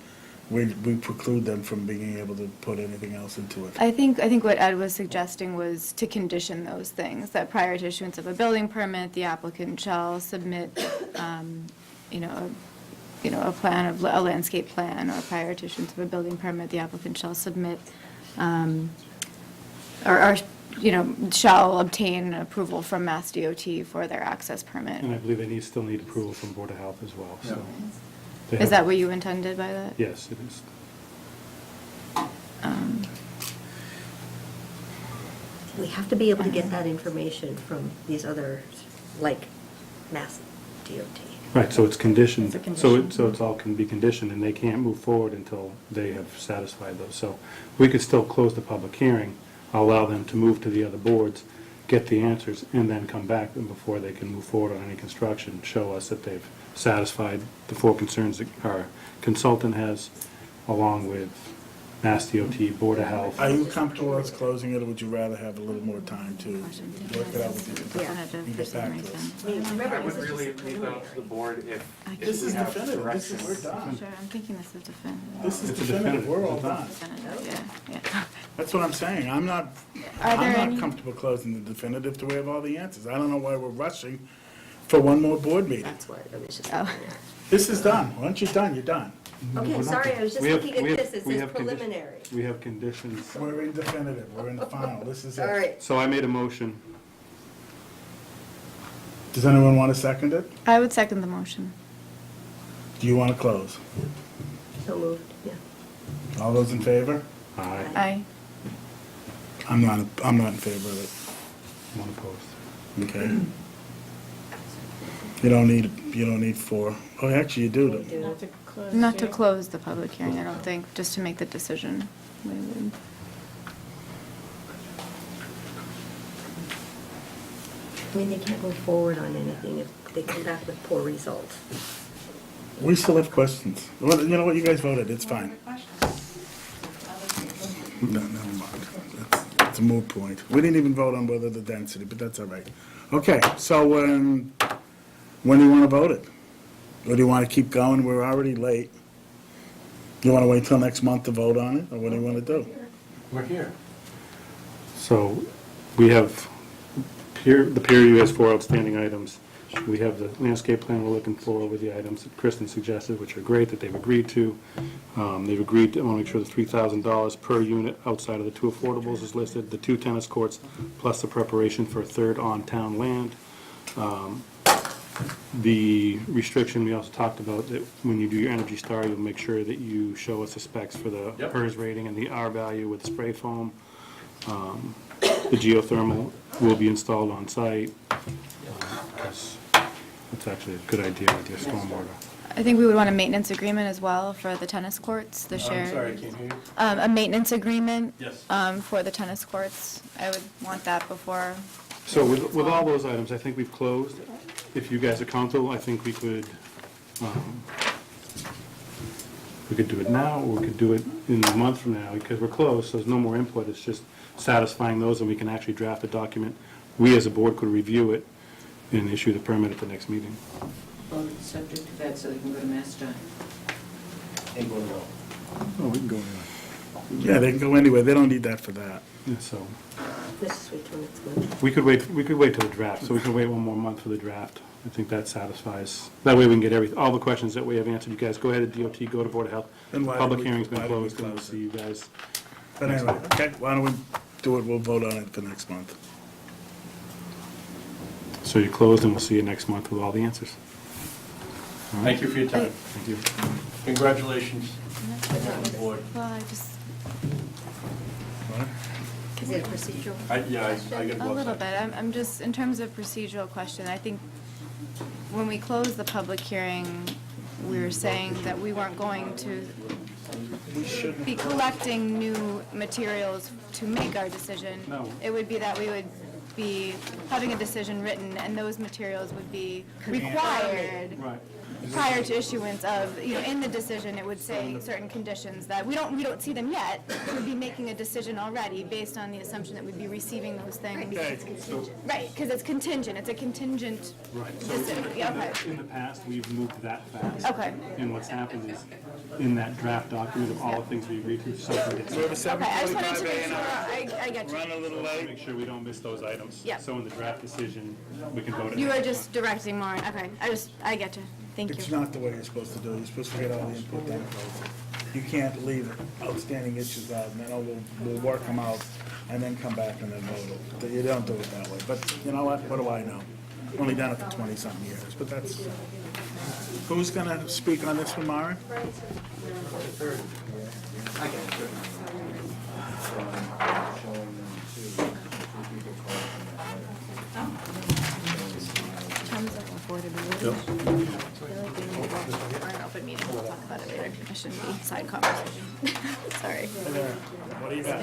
we preclude them from being able to put anything else into it. I think what Ed was suggesting was to condition those things, that prior to issuance of a building permit, the applicant shall submit, a plan of, a landscape plan, or prior to issuance of a building permit, the applicant shall submit, shall obtain approval from Mass DOT for their access permit. And I believe they still need approval from Board of Health as well, so. they Is have- that what you intended by that? Yes, it is. We have to be able to get that information from these others, like Mass DOT. Right, so it's conditioned, It's a so condition. it's all can be conditioned, and they can't move forward until they have satisfied those. So we could still close the public hearing, allow them to move to the other boards, get the answers, and then come back and before they can move forward on any construction, show us that they've satisfied the 4 concerns that our consultant has, along with Mass DOT, Board of Health. Are you comfortable with us closing it, or would you rather have a little more time to work it out with you? And get back to us? I would really leave that up to the board if This we is have definitive, direction. we're done. Sure, I'm thinking this is definitive. This is It's a definitive, definitive. we're all It's done. Definitive, yeah. That's what I'm saying, I'm not comfortable closing the definitive till we have all the answers. I don't know why we're rushing for one more board meeting. That's what I was just. This is done, once you're done, you're done. Okay, sorry, I was just looking at this, it we says have preliminary. We have conditions. We're in definitive, we're in the final, this is it. All right, So I made a motion. Does anyone want to second it? I would second the motion. Do you want to close? so moved, yeah. All those in favor? Aye. Aye. I'm not in favor of it. One opposed. Okay. You don't need 4. Oh, actually, you do. don't you? Not to close the public hearing, I don't think, just to make the decision. We would- I mean, they can't move forward on anything if they come back with poor results. We still have questions. Well, you know what, you guys voted, it's fine. No, never mind. It's a moot point. We didn't even vote on whether the density, but that's all right. Okay, so when do you want to vote it? Or do you want to keep going? We're already late. You want to wait till next month to vote on it, or what do you want to do? We're here. So we have the peer review has 4 outstanding items. We have the landscape plan we're looking for with the items that Kristen suggested, which are great that they've agreed to. They've agreed to, I want to make sure the $3,000 per unit outside of the 2 affordables is listed, the 2 tennis courts, plus the preparation for a 3rd on town land. The restriction, we also talked about that when you do your Energy Star, you'll make sure that you show us the specs for the PERS rating and the R value with spray foam. The geothermal will be installed on site. Because that's actually a good idea with your stormwater. I think we would want a maintenance agreement as well for the tennis courts, the shared. I'm sorry, I can't hear you. A maintenance agreement. Yes. For the tennis courts. I would want that before. So with all those items, I think we've closed. If you guys are comfortable, I think we could do it now, or we could do it in a month from now, because we're closed, so there's no more input. It's just satisfying those, and we can actually draft a document. We, as a board, could review it and issue the permit at the next meeting. Well, it's subject to that, so they can go to MassDOT. Oh, we can go anyway. Yeah, they can go anywhere, they don't need that for that. Yeah, so, This week when it's going. we could wait till the draft, so we can wait one more month for the draft. I think that satisfies, that way we can get all the questions that we have answered. You guys go ahead to DOT, go to Board of Health. Then why Public don't we- hearing's been why don't we closed, and we'll close it? see you guys. But anyway, okay, why don't we do it, we'll vote on it for next month. So you're closed, and we'll see you next month with all the answers. All right? Thank you for your time. Thank you. Congratulations. Board. Well, I just, Is it a procedural? I get a little bit. I'm just, in terms of procedural question, I think when we closed the public hearing, we were saying that we weren't going to be collecting new materials to make our decision. No. It would be that we would be having a decision written, and those materials would be required Right. prior to issuance of, in the decision, it would say certain conditions that we don't see them yet. We'd be making a decision already based on the assumption that we'd be receiving those things. Right, because it's contingent, it's a contingent Right. So decision. Yeah, okay. in the past, we've moved that fast. Okay. And what's happened is, in that draft document of all the things we agreed to, something gets. So we have a Okay, I just wanted to 7:45 make sure, A&R. I get you. Run a little late. Make sure we don't miss those items. Yeah. So in the draft decision, we can vote it. You were just directing more, okay, I get you, thank It's you. not the way you're supposed to do it. You're supposed to get all the input down close. You can't leave outstanding issues out, and then we'll work them out, and then come back and then vote. You don't do it that way. But you know what do I know? Only done it for 20-something years, but that's... Who's gonna speak on this one, Maren? Terms of affordability. I feel like we need to, or an open meeting, we'll talk about it later, it shouldn't be side conversation. Sorry. What do you got?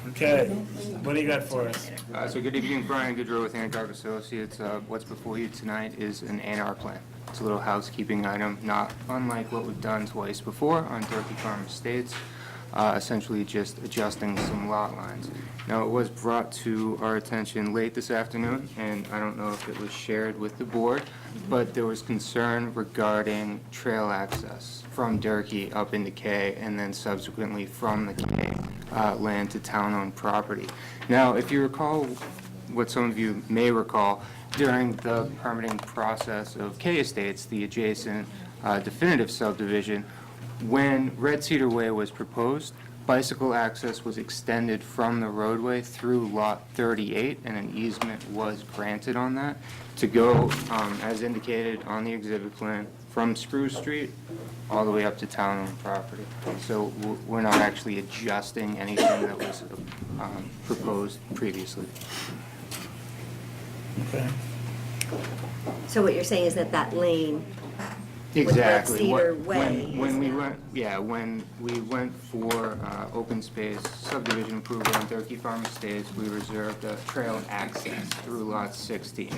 Okay, what do you got for us? So good evening, Brian Goodrow with Anadark Associates. What's before you tonight is an A&R plan. It's a little housekeeping item, not unlike what we've done twice before on Turkey Farm Estates, essentially just adjusting some lot lines. Now, it was brought to our attention late this afternoon, and I don't know if it was shared with the board, but there was concern regarding trail access from Durkee up into K, and then subsequently from the K land to town-owned property. Now, if you recall, what some of you may recall, during the permitting process of K Estates, the adjacent definitive subdivision, when Red Cedar Way was proposed, bicycle access was extended from the roadway through Lot 38, and an easement was granted on that to go, as indicated on the exhibit plan, from Spruce Street all the way up to town-owned property. So we're not actually adjusting anything that was proposed previously. Okay. So what you're saying is that lane Exactly. With Red Cedar What- Way, When we went for open space subdivision approval on Turkey Farm Estates, we reserved a trail access through Lot 16.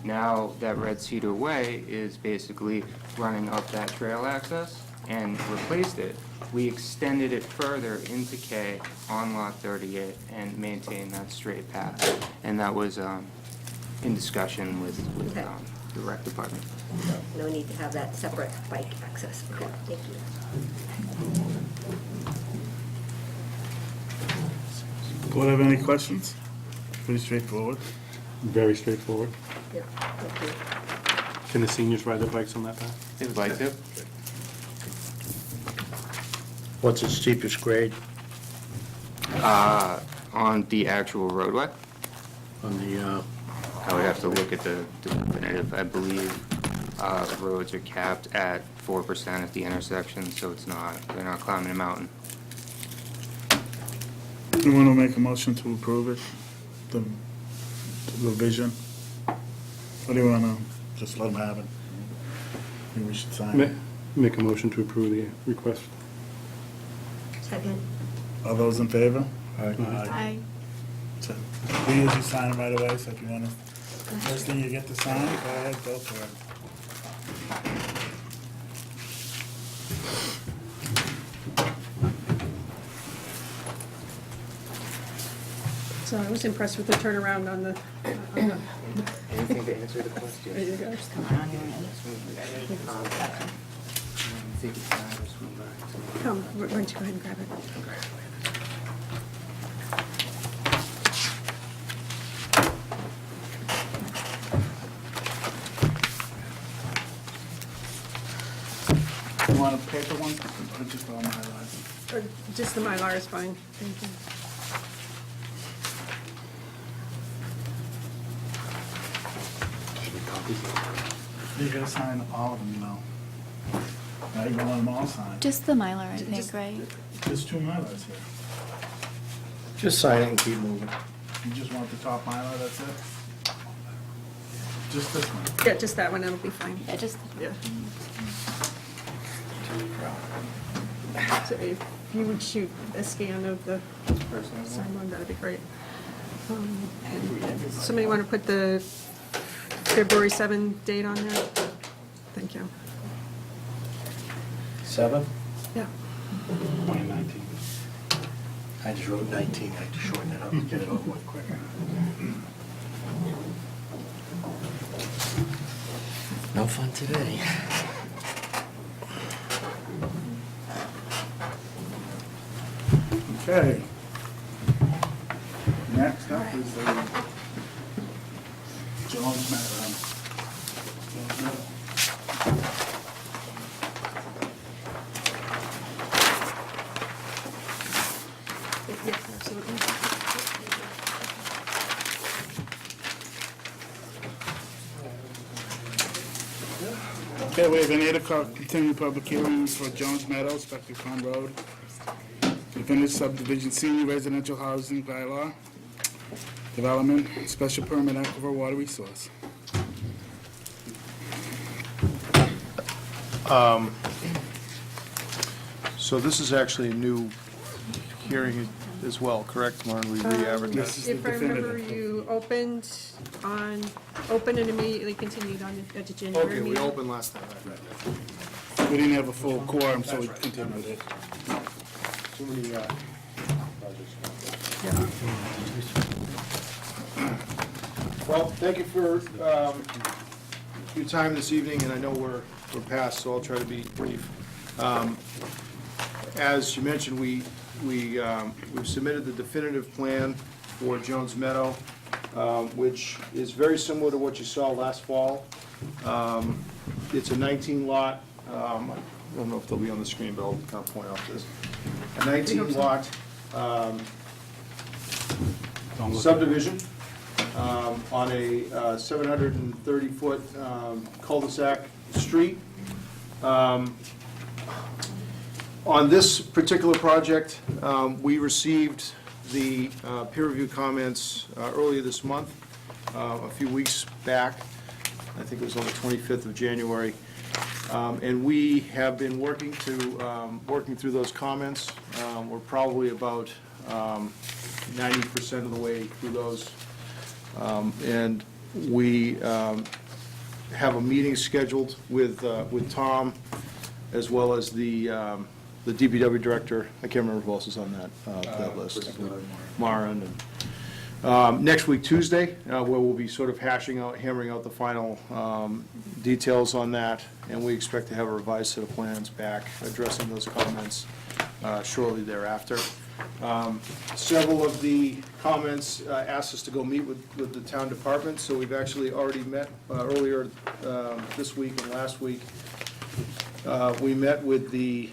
Now that Red Cedar Way is basically running up that trail access and replaced it, we extended it further into K on Lot 38 and maintained that straight path. And that was in discussion with Okay. the rec department. no need to have that separate bike access. Okay, thank you. Board have any questions? Pretty straightforward. Very straightforward. Yep, thank you. Can the seniors ride their bikes on that path? They would like to. What's its steepest grade On the actual roadway? on the, I would have to look at the definitive. I believe roads are capped at 4% at the intersection, so they're not climbing a mountain. You want to make a motion to approve it, the revision? What do you want to, just let them have it? Maybe we should sign it. Make a motion to approve the request. Second. All those in favor? Aye. So, we usually sign it right away, so if you want to, first thing you get to sign, go ahead, go for it. So I was impressed with the turnaround on the, Anything to answer the question? there you go. Come, why don't you go ahead and grab it? want a paper one or just all Mylars? Or just the Mylar is fine, thank you. You're gonna sign all of them, you know. Now you want them all signed. Just the Mylar, I think, right? There's 2 Mylars here. Just sign it and keep moving. You just want the top Mylar, that's it? Just this one? Yeah, just that one, that'll be fine. Yeah, just. Yeah. So if you would shoot a scan of the signed one, that'd be great. And somebody want to put the February 7 date on there? Thank you. 7? Yeah. 2019. I just wrote 19, I had to shorten it up and get it over with quicker. No fun today. Okay. Next up is the Jones matter. Jones matter. Yeah, absolutely. Okay, we have any other continued public hearings for Jones Meadows, Spectre Pond Road. Definitive subdivision senior residential housing bylaw. Development, special permit aquifer water resource. So this is actually a new hearing as well, correct, Lauren? We re-advertised. This is the If I remember, definitive. you opened and immediately continued on at the January Okay, meeting. we opened last time. We didn't have a full quorum, so we continued it. Too many, Well, thank you for your time this evening, and I know we're past, so I'll try to be brief. As you mentioned, we've submitted the definitive plan for Jones Meadow, which is very similar to what you saw last fall. It's a 19-lot, I don't know if they'll be on the screen, but I'll kind of point out this. A 19-lot subdivision on a 730-foot cul-de-sac street. On this particular project, we received the peer review comments earlier this month, a few weeks back. I think it was on the 25th of January. And we have been working through those comments. We're probably about 90% of the way through those. And we have a meeting scheduled with Tom, as well as the DPW director. I can't remember who else is on that list. Mara. Next week, Tuesday, where we'll be sort of hammering out the final details on that, and we expect to have a revised set of plans back addressing those comments shortly thereafter. Several of the comments asked us to go meet with the town department, so we've actually already met earlier this week and last week. We met with the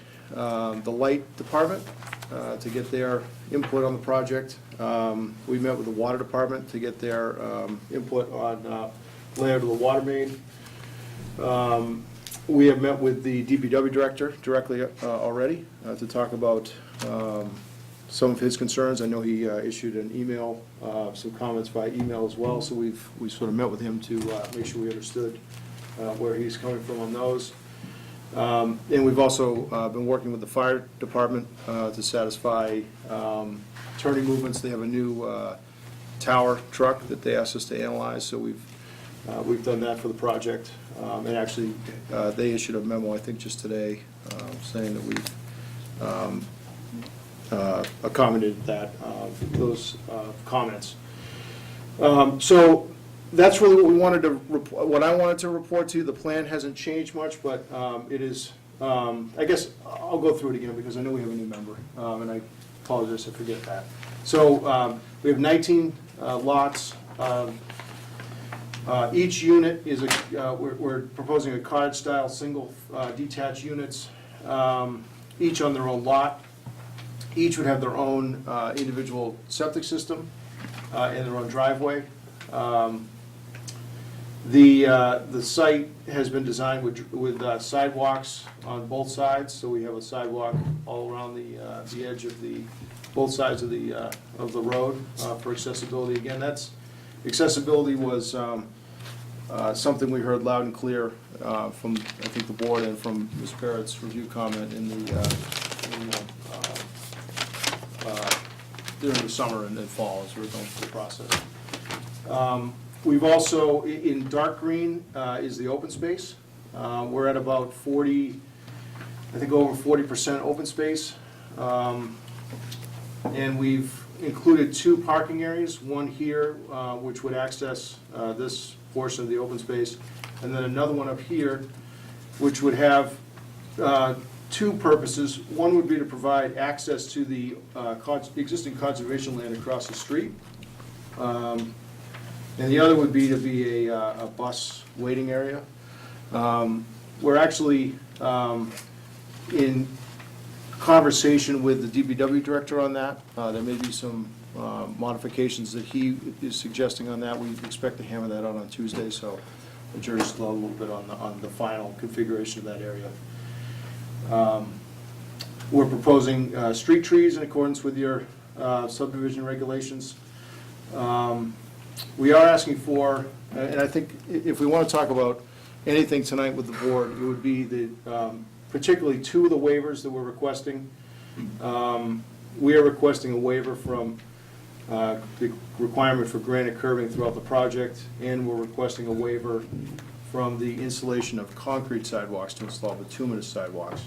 light department to get their input on the project. We met with the water department to get their input on layout of the water main. We have met with the DPW director directly already to talk about some of his concerns. I know he issued an email, some comments by email as well, so we sort of met with him to make sure we understood where he's coming from on those. And we've also been working with the fire department to satisfy turning movements. They have a new tower truck that they asked us to analyze, so we've done that for the project. And actually, they issued a memo, I think just today, saying that we've accommodated those comments. So that's really what I wanted to report to you. The plan hasn't changed much, but it is, I guess, I'll go through it again because I know we have a new member, and I apologize, I forget that. So we have 19 lots. Each unit is we're proposing a cottage-style single detached units. each on their own lot. Each would have their own individual septic system and their own driveway. The site has been designed with sidewalks on both sides, so we have a sidewalk all around the edge of both sides of the road for accessibility. Again, accessibility was something we heard loud and clear from, I think, the board and from Ms. Barrett's review comment during the summer and fall as we were going through the process. We've also, in dark green, is the open space. We're at about 40, I think over 40% open space. And we've included 2 parking areas, one here, which would access this portion of the open space, and then another one up here, which would have 2 purposes. One would be to provide access to the existing conservation land across the street. And the other would be to be a bus waiting area. We're actually in conversation with the DPW director on that. There may be some modifications that he is suggesting on that. We expect to hammer that out on Tuesday, so the jury's still a little bit on the final configuration of that area. We're proposing street trees in accordance with your subdivision regulations. We are asking for, and I think if we want to talk about anything tonight with the board, it would be particularly 2 of the waivers that we're requesting. We are requesting a waiver from the requirement for granite curbing throughout the project, and we're requesting a waiver from the installation of concrete sidewalks to install bituminous sidewalks.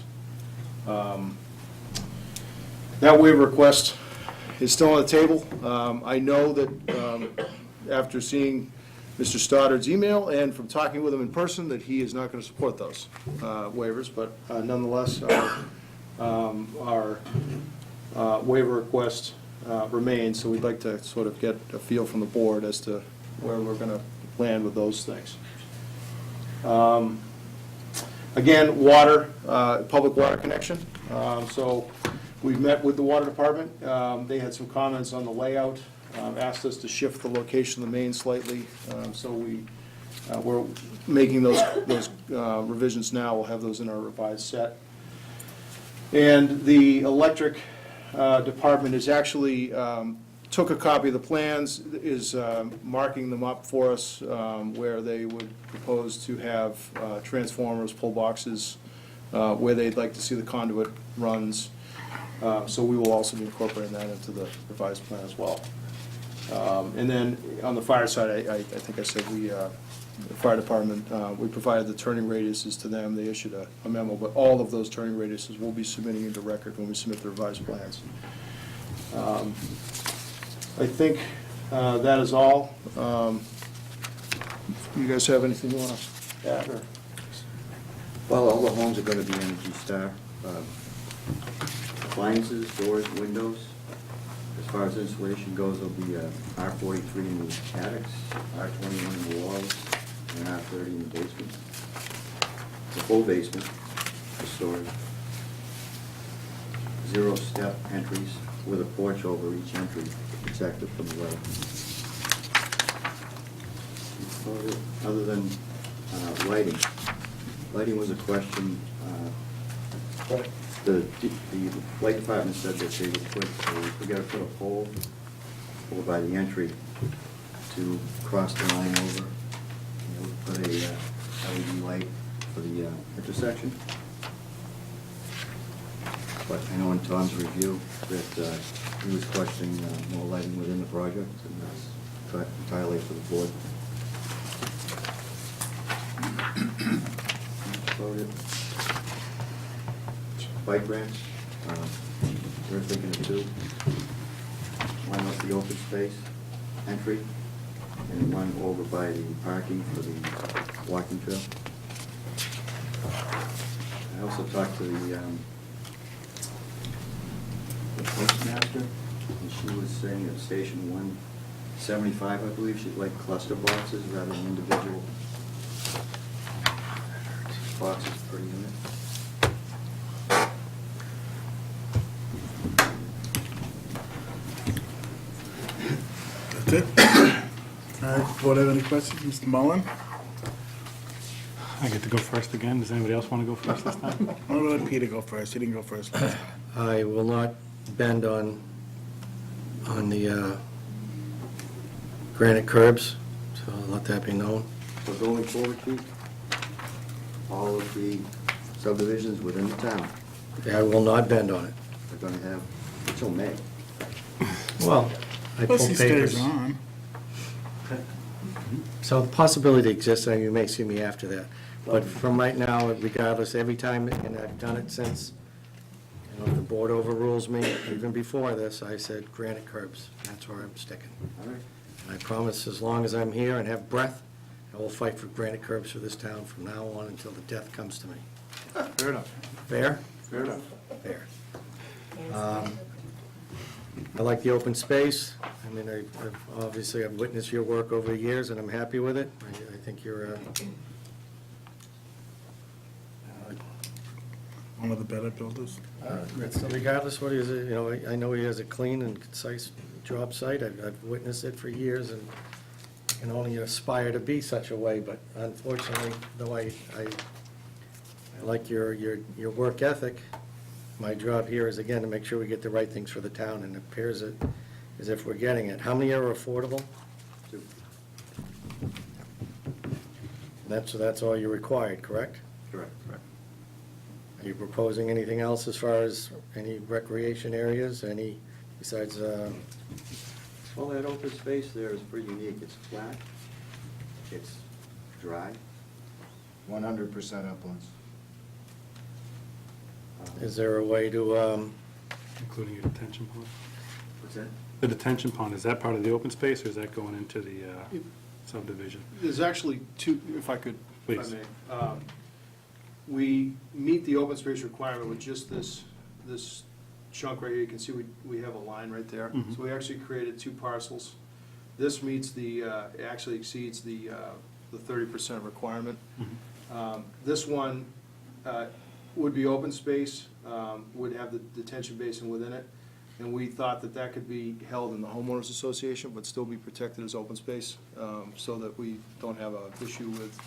That waiver request is still on the table. I know that after seeing Mr. Stoddard's email and from talking with him in person, that he is not going to support those waivers, but nonetheless, our waiver request remains, so we'd like to sort of get a feel from the board as to where we're going to land with those things. Again, water, public water connection. So we've met with the water department. They had some comments on the layout, asked us to shift the location of the main slightly. So we're making those revisions now. We'll have those in our revised set. And the electric department is actually took a copy of the plans, is marking them up for us where they would propose to have transformers, pole boxes, where they'd like to see the conduit runs. So we will also be incorporating that into the revised plan as well. And then on the fire side, I think I said the fire department, we provided the turning radiuses to them. They issued a memo, but all of those turning radiuses we'll be submitting into record when we submit the revised plans. I think that is all. You guys have anything you want to add? Or? Well, all the homes are going to be Energy Star. Appliances, doors, windows. As far as insulation goes, there'll be R43 in the attics, R21 in the walls, and R30 in the basement. The full basement for storage. 0-step entries with a porch over each entry, protected from the weather. Other than lighting. Lighting was a question. The light department said that they would put, we got to put a pole over by the entry to cross the line over. Put a LED light for the intersection. But I know in Tom's review that he was questioning more lighting within the project, and that's entirely for the board. Bike ramps, we're thinking of 2. One up the open space entry, and one over by the parking for the walking trail. I also talked to the postmaster, and she was saying at station 175, I believe, she'd like cluster boxes rather than individual boxes per unit. That's it? All right, board have any questions? Mr. Mullen? I get to go first again. Does anybody else want to go first this time? I'm gonna let Peter go first. He didn't go first last time. I will not bend on the granite curbs, so I'll let that be known. So going forward, Chief, all of the subdivisions within the town, I will not bend on it. they're gonna have, until May. Well, I pull Plus he papers. stays on. So the possibility exists, and you may see me after that. But from right now, regardless, every time, and I've done it since, you know, if the board overrules me, even before this, I said granite curbs. That's where I'm sticking. All right. And I promise, as long as I'm here and have breath, I will fight for granite curbs for this town from now on until the death comes to me. Fair enough. Fair? Fair enough. Fair. I like the open space. I mean, obviously, I've witnessed your work over the years, and I'm happy with it. I think you're One of the better builders. regardless what he is, you know, I know he has a clean and concise job site. I've witnessed it for years, and can only aspire to be such a way, but unfortunately, though I like your work ethic, my job here is, again, to make sure we get the right things for the town, and it appears as if we're getting it. How many are affordable? Two. That's all you're required, correct? Correct. Are you proposing anything else as far as any recreation areas, any, besides, Well, that open space there is pretty unique. It's flat, it's dry. 100% uplands. is there a way to, Including your detention pond? What's that? The detention pond, is that part of the open space, or is that going into the subdivision? There's actually two, if I could, if I Please. may. We meet the open space requirement with just this chunk right here. You can see we have a line right there. Mhm. So we actually created two parcels. This meets it actually exceeds the 30% requirement. This one would be open space, would have the detention basin within it, and we thought that that could be held in the homeowners association, but still be protected as open space, so that we don't have an issue with,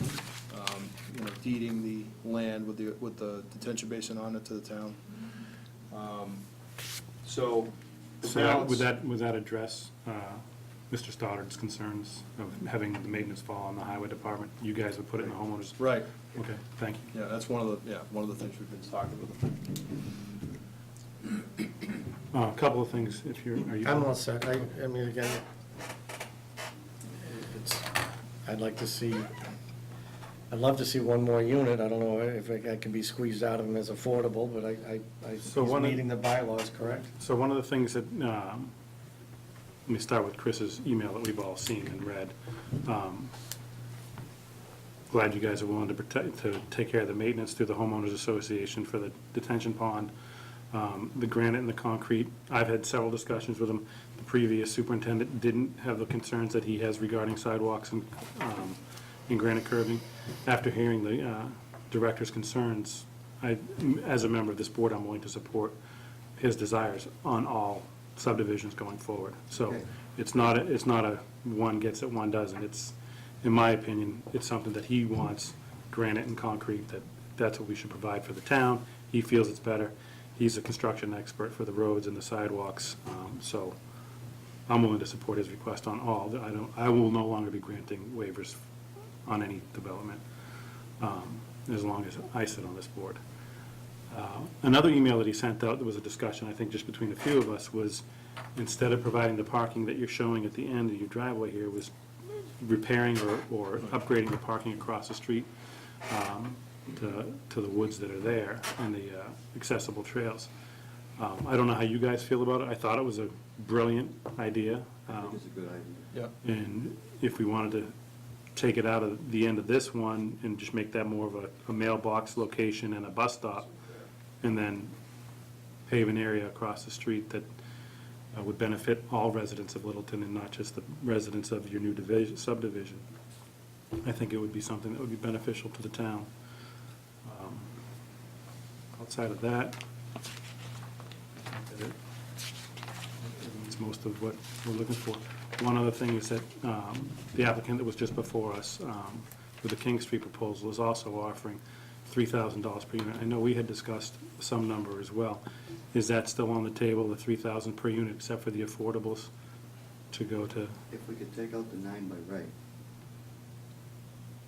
deeding the land with the detention basin on it to the town. So the So that- balance. would that address Mr. Stoddard's concerns of having the maintenance fall on the highway department? You guys would put it in the homeowners? Right. Okay, thank you. Yeah, that's one of the things we've been talking about. A couple of things, if you're, are you? I'm all set. I mean, again, I'd like to see, I'd love to see one more unit. I don't know if it can be squeezed out of him as affordable, but So he's one of- meeting the bylaws, correct? So one of the things that, let me start with Chris's email that we've all seen and read. Glad you guys are willing to take care of the maintenance through the homeowners association for the detention pond, the granite and the concrete. I've had several discussions with him. The previous superintendent didn't have the concerns that he has regarding sidewalks and granite curbing. After hearing the director's concerns, as a member of this board, I'm willing to support his desires on all subdivisions going forward. So Okay. it's not a one gets it, one doesn't. It's, in my opinion, it's something that he wants, granite and concrete, that's what we should provide for the town. He feels it's better. He's a construction expert for the roads and the sidewalks, so I'm willing to support his request on all. I will no longer be granting waivers on any development, as long as I sit on this board. Another email that he sent out, there was a discussion, I think, just between a few of us, was instead of providing the parking that you're showing at the end of your driveway here, was repairing or upgrading the parking across the street to the woods that are there and the accessible trails. I don't know how you guys feel about it. I thought it was a brilliant idea. I think it's a good idea. Yep. And if we wanted to take it out of the end of this one and just make that more of a mailbox location and a bus stop, and then pave an area across the street that would benefit all residents of Littleton and not just the residents of your new subdivision, I think it would be something that would be beneficial to the town. Outside of that, it's most of what we're looking for. One other thing is that the applicant that was just before us with the King Street proposal is also offering $3,000 per unit. I know we had discussed some number as well. Is that still on the table, the $3,000 per unit, except for the affordables to go to? If we could take out the 9 by right,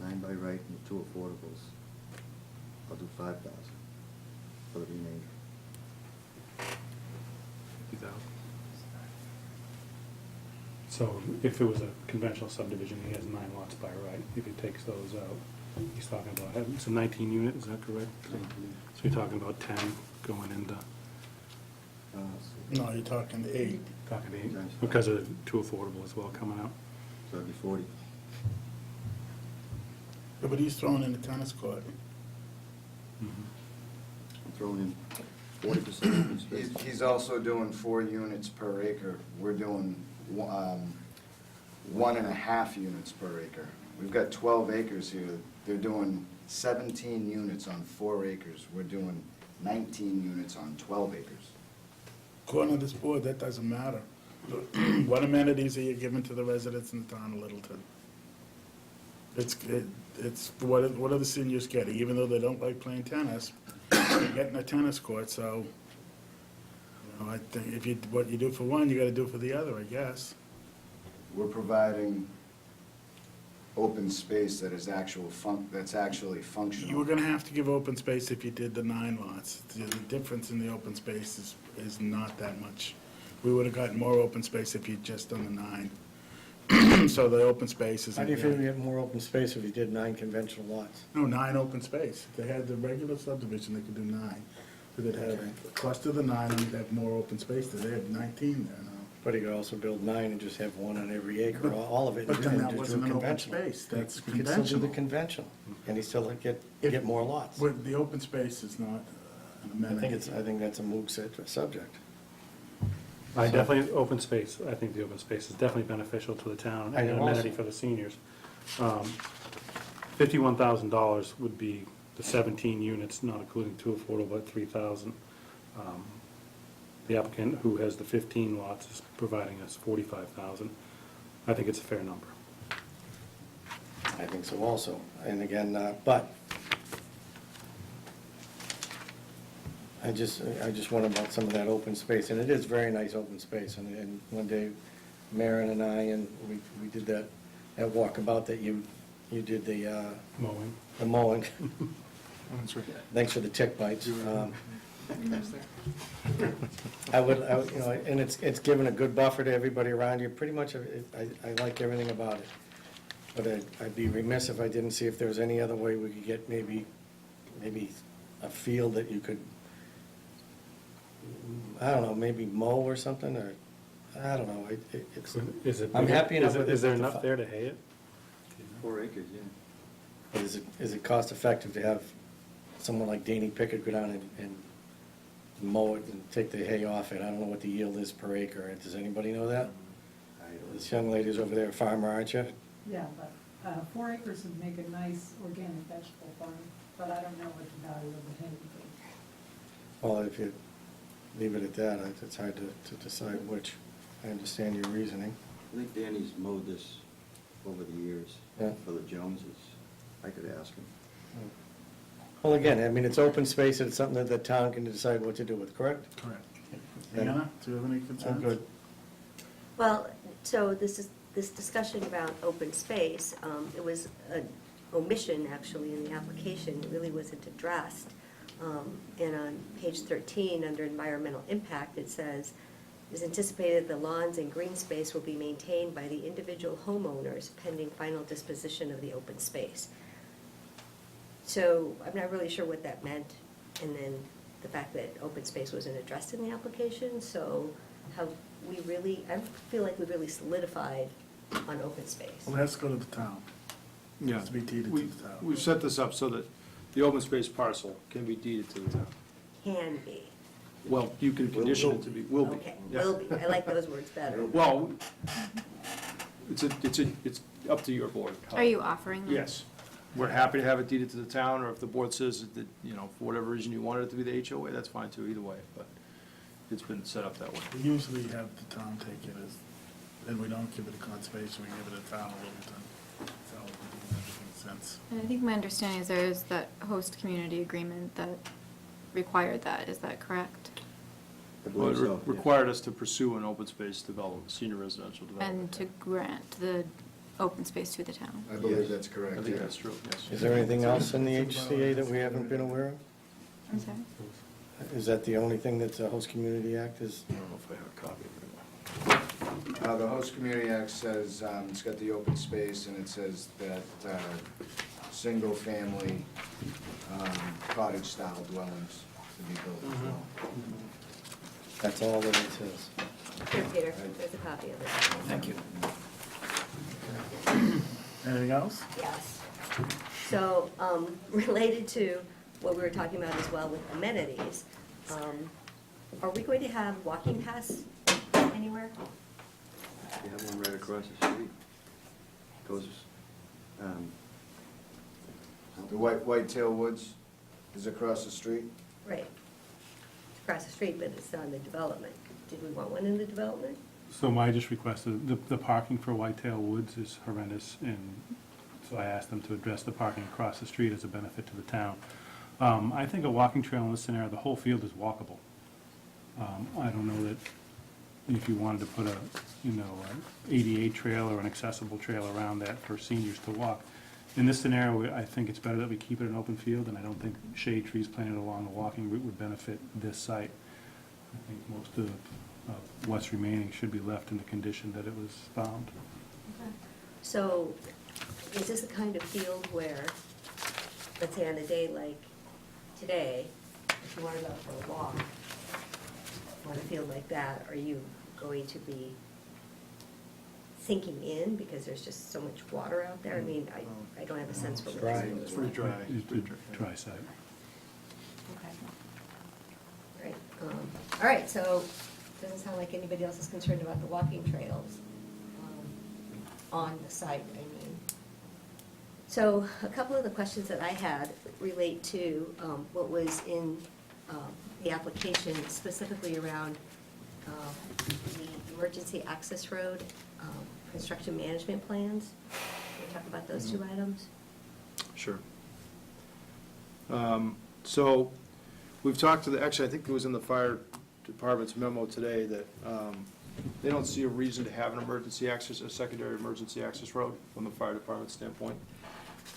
9 by right and the 2 affordables, I'll do 5,000 for the remainder. 50,000. So if it was a conventional subdivision, he has 9 lots by right. If he takes those out, he's talking about having, it's a 19 unit, is that correct? So you're talking about 10 going into, No, you're talking 8. talking 8, because of the 2 affordable as well coming out. So it'd be 40. Yeah, but he's throwing in a tennis court. I'm throwing in 40% open space. He's also doing 4 units per acre. We're doing 1.5 units per acre. We've got 12 acres here. They're doing 17 units on 4 acres. We're doing 19 units on 12 acres. According to this board, that doesn't matter. What amenities are you giving to the residents in the town of Littleton? It's what are the seniors getting? Even though they don't like playing tennis, they're getting a tennis court, so, I think what you do for one, you gotta do for the other, I guess. We're providing open space that is that's actually functional. You were gonna have to give open space if you did the 9 lots. The difference in the open space is not that much. We would've gotten more open space if you'd just done the 9. So the open space is. How do you feel you get more open space if you did 9 conventional lots? No, 9 open space. If they had the regular subdivision, they could do 9. So they'd have a cluster of the 9, and you'd have more open space there. They have 19 there now. But you could also build 9 and just have 1 on every acre, all of it. But then and that just do wasn't an open conventional. space. That's You could still do conventional. the conventional, and you still get more lots. But the open space is not an amenity. I think that's a moot subject. I definitely, open space, I think the open space is definitely beneficial to the town and an amenity for the seniors. $51,000 would be the 17 units, not including 2 affordable, but 3,000. The applicant who has the 15 lots is providing us 45,000. I think it's a fair number. I think so also. And again, but I just wonder about some of that open space, and it is very nice open space. And one day, Maren and I, and we did that walkabout that you did the Mowing. The mowing. That's right. Thanks for the tick bites. I would, and it's given a good buffer to everybody around you. Pretty much, I like everything about it. But I'd be remiss if I didn't see if there was any other way we could get maybe a field that you could, I don't know, maybe mow or something, or, I don't know. I'm happy enough with it. Is there enough there to hay it? 4 acres, yeah. But is it cost effective to have someone like Danny Pickett go down and mow it and take the hay off it? I don't know what the yield is per acre. Does anybody know that? This young lady's over there, a farmer, aren't you? Yeah, but 4 acres would make a nice organic vegetable farm, but I don't know what the value of the hay would be. Well, if you leave it at that, it's hard to decide which. I understand your reasoning. I think Danny's mowed this over the years Yeah. for the Joneses. I could ask him. Well, again, I mean, it's open space, and it's something that the town can decide what to do with, correct? Correct. Anna, do you have any concerns? Good. Well, so this discussion about open space, it was an omission, actually, in the application. It really wasn't addressed. And on page 13, under environmental impact, it says, "It is anticipated the lawns and green space will be maintained by the individual homeowners pending final disposition of the open space." So I'm not really sure what that meant. And then the fact that open space wasn't addressed in the application, so have we really, I feel like we've really solidified on open space. Well, it has to go to the town. It Yeah. has to be deeded to the town. We've set this up so that the open space parcel can be deeded to the town. Can be. Well, you can condition it to be, will be. Okay, Yeah. will be. I like those words better. Well, it's up to your board. Are you offering them? Yes. We're happy to have it deeded to the town, or if the board says that, for whatever reason you wanted it to be the HOA, that's fine too, either way, but it's been set up that way. We usually have the town take it as and we don't give it to conservation, we give it to town of Littleton. So it doesn't make any sense. And I think my understanding is there is that host community agreement that required that, is that correct? Well, it required us to pursue an open space development, senior residential development. And to grant the open space to the town? I believe that's correct. I think yeah. that's true, yes. Is there anything else in the HCA that we haven't been aware of? I'm sorry? Is that the only thing that the Host Community Act is? I don't know if I have a copy of it. The Host Community Act says, it's got the open space, and it says that single-family cottage-style dwellings to be built as well. That's all that it says. Here, Peter, there's a copy of it. Thank you. Anything else? Yes. So, related to what we were talking about as well with amenities, are we going to have walking paths anywhere? We have one right across the street. Goes, The Whitetail Woods is across the street. Right. It's across the street, but it's not in the development. Did we want one in the development? So I just requested, the parking for Whitetail Woods is horrendous, and so I asked them to address the parking across the street as a benefit to the town. I think a walking trail in this scenario, the whole field is walkable. I don't know that if you wanted to put a, an ADA trail or an accessible trail around that for seniors to walk. In this scenario, I think it's better that we keep it an open field, and I don't think shade trees planted along the walking route would benefit this site. I think most of what's remaining should be left in the condition that it was found. So, is this the kind of field where, let's say on a day like today, if you want to go for a walk on a field like that, are you going to be sinking in because there's just so much water out there? I mean, I don't have a sense for what Dry. this field It's is pretty like. dry. It's a dry site. Okay. Right, all right, so, doesn't sound like anybody else is concerned about the walking trails on the site, I mean. So, a couple of the questions that I had relate to what was in the application, specifically around the emergency access road, construction management plans. Can we talk about those two items? Sure. So, we've talked to actually, I think it was in the fire department's memo today that they don't see a reason to have an emergency access, a secondary emergency access road from the fire department standpoint.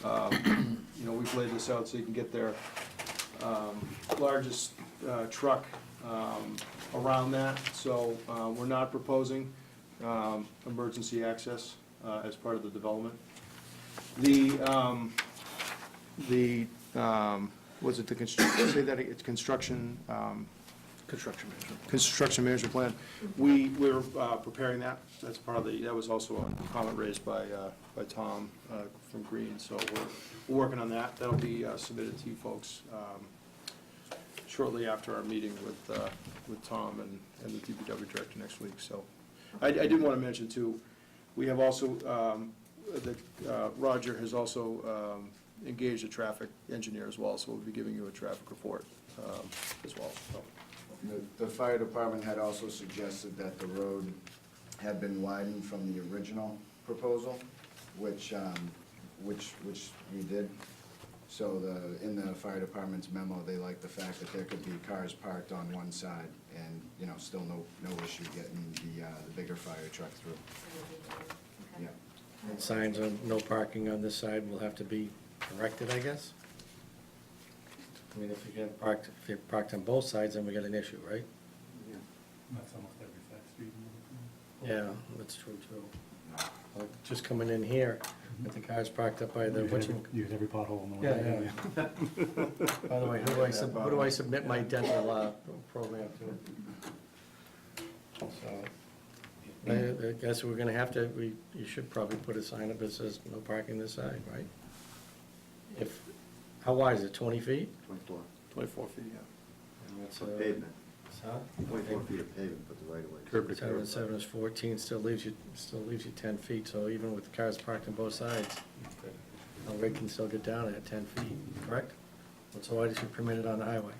We've laid this out so you can get their largest truck around that. So we're not proposing emergency access as part of the development. Was it the construction, say that, it's construction, construction management plan. We're preparing that. That's part of that was also a comment raised by Tom from Green. So we're working on that. That'll be submitted to you folks shortly after our meeting with Tom and the DPW director next week. So I did want to mention too, we have also, Roger has also engaged a traffic engineer as well, so we'll be giving you a traffic report as well. So. The fire department had also suggested that the road had been widened from the original proposal, which we did. So in the fire department's memo, they like the fact that there could be cars parked on one side and, still no issue getting the bigger fire truck through. Okay. Yeah. And signs on no parking on this side will have to be corrected, I guess? I mean, if you're parked on both sides, then we got an issue, right? That's almost every side street. Yeah, that's true, too. Like, just coming in here, with the cars parked up by the, You hit every pothole in the way. Yeah. By the way, who do I submit my dental program to? So, I guess we're gonna have to, you should probably put a sign up that says no parking this side, right? How wide is it, 20 feet? 24. 24 feet, yeah. And that's, For pavement. Huh? 24 feet of pavement, but the right of way. Curb to curb. 7 is 14, still leaves you 10 feet, so even with the cars parked on both sides, a rig can still get down at 10 feet, correct? What's the widest you permitted on the highway?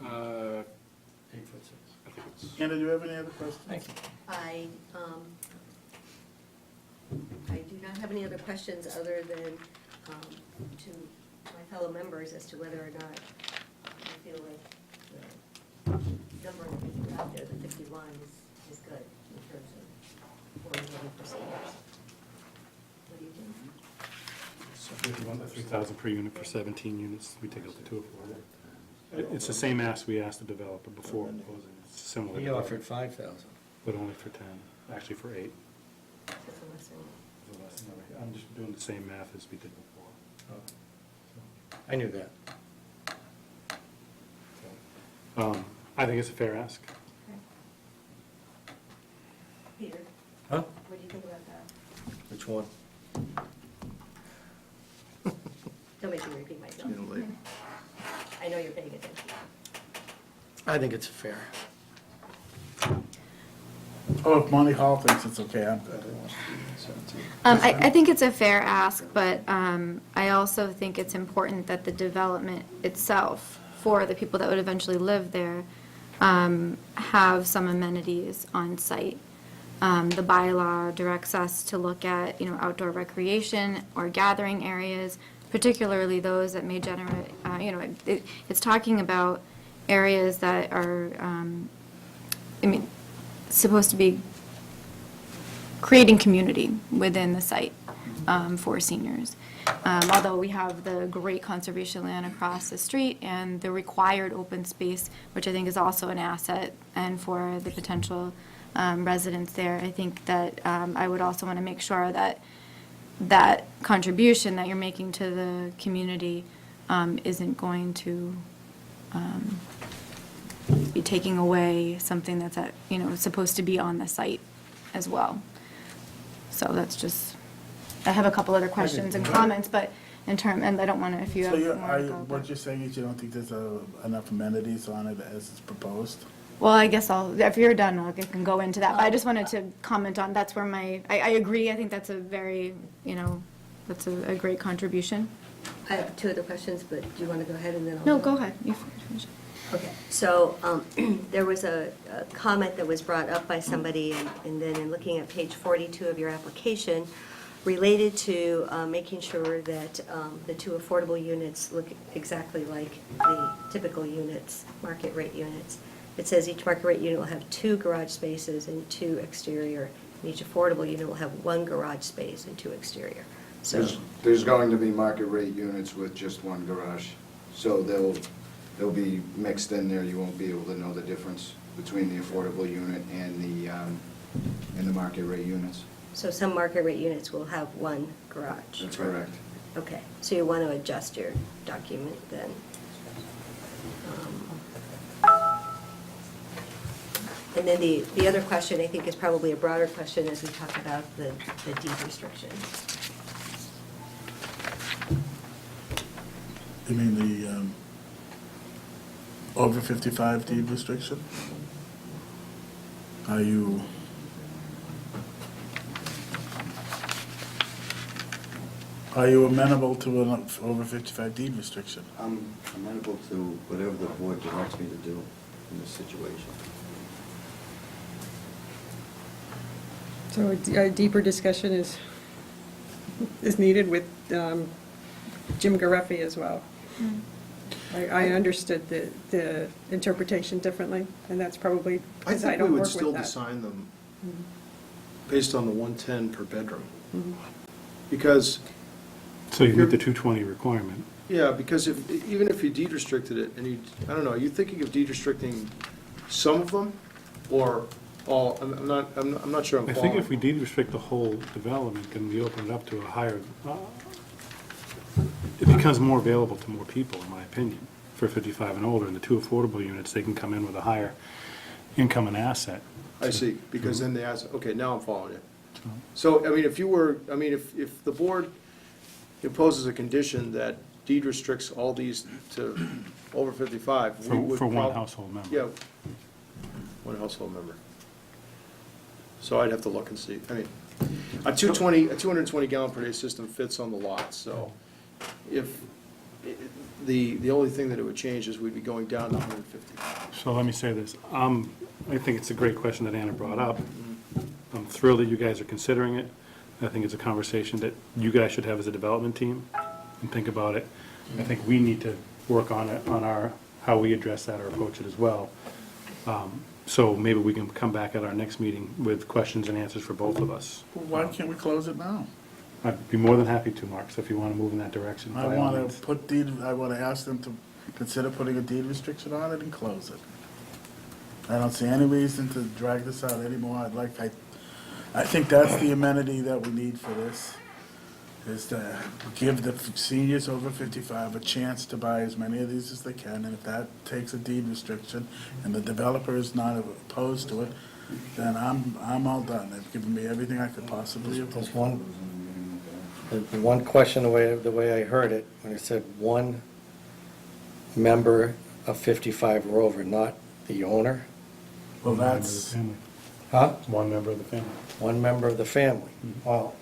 8'6". Anna, do you have any other questions? Thank you. I I do not have any other questions other than to my fellow members as to whether or not I feel like the number that we put out there, the 51, is good in terms of what we're doing for seniors. What do you think? 3,000 per unit for 17 units, we take out the 2 affordable. It's the same ask we asked the developer before proposing, it's similar. He offered 5,000. But only for 10, actually for 8. That's a lesser one. It's a lesson over here. I'm just doing the same math as we did before. I knew that. I think it's a fair ask. Peter? Huh? What do you think about that? Which one? Don't make me repeat myself. I know you're paying attention. I think it's fair. Oh, if Monty Hall thinks it's okay, I'm good. I think it's a fair ask, but I also think it's important that the development itself, for the people that would eventually live there, have some amenities on site. The bylaw directs us to look at, outdoor recreation or gathering areas, particularly those that may generate, it's talking about areas that are, supposed to be creating community within the site for seniors. Although we have the great conservation land across the street and the required open space, which I think is also an asset, and for the potential residents there, I think that I would also want to make sure that that contribution that you're making to the community isn't going to be taking away something that's supposed to be on the site as well. So that's just, I have a couple other questions and comments, but and I don't want to, if you have more to go. What you're saying is you don't think there's enough amenities on it as it's proposed? Well, I guess if you're done, I can go into that, but I just wanted to comment on, that's where I agree, I think that's a very, that's a great contribution. I have 2 other questions, but do you want to go ahead and then I'll... No, go ahead. You finish. Okay, so there was a comment that was brought up by somebody, and then in looking at page 42 of your application, related to making sure that the 2 affordable units look exactly like the typical units, market rate units. It says each market rate unit will have 2 garage spaces and 2 exterior, and each affordable unit will have 1 garage space and 2 exterior. So There's going to be market rate units with just 1 garage, so they'll be mixed in there. You won't be able to know the difference between the affordable unit and the market rate units. So some market rate units will have 1 garage? That's correct. Okay, so you want to adjust your document then? And then the other question, I think, is probably a broader question as we talk about the deed restrictions. You mean the over 55 deed restriction? Are you amenable to an over 55 deed restriction? I'm amenable to whatever the board directs me to do in this situation. So a deeper discussion is needed with Jim Gareffi as well. I understood the interpretation differently, and that's probably I because I think we don't would work still with that. design them based on the 110 per bedroom. Because, So you meet the 220 requirement. yeah, because even if you deed restricted it, and I don't know, are you thinking of deed restricting some of them, or all? I'm not sure I'm I following. think if we deed restrict the whole development, then we open it up to a higher, it becomes more available to more people, in my opinion, for 55 and older. And the 2 affordable units, they can come in with a higher income and asset. I see, because then they ask, okay, now I'm following you. So, I mean, if the board imposes a condition that deed restricts all these to over 55, we would... For one household member. Yeah, one household member. So I'd have to look and see. I mean, a 220 gallon per day system fits on the lot, so if, the only thing that it would change is we'd be going down to 150. So let me say this. I think it's a great question that Anna brought up. I'm thrilled that you guys are considering it. I think it's a conversation that you guys should have as a development team and think about it. I think we need to work on it, on our, how we address that or approach it as well. So maybe we can come back at our next meeting with questions and answers for both of us. Why can't we close it now? I'd be more than happy to, Mark, so if you want to move in that direction. I by all want means. to I want to ask them to consider putting a deed restriction on it and close it. I don't see any reason to drag this out anymore. I think that's the amenity that we need for this, is to give the seniors over 55 a chance to buy as many of these as they can, and if that takes a deed restriction, and the developer is not opposed to it, then I'm all done. They've given me everything I could possibly have. There's the one question, the way I heard it, when it said one member of 55 or over, not the owner. Well, One member of that's, the family. Huh? One member of the family. One member of the family. Well,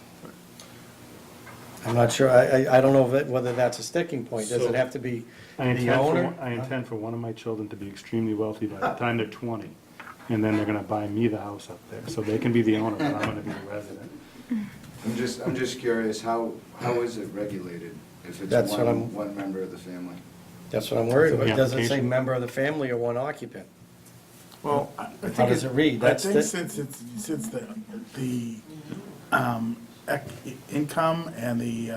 I'm not sure, I don't know whether that's a sticking point. Does it have to be the owner? I intend for one of my children to be extremely wealthy by the time they're 20, and then they're gonna buy me the house up there, so they can be the owner, but I'm gonna be the resident. I'm just curious, how is it regulated if it's That's what I'm- one member of the family? That's what I'm worried about. The Does it say application. member of the family or one occupant? well, How does it read? I That's think the- since the income and the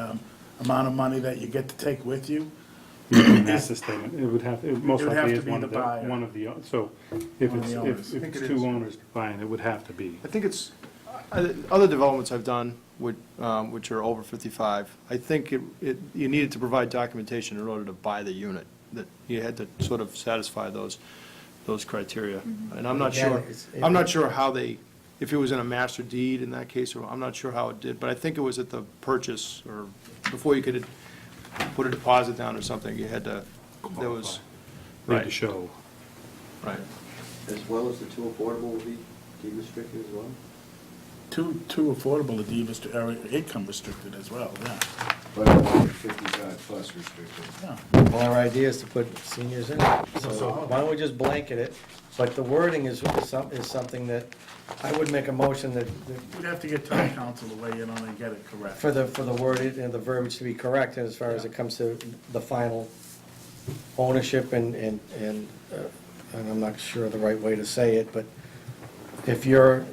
amount of money that you get to take with you, That's the statement. It would have, it most It would likely have is to be one the of the, buyer. one of the, so if One of it's, the owners. if I think it's it two is. owners buying, it would have to be. I think it's, other developments I've done, which are over 55, I think you needed to provide documentation in order to buy the unit, that you had to sort of satisfy those criteria. And I'm not Again, sure, I'm not sure how they, if it was in a master deed in that case, or I'm not sure how it did, but I think it was at the purchase, or before you could put a deposit down or something, you had to, there was, Need to right, show. right. As well as the two affordable will be deed restricted as well? two affordable, the deed or income restricted as well, yeah. But over 55 plus restricted. Yeah. Well, our idea is to put seniors in. So why don't we just blanket it? But the wording is something that I would make a motion that We'd have to get town council to weigh in on it and get it correct. for the word and the verbiage to be correct as far as it comes to the final ownership and I'm not sure the right way to say it, but if you're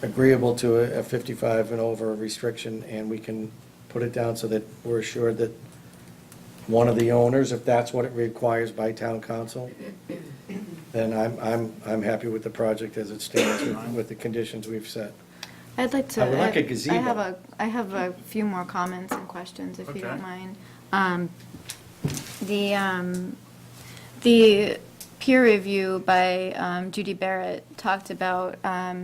agreeable to a 55 and over restriction, and we can put it down so that we're assured that one of the owners, if that's what it requires by town council, then I'm happy with the project as it stands with the conditions we've set. I'd like to. I would like a I gazebo. have a few more comments and questions, if you don't Okay. mind. The peer review by Judy Barrett talked about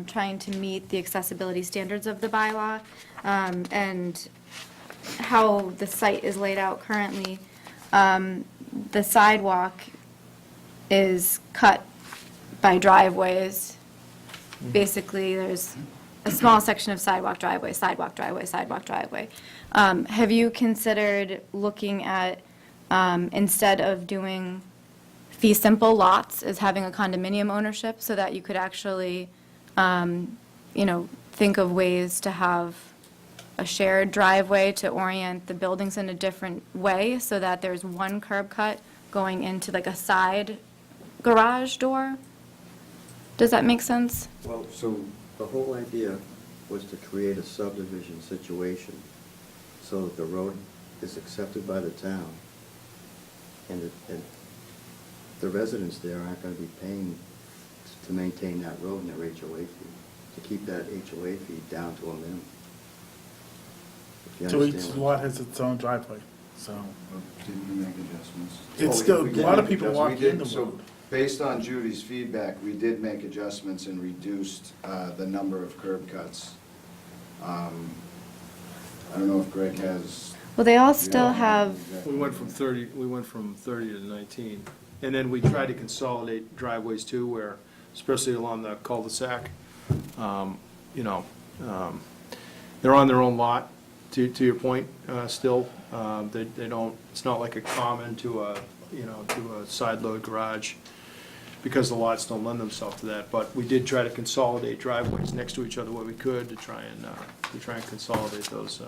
trying to meet the accessibility standards of the bylaw, and how the site is laid out currently. The sidewalk is cut by driveways. Basically, there's a small section of sidewalk, driveway, sidewalk, driveway, sidewalk, driveway. Have you considered looking at, instead of doing fee simple lots, is having a condominium ownership, so that you could actually, think of ways to have a shared driveway to orient the buildings in a different way, so that there's one curb cut going into like a side garage door? Does that make sense? Well, so the whole idea was to create a subdivision situation so that the road is accepted by the town, and the residents there aren't going to be paying to maintain that road and their HOA fee, to keep that HOA fee down to a minimum. If you So each understand lot has its own driveway, so. Didn't we make adjustments? It's Oh, still, we a did lot of make people adjustments. walk in the So, road. based on Judy's feedback, we did make adjustments and reduced the number of curb cuts. I don't know if Greg has. Well, they all still have, We went from 30 to 19. And then we tried to consolidate driveways too, where, especially along the cul-de-sac, they're on their own lot, to your point, still. They don't, it's not like a common to a side load garage. because the lots don't lend themselves to that. But we did try to consolidate driveways next to each other where we could to try and consolidate those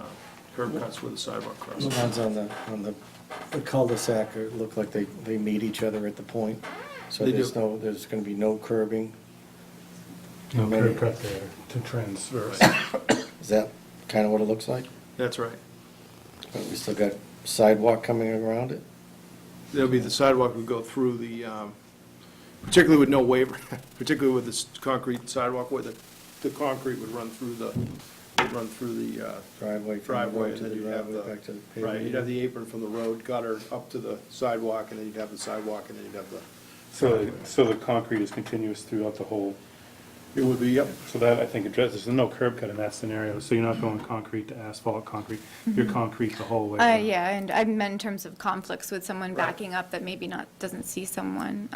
curb cuts with the sidewalk The crossing. ones on the cul-de-sac look like they meet each other at the point, so They there's do. there's gonna be no curbing. No curb cut there to transverse. Is that kind of what it looks like? That's right. But we still got sidewalk coming around it? There'll be the sidewalk would go through the, particularly with no waiver, particularly with this concrete sidewalk where the concrete would run through the Driveway. driveway, to and then the you'd have driveway, back to the right, pavement. you'd have the apron from the road gutter up to the sidewalk, and then you'd have the sidewalk, and then you'd have the. So the concrete is continuous throughout the whole, It would be, yep. so that I think addresses, there's no curb cut in that scenario, so you're not going concrete to asphalt concrete, you're concrete the whole way. around. Yeah, and I meant in terms of conflicts with someone backing up that maybe doesn't see someone.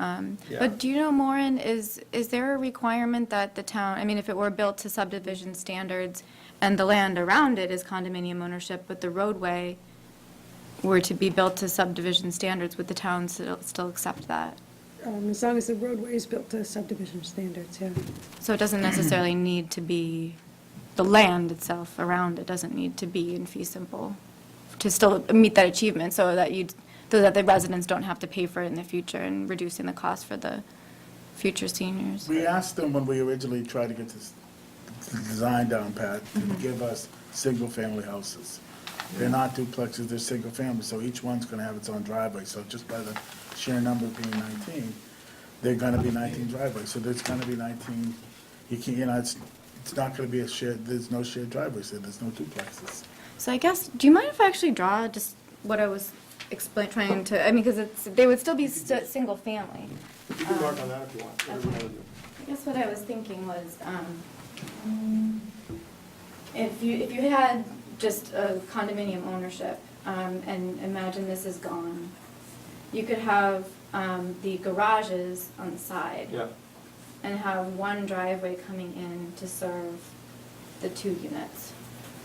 Yeah. But do you know, Maureen, is there a requirement that the town, I mean, if it were built to subdivision standards and the land around it is condominium ownership, but the roadway were to be built to subdivision standards, would the town still accept that? As long as the roadway is built to subdivision standards, yeah. So it doesn't necessarily need to be, the land itself around it doesn't need to be in fee simple to still meet that achievement, so that the residents don't have to pay for it in the future and reducing the cost for the future seniors. We asked them when we originally tried to get this design down, Pat, to give us single-family houses. They're not duplexes, they're single-family, so each one's gonna have its own driveway. So just by the sheer number being 19, they're gonna be 19 driveways. So there's gonna be 19, you can't, it's not gonna be a shared, there's no shared driveways there, there's no duplexes. So I guess, do you mind if I actually draw just what I was trying to, I mean, because they would still be single family. You can mark on that if you want, whatever you want to do. I guess what I was thinking was, if you had just a condominium ownership, and imagine this is gone, you could have the garages on the side. Yeah. And have one driveway coming in to serve the 2 units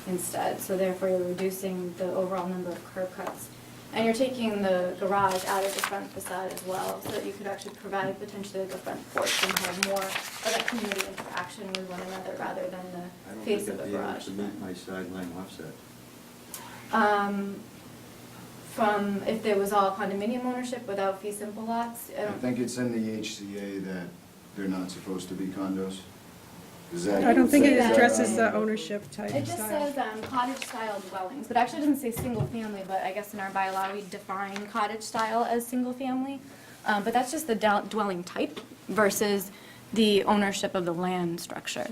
instead. So therefore, you're reducing the overall number of curb cuts. And you're taking the garage out of the front facade as well, so that you could actually provide potentially like a front porch and have more of that community interaction with one another rather than the face of the garage. I don't think I'd be able to meet my sideline offset. From, if there was all condominium ownership without fee simple lots, I I don't. think it's in the HCA that they're not supposed to be condos. Is that? I don't think it Say that. addresses the ownership type It just style. says cottage-style dwellings, but actually it doesn't say single-family, but I guess in our bylaw, we define cottage-style as single-family. But that's just the dwelling type versus the ownership of the land structure.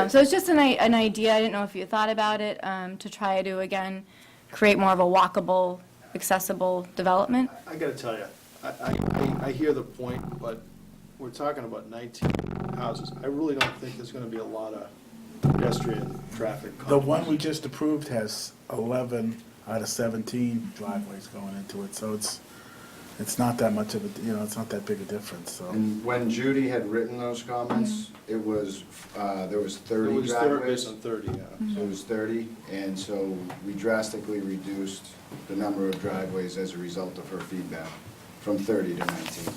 So it's just an idea, I didn't know if you thought about it, to try to, again, create more of a walkable, accessible development. I gotta tell you, I hear the point, but we're talking about 19 houses. I really don't think there's gonna be a lot of pedestrian traffic. The one we just approved has 11 out of 17 driveways going into it, so it's not that much of a, it's not that big a difference, so. And when Judy had written those comments, it was, there was 30 It was driveways. based on 30, yeah. So it was 30, and so we drastically reduced the number of driveways as a result of her feedback, from 30 to 19.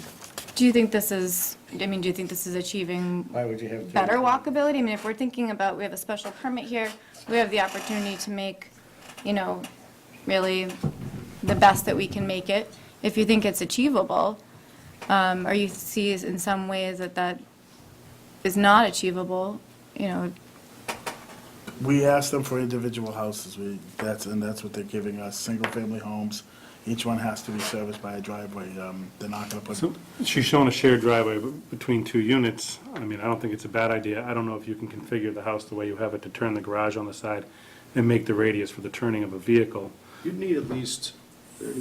Do you think this is, do you think this is achieving Why would you have? better walkability? I mean, if we're thinking about, we have a special permit here, we have the opportunity to make, really the best that we can make it. If you think it's achievable, or you see in some ways that is not achievable, We asked them for individual houses, that's what they're giving us, single-family homes. Each one has to be serviced by a driveway. They're not gonna put, So she's showing a shared driveway between 2 units. I mean, I don't think it's a bad idea. I don't know if you can configure the house the way you have it to turn the garage on the side and make the radius for the turning of a vehicle. You'd need at least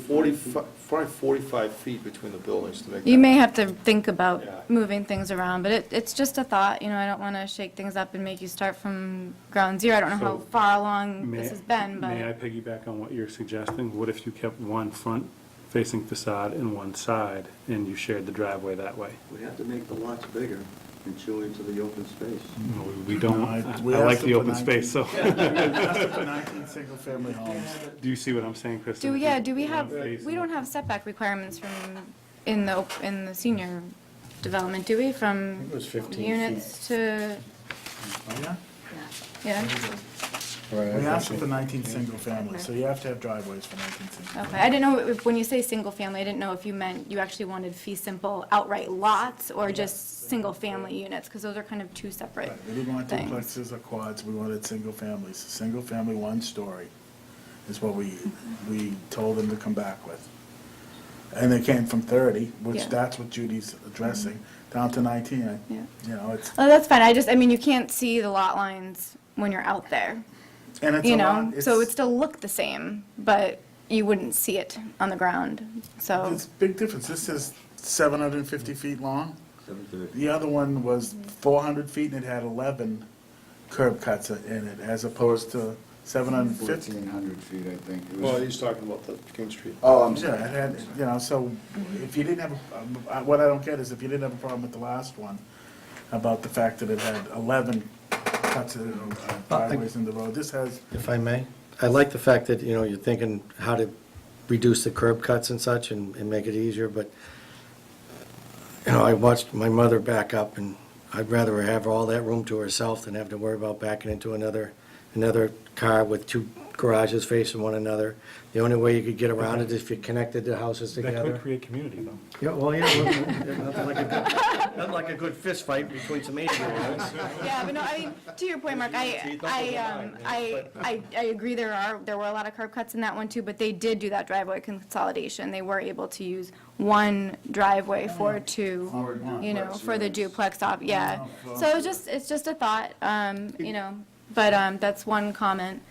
45 feet between the buildings to make that. you may have to think about Yeah. moving things around, but it's just a thought, I don't want to shake things up and make you start from ground zero. I don't know how So, far along this has been, but. May I piggyback on what you're suggesting? What if you kept one front-facing facade and one side, and you shared the driveway that way? We have to make the lots bigger and chew into the open space. We don't, No, I we like asked the them for open space, so. we asked them for 19 single-family homes. Do you see what I'm saying, Kristen? Do we have, we don't have setback requirements in the senior development, do we, I from think it was 15 units to, Oh, yeah? yeah? Right, We I asked think for so. 19 single families, so you have to have driveways for 19 single. Okay, I didn't know, when you say single family, I didn't know if you meant you actually wanted fee simple outright lots or just single family units, because those are kind of two separate Right, we didn't want things. duplexes or quads, we wanted single families. Single family, one story is what we told them to come back with. And they came from 30, which Yeah. that's what Judy's addressing, down to 19. Yeah. You know, it's, Oh, that's fine, I mean, you can't see the lot lines when you're out there, and it's you a know? lot, So it would it's, still look the same, but you wouldn't see it on the ground, so. it's a big difference. This is 750 feet long. 730. The other one was 400 feet and it had 11 curb cuts in it, as opposed to 750. 1,400 feet, I think. It was- Well, he's talking about the King Street. Oh, I'm Yeah, sorry. it had, you know, so if you didn't have, what I don't get is if you didn't have a problem with the last one, about the fact that it had 11 cuts of driveways in the road, this has, If I may, I like the fact that, you know, you're thinking how to reduce the curb cuts and such and make it easier, but, you know, I watched my mother back up, and I'd rather have all that room to herself than have to worry about backing into another car with two garages facing one another. The only way you could get around it is if you connected the houses That together. could create community, though. Yeah, well, yeah, nothing like a good fist fight between some 80-year-olds. Yeah, but no, I mean, to your point, Mark, I agree there were a lot of curb cuts in that one too, but they did do that driveway consolidation. They were able to use one driveway for two, you know, for the duplex op, yeah. So it's just a thought, you know, but that's one comment.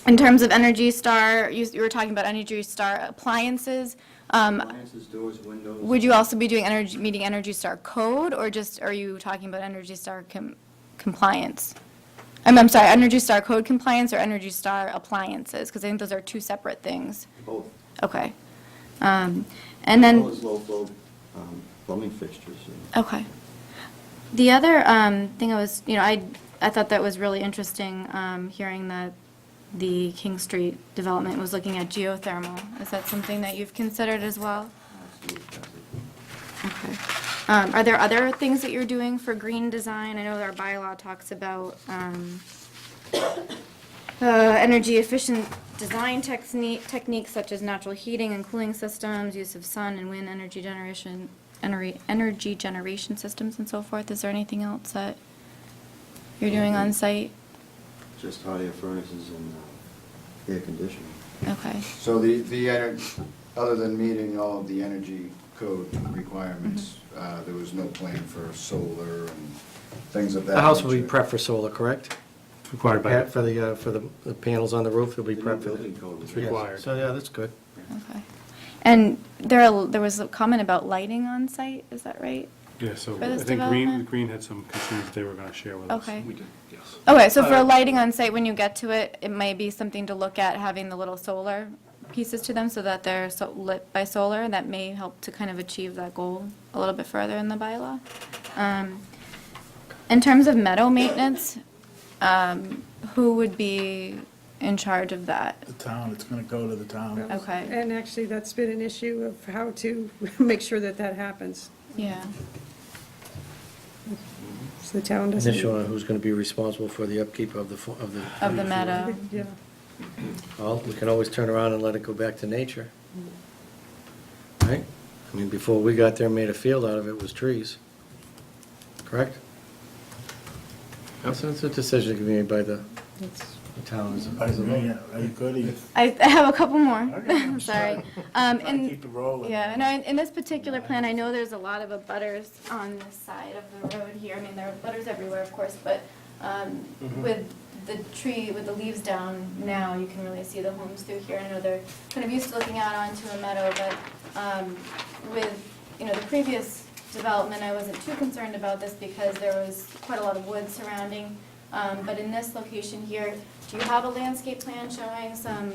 In terms of Energy Star, you were talking about Energy Star appliances. Appliances, doors, windows. Would you also be doing meeting Energy Star code, or just, are you talking about Energy Star compliance? I'm sorry, Energy Star code compliance or Energy Star appliances? Because I think those are two separate things. Both. Okay. And then, As well as low-flow plumbing fixtures. And okay. The other thing you know, I thought that was really interesting, hearing that the King Street development was looking at geothermal. Is that something that you've considered as well? Okay. Are there other things that you're doing for green design? I know our bylaw talks about energy efficient design techniques such as natural heating and cooling systems, use of sun and wind energy generation systems and so forth. Is there anything else that you're doing on site? just hot air furnaces and air conditioning. Okay. So other than meeting all of the energy code requirements, there was no plan for solar and things of that The house will be nature? prepped for solar, correct? Required by, For the panels on the roof, it'll be The new prepped for building that. code was It's required. So, yeah, that's good. Okay. And there was a comment about lighting on site, is that right? yeah, so For I this think development? Green had some concerns that they were gonna share with us. Okay. We did, yes. Okay, so for lighting on site, when you get to it, it might be something to look at, having the little solar pieces to them so that they're lit by solar. That may help to kind of achieve that goal a little bit further in the bylaw. In terms of meadow maintenance, who would be in charge of that? The town, it's gonna go to the town. Okay. And actually, that's been an issue of how to make sure that that happens. Yeah. So the town An doesn't. issue on who's going to be responsible for the upkeep of the. Of the meadow. Yeah. Well, we can always turn around and let it go back to nature. Right? I mean, before we got there and made a field out of it, was trees. Correct? So it's a decision to be made by the town as a. Are you good? I have a couple more. Okay, I'm Sorry. Trying to And keep it rolling. yeah, no, in this particular plan, I know there's a lot of abutters on this side of the road here. I mean, there are abutters everywhere, of course, but with the tree, with the leaves down now, you can really see the homes through here. I know they're kind of used to looking out onto a meadow, but with, the previous development, I wasn't too concerned about this because there was quite a lot of wood surrounding. But in this location here, do you have a landscape plan showing some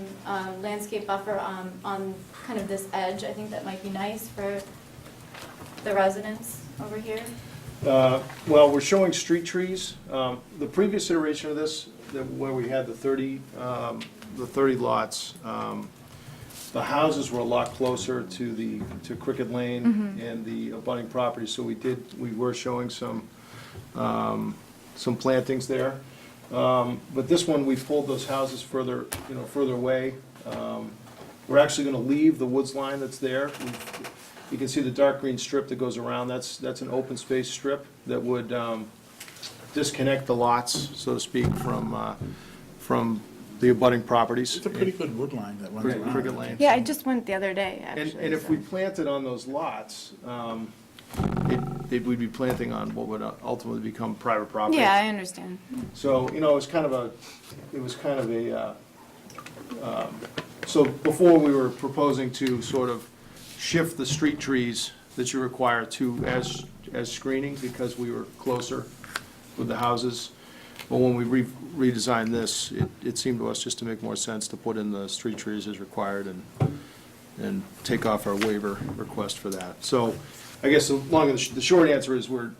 landscape buffer on kind of this edge? I think that might be nice for the residents over here. Well, we're showing street trees. The previous iteration of this, where we had the 30 lots, the houses were a lot closer to Cricket Lane and the abutting property, so we were showing some plantings there. But this one, we pulled those houses further away. We're actually gonna leave the woods line that's there. You can see the dark green strip that goes around, that's an open space strip that would disconnect the lots, so to speak, from the abutting properties. It's a pretty good wood line that runs around. Cricket Lane. Yeah, I just went the other day, actually. And if so. we planted on those lots, we'd be planting on what would ultimately become private property. Yeah, I understand. So, it was kind of a, so before we were proposing to sort of shift the street trees that you require to as screening because we were closer with the houses. But when we redesigned this, it seemed to us just to make more sense to put in the street trees as required and take off our waiver request for that. So I guess the short answer is we're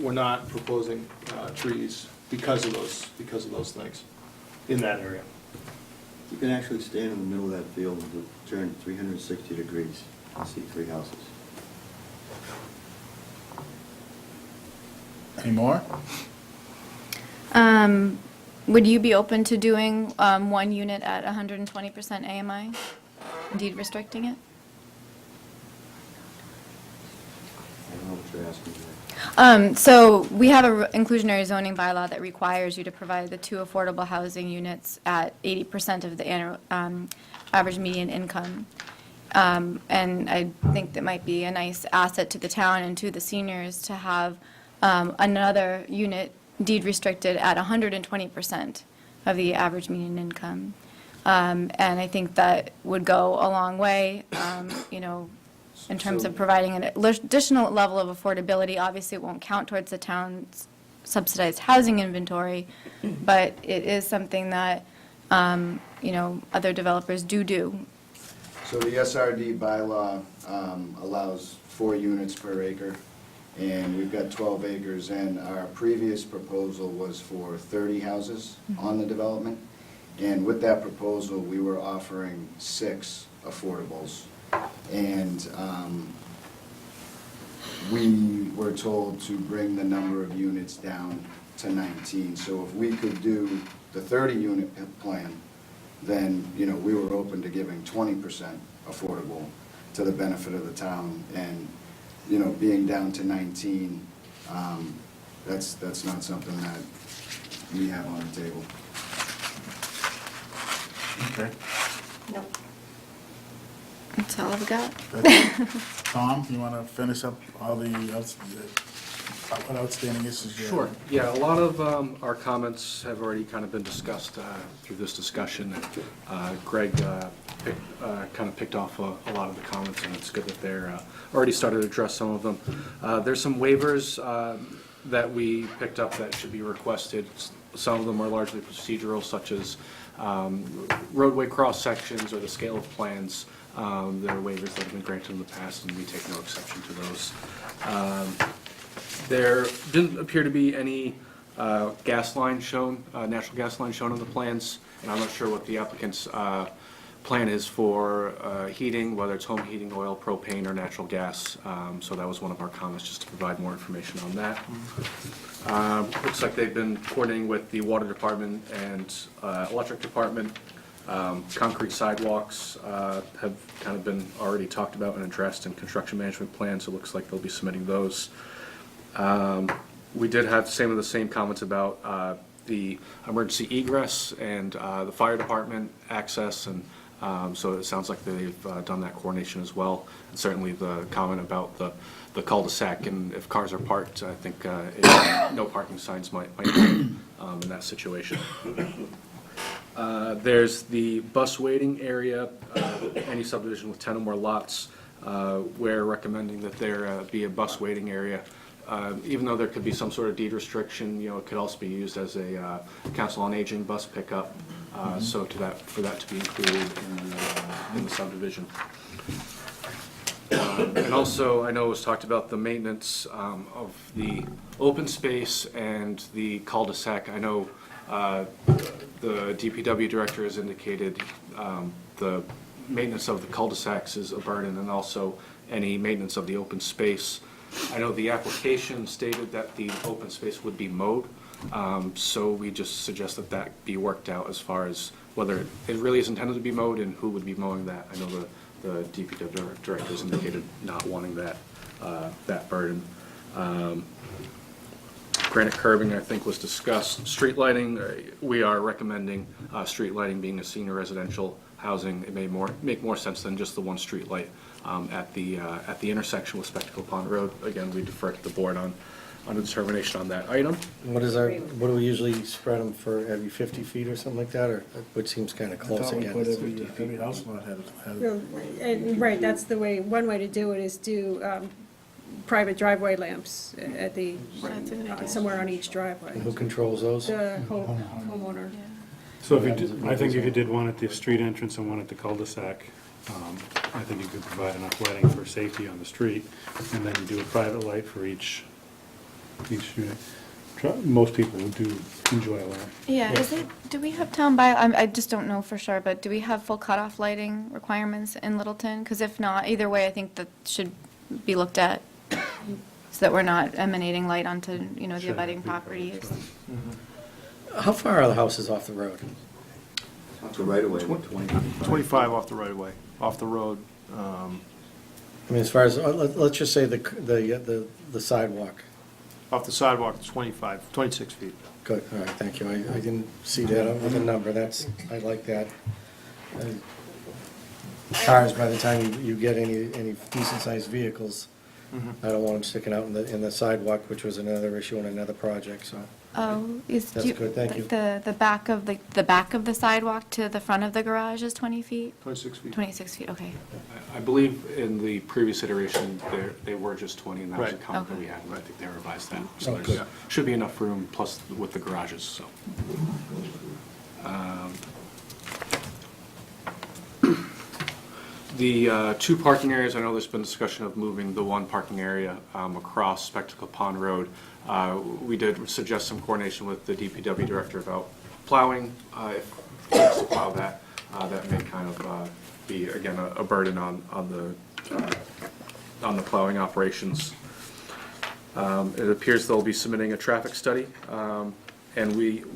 not proposing trees because of those things in that area. You can actually stand in the middle of that field and turn 360 degrees and see 3 houses. Any more? Would you be open to doing one unit at 120% AMI, deed restricting it? I don't know what you're asking there. So we have a inclusionary zoning bylaw that requires you to provide the 2 affordable housing units at 80% of the average median income. And I think that might be a nice asset to the town and to the seniors to have another unit deed restricted at 120% of the average median income. And I think that would go a long way, in terms of providing an additional level of affordability. Obviously, it won't count towards the town's subsidized housing inventory, but it is something that, other developers do. So the SRD bylaw allows 4 units per acre, and we've got 12 acres, and our previous proposal was for 30 houses on the development. And with that proposal, we were offering 6 affordables. And we were told to bring the number of units down to 19. So if we could do the 30-unit plan, then, we were open to giving 20% affordable to the benefit of the town. And, being down to 19, that's not something that we have on the table. Okay. Nope. That's all I've got. Tom, you want to finish up all the outstanding issues you have? Sure. Yeah, a lot of our comments have already kind of been discussed through this discussion. Greg kind of picked off a lot of the comments, and it's good that they're already started to address some of them. There's some waivers that we picked up that should be requested. Some of them are largely procedural, such as roadway cross-sections or the scale of plans. There are waivers that have been granted in the past, and we take no exception to those. There didn't appear to be any gas line shown, natural gas line shown on the plans, and I'm not sure what the applicant's plan is for heating, whether it's home heating, oil, propane, or natural gas. So that was one of our comments, just to provide more information on that. Looks like they've been coordinating with the water department and electric department. Concrete sidewalks have kind of been already talked about and addressed in construction management plans. So it looks like they'll be submitting those. We did have the same comments about the emergency egress and the fire department access, and so it sounds like they've done that coordination as well. And certainly the comment about the cul-de-sac, and if cars are parked, I think no parking signs might be in that situation. There's the bus waiting area, any subdivision with 10 or more lots. We're recommending that there be a bus waiting area. Even though there could be some sort of deed restriction, it could also be used as a council on aging bus pickup. So for that to be included in the subdivision. And also, I know it was talked about the maintenance of the open space and the cul-de-sac. I know the DPW director has indicated the maintenance of the cul-de-sacs is a burden, and also any maintenance of the open space. I know the application stated that the open space would be mowed, so we just suggest that that be worked out as far as whether it really is intended to be mowed and who would be mowing that. I know the DPW director's indicated not wanting that, that burden. Granite curbing, I think, was discussed. Street lighting, we are recommending street lighting being a senior residential housing. It may make more sense than just the one street light at the intersection with Spectacle Pond Road. Again, we defer to the board on a determination on that item. What do we usually spread them for, every 50 feet or something like that, or, which seems kind of close again? Every house lot had And, right, that's the way, one way to do it is do private driveway lamps at the, somewhere on each driveway. And who controls those? The homeowner. So if you did, I think if you did one at the street entrance and one at the cul-de-sac, I think you could provide enough lighting for safety on the street, and then you do a private light for each unit. Most people do enjoy a lamp. Yeah, is it, do we have town by, I just don't know for sure, but do we have full cutoff lighting requirements in Littleton? Because if not, either way, I think that should be looked at, so that we're not emanating light onto, you know, the Sure. abutting properties. How far are the houses off the road? So right away, 25 off the right-of-way, off the road. I mean, as far as, let's just say the sidewalk. Off the sidewalk, it's 26 feet. Good, all right, thank you. I didn't see that with a number, I like that. Cars, by the time you get any decent-sized vehicles, I don't want them sticking out in the sidewalk, which was another issue on another project, so. Oh, is, That's good, thank you. the back of the back of the sidewalk to the front of the garage is 20 feet? 26 feet. 26 feet, okay. I believe in the previous iteration, they were just 20, and that was a Right. comment that Okay. we had, and I think they revised that. So Oh, there's, good. should be enough room, plus with the garages, so. The two parking areas, I know there's been discussion of moving the one parking area across Spectacle Pond Road. We did suggest some coordination with the DPW director about plowing, if he wants to plow that. That may kind of be, again, a burden on the plowing operations. It appears they'll be submitting a traffic study. And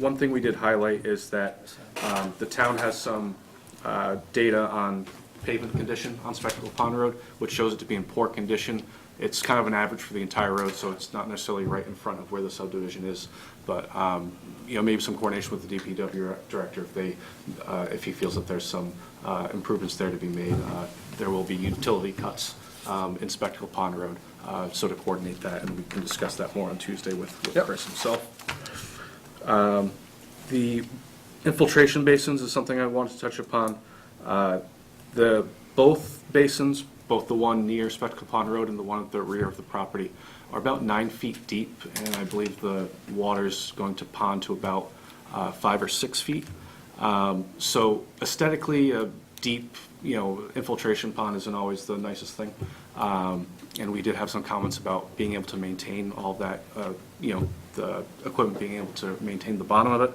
one thing we did highlight is that the town has some data on pavement condition on Spectacle Pond Road, which shows it to be in poor condition. It's kind of an average for the entire road, so it's not necessarily right in front of where the subdivision is. But, you know, maybe some coordination with the DPW director if he feels that there's some improvements there to be made. There will be utility cuts in Spectacle Pond Road, so to coordinate that, and we can discuss that more on Tuesday with Chris himself. The infiltration basins is something I wanted to touch upon. Both basins, both the one near Spectacle Pond Road and the one at the rear of the property, are about 9 feet deep, and I believe the water's going to pond to about 5 or 6 feet. So aesthetically, a deep, you know, infiltration pond isn't always the nicest thing. And we did have some comments about being able to maintain all that, you know, the equipment being able to maintain the bottom of it.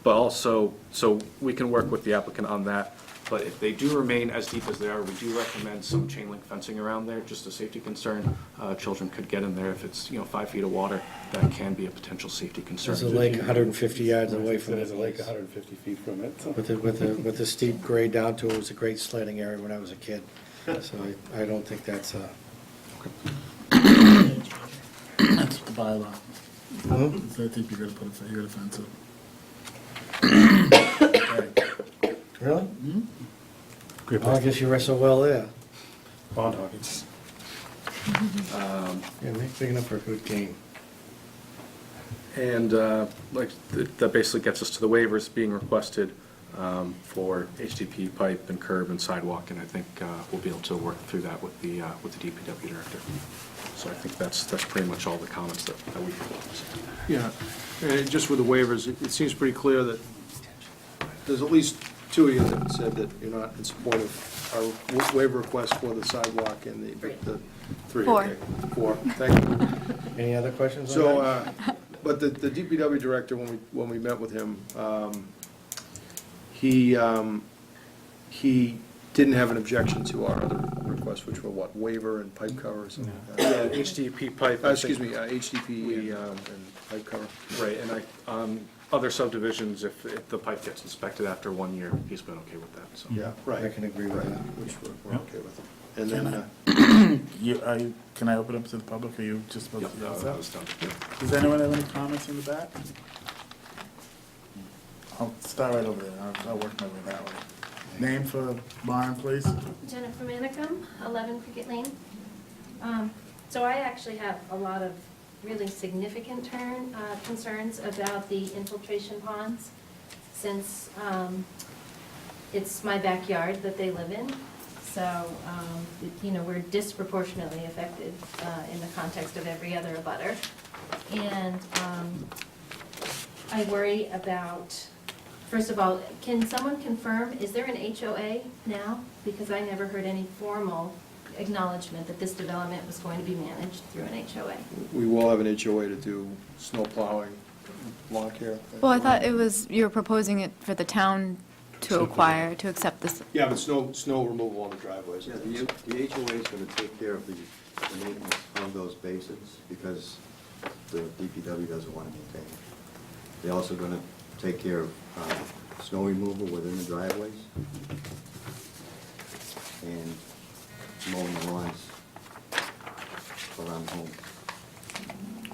But also, so we can work with the applicant on that. But if they do remain as deep as they are, we do recommend some chain link fencing around there, just a safety concern. Children could get in there if it's, you know, 5 feet of water. That can be a potential safety concern. There's a lake 150 yards away from There's it. a lake 150 feet from it. So. With the steep grade down to it, was a great sledding area when I was a kid. So I don't think that's That's the bylaw. So I think you're gonna fence it. Really? Great Well, I guess you wrestle well there. Bond hockey. Yeah, make big enough for a good game. And that basically gets us to the waivers being requested for HDP pipe and curb and sidewalk, and I think we'll be able to work through that with the DPW director. So I think that's pretty much all the comments that we have. Yeah, and just with the waivers, it seems pretty clear that there's at least two of you that said that you're not in support of our waiver request for the sidewalk and the three. Four. Okay, 4, thank you. Any other questions on So, that? but the DPW director, when we met with him, he didn't have an objection to our other requests, which were what, waiver and pipe cover or something like that? Yeah, HDP pipe. Excuse me, HDPE and pipe cover. Right, and other subdivisions, if the pipe gets inspected after 1 year, he's been okay with that, so. Yeah, right. I can agree with that. Which we're okay with. And Can then, can I open up to the public, or you just supposed to do Yep, this? that was done. Does anyone have any comments in the back? I'll start right over there, I'll work my way that way. Name for Lauren, please? Jennifer Manicum, 11 Cricket Lane. So I actually have a lot of really significant concerns about the infiltration ponds, since it's my backyard that they live in. So, we're disproportionately affected in the context of every other abutter. And I worry about, first of all, can someone confirm, is there an HOA now? Because I never heard any formal acknowledgement that this development was going to be managed through an HOA. we will have an HOA to do snow plowing, lawn care. Well, I thought you were proposing it for the town to acquire, to accept this. Yeah, but snow removal on the driveways. Yeah, the HOA is going to take care of the maintenance of those basins because the DPW doesn't want to maintain it. They're also going to take care of snow removal within the driveways and mowing the lawns around the home.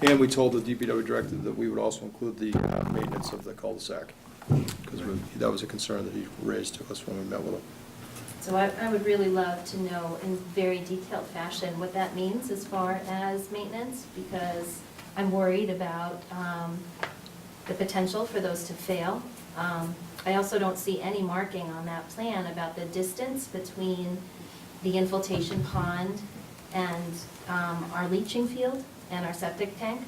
And we told the DPW director that we would also include the maintenance of the cul-de-sac, because that was a concern that he raised to us when we met with him. So I would really love to know in very detailed fashion what that means as far as maintenance, because I'm worried about the potential for those to fail. I also don't see any marking on that plan about the distance between the infiltration pond and our leaching field and our septic tank,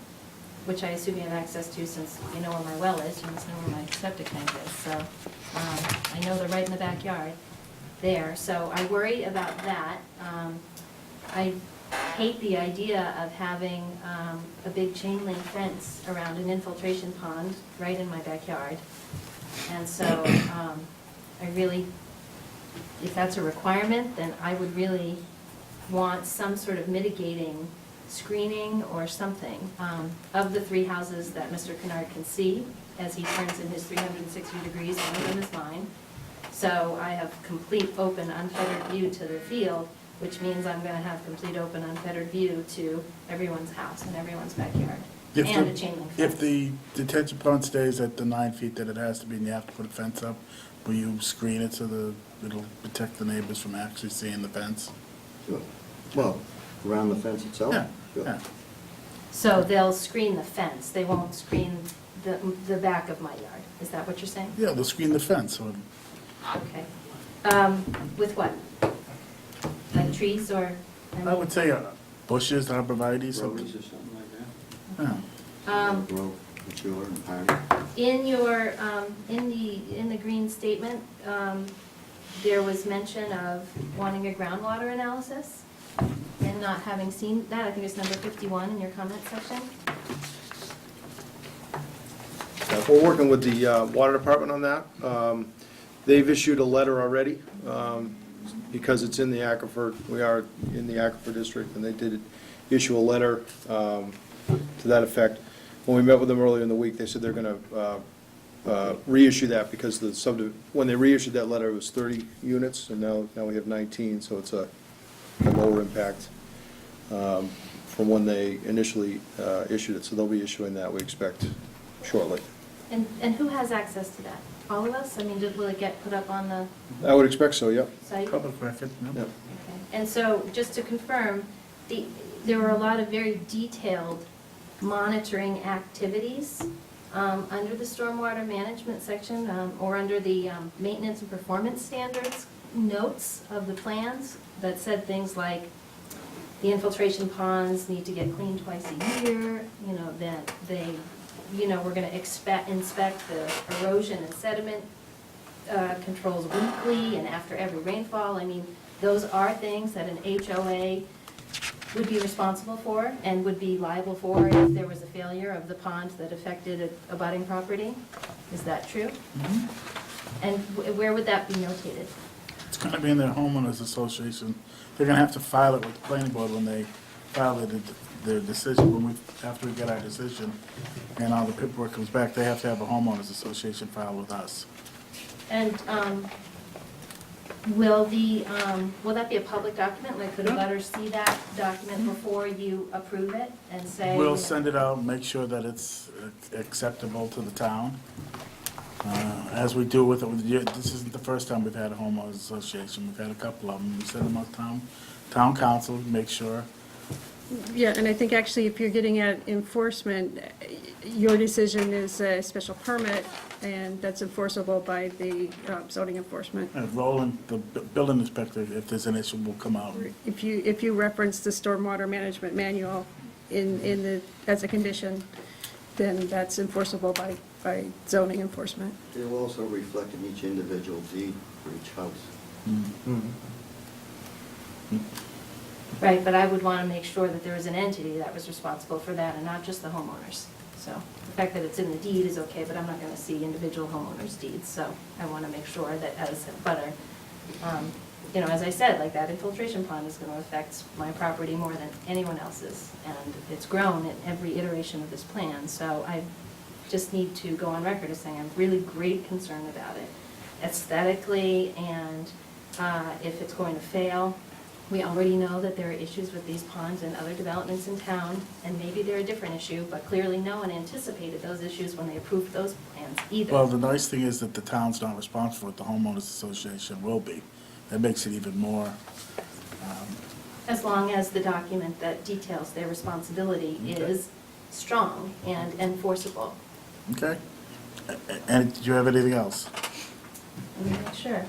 which I assume you have access to since you know where my well is, you must know where my septic tank is. So I know they're right in the backyard there. So I worry about that. I hate the idea of having a big chain link fence around an infiltration pond right in my backyard. And so I really, if that's a requirement, then I would really want some sort of mitigating screening or something of the 3 houses that Mr. Kennard can see as he turns in his 360 degrees, one of them is mine. So I have complete, open, unfettered view to the field, which means I'm going to have complete, open, unfettered view to everyone's house and everyone's backyard, and a chain link fence. If the detention pond stays at the 9 feet that it has to be, and you have to put a fence up, will you screen it so it'll protect the neighbors from actually seeing the fence? Sure. Well, around the fence itself? Yeah, Sure. yeah. So they'll screen the fence, they won't screen the back of my yard, is that what you're saying? Yeah, they'll screen the fence, so Okay. With what? Like trees or? I would say bushes, arborvitae, something. Roses or something like that? Yeah. Grow, mature and hardy. In your, in the green statement, there was mention of wanting a groundwater analysis and not having seen that. I think it's number 51 in your comment section. We're working with the water department on that. They've issued a letter already, because it's in the aquifer, we are in the aquifer district, and they did issue a letter to that effect. When we met with them earlier in the week, they said they're going to reissue that, because when they reissued that letter, it was 30 units, and now we have 19, so it's a lower impact from when they initially issued it. So they'll be issuing that, we expect, shortly. And who has access to that? All of us? I mean, will it get put up on the I would expect so, yep. site? Public record, Yep. Okay. And so, just to confirm, there were a lot of very detailed monitoring activities under the stormwater management section, or under the maintenance and performance standards notes of the plans that said things like the infiltration ponds need to get cleaned twice a year, that they, we're gonna inspect the erosion and sediment controls weekly and after every rainfall. I mean, those are things that an HOA would be responsible for and would be liable for if there was a failure of the pond that affected a abutting property. Is that true? And where would that be notated? It's going to be in their homeowners association. They're going to have to file it with the planning board when they file their decision, after we get our decision, and all the paperwork comes back, they have to have a homeowners association file with us. And will that be a public document? Like, could a butter see that document before you approve it and say? We'll send it out, make sure that it's acceptable to the town. As we do with it, this isn't the first time we've had a homeowners association. We've had a couple of them. We send them out to town council, make sure. Yeah, and I think actually if you're getting at enforcement, your decision is a special permit, and that's enforceable by the zoning enforcement. Roland, the building inspector, if there's an issue, will come out. If you reference the stormwater management manual as a condition, then that's enforceable by zoning enforcement. It will also reflect in each individual deed for each house. Right, but I would want to make sure that there was an entity that was responsible for that and not just the homeowners. So the fact that it's in the deed is okay, but I'm not going to see individual homeowners' deeds. So I want to make sure that as a butter, as I said, like that infiltration pond is going to affect my property more than anyone else's. And it's grown at every iteration of this plan. So I just need to go on record as saying I'm really great concern about it aesthetically, and if it's going to fail. We already know that there are issues with these ponds and other developments in town, and maybe they're a different issue, but clearly no one anticipated those issues when they approved those plans either. Well, the nice thing is that the town's not responsible, but the homeowners association will be. That makes it even more, As long as the document that details their responsibility is strong and enforceable. okay? And did you have anything else? Let me make sure.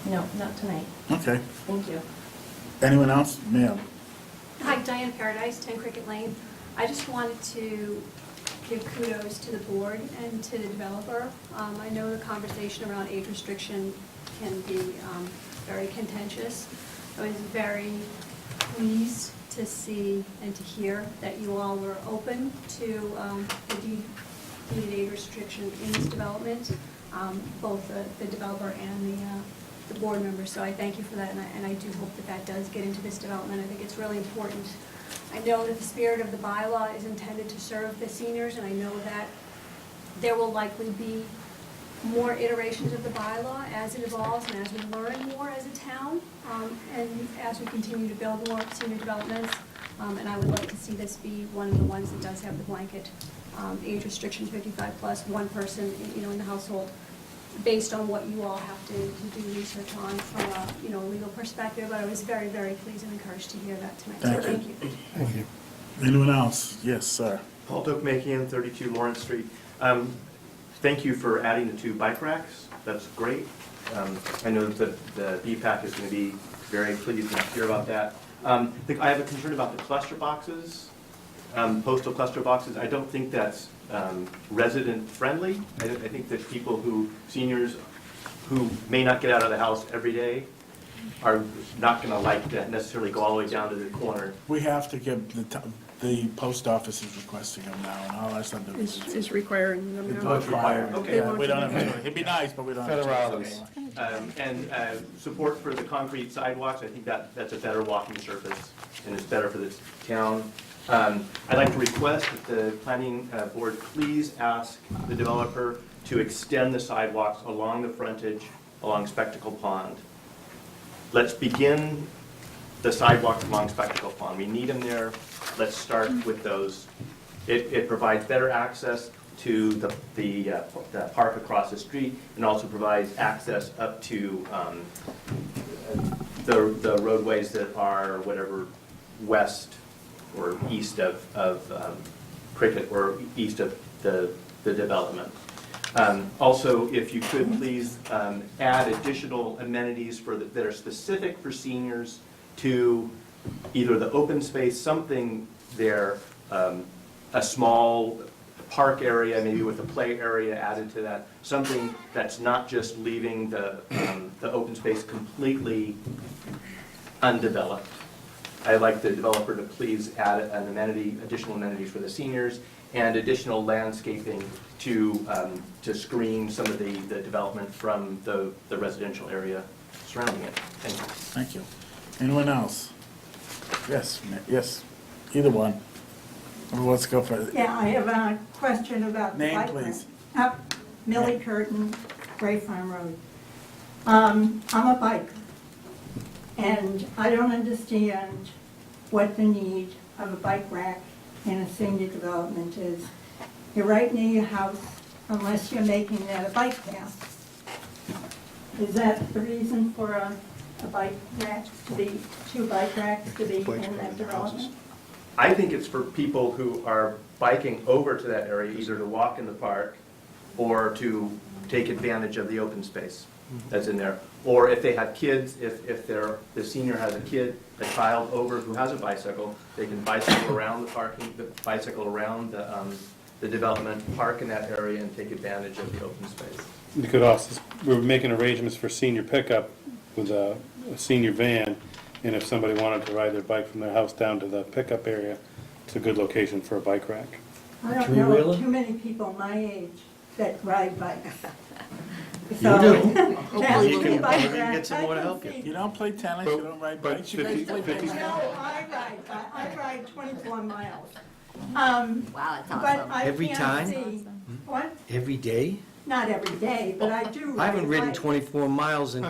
No, not tonight. Okay. Thank you. Anyone else? Ma'am? Hi, Diane Paradise, 10 Cricket Lane. I just wanted to give kudos to the board and to the developer. I know the conversation around age restriction can be very contentious. I was very pleased to see and to hear that you all were open to the deeded age restriction in this development, both the developer and the board members, so I thank you for that, and I do hope that that does get into this development. I think it's really important. I know that the spirit of the bylaw is intended to serve the seniors, and I know that there will likely be more iterations of the bylaw as it evolves and as we learn more as a town, and as we continue to build more senior developments, and I would like to see this be one of the ones that does have the blanket age restriction, 55 plus, one person, in the household, based on what you all have to do research on from a, legal perspective. But I was very, very pleased and encouraged to hear that tonight. So thank you. Thank you. Anyone else? Yes, sir. Paul Dokmakian, 32 Lawrence Street. Thank you for adding the 2 bike racks. That's great. I know that the BPAC is going to be very pleased to hear about that. I have a concern about the cluster boxes, postal cluster boxes. I don't think that's resident friendly. I think that seniors who may not get out of the house every day are not going to like to necessarily go all the way down to the corner. We have to give, the post office is requesting them now, and all our subdivisions. Is requiring them It's now. required. Okay. Yeah, we don't have to, it'd be nice, but we don't have to. Federales. And support for the concrete sidewalks, I think that's a better walking surface, and it's better for the town. I'd like to request that the planning board please ask the developer to extend the sidewalks along the frontage, along Spectacle Pond. Let's begin the sidewalks along Spectacle Pond. We need them there. Let's start with those. It provides better access to the park across the street, and also provides access up to the roadways that are west or east of Cricket, or east of the development. Also, if you could please add additional amenities that are specific for seniors to either the open space, something there, a small park area, maybe with a play area added to that, something that's not just leaving the open space completely undeveloped. I'd like the developer to please add an amenity, additional amenities for the seniors, and additional landscaping to screen some of the development from the residential area surrounding it. Thank you. Thank you. Anyone else? Yes, yes, either one. Let's go for it. Yeah, I have a question about the Name, bike please. rack. Millie Curtin, Gray Farm Road. I'm a biker, and I don't understand what the need of a bike rack in a senior development is. You're right near your house, unless you're making that a bike path. Is that the reason for a bike rack to be, 2 bike racks to be in that development? I think it's for people who are biking over to that area, either to walk in the park or to take advantage of the open space that's in there. Or if they have kids, if the senior has a child over who has a bicycle, they can bicycle around the parking, bicycle around the development, park in that area and take advantage of the open space. You could also, we're making arrangements for senior pickup with a senior van, and if somebody wanted to ride their bike from their house down to the pickup area, it's a good location for a bike rack. I don't know too many people my age that ride bikes. You So, do. Hopefully You can bike maybe rack, get some more to I can help you. see- You don't play tennis, you don't ride bikes, you guys play baseball. No, I ride 24 miles. Wow, that's But awesome. I Every can't time? see- What? Every day? Not every day, but I do ride I haven't ridden bikes. 24 miles in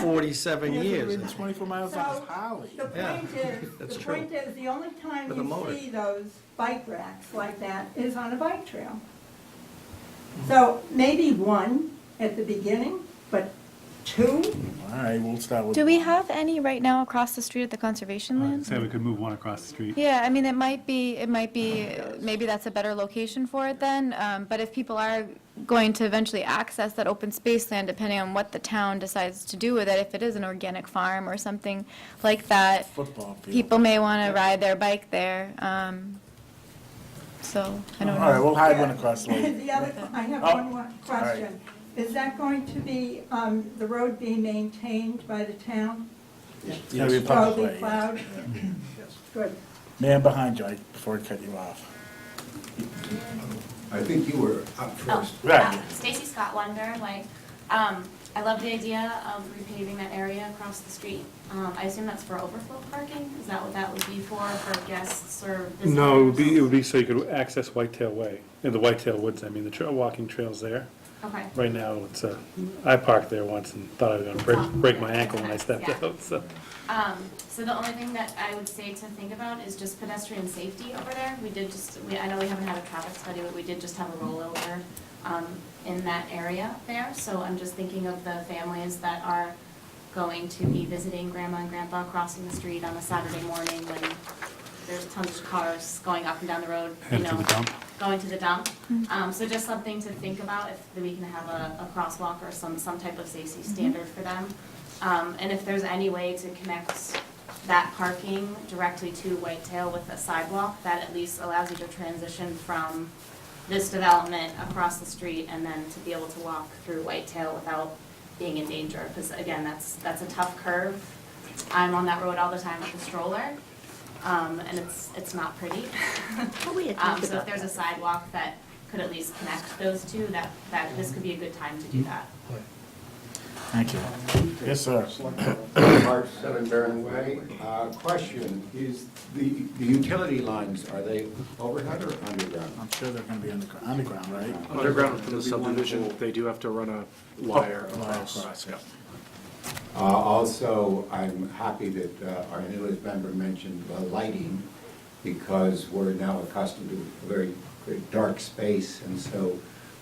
47 He hasn't years. ridden 24 miles on his Harley. The Yeah, point that's true. is, the only time With a you motor. see those bike racks like that is on a bike trail. So maybe 1 at the beginning, but 2? All right, we'll start with. Do we have any right now across the street at the conservation land? Say we could move one across the street. Yeah, I mean, it might be, maybe that's a better location for it then, but if people are going to eventually access that open space land, depending on what the town decides to do with it, if it is an organic farm or something like that, Football field. people may want to ride their bike there, so, I don't know. All right, we'll hide one across the lake. The other, I have Oh, one more question. Is that going to be, the road being maintained by the town? It's gonna be a Will public it be way. plowed? Good. Man behind you, before I cut you off. I think you were up first. Right. Stacy Scott, London Way. I love the idea of repaving that area across the street. I assume that's for overflow parking? Is that what that would be for guests or visitors? No, it would be so you could access Whitetail Way, in the Whitetail Woods, I mean, the walking trail's there. Okay. Right now, I parked there once and thought I was gonna break my ankle when I stepped Yeah. out, so. So the only thing that I would say to think about is just pedestrian safety over there. I know we haven't had a traffic study, but we did just have a rollover in that area there. So I'm just thinking of the families that are going to be visiting grandma and grandpa crossing the street on a Saturday morning when there's tons of cars going up and down the road, Head to the dump. going to the dump. So just something to think about, if we can have a crosswalk or some type of safety standard for them. And if there's any way to connect that parking directly to Whitetail with a sidewalk, that at least allows you to transition from this development across the street and then to be able to walk through Whitetail without being in danger. Because again, that's a tough curve. I'm on that road all the time with the stroller, and it's not pretty. Oh, we had talked So about if there's a that. sidewalk that could at least connect those two, that this could be a good time to do that. Thank you. Yes, sir. Mark, 7 Barron Way. Question, is the utility lines, are they overhead or underground? I'm sure they're gonna be underground, right? Underground from the subdivision, they do have to run a wire across. Yeah. Also, I'm happy that our newest member mentioned lighting, because we're now accustomed to a very, very dark space, and so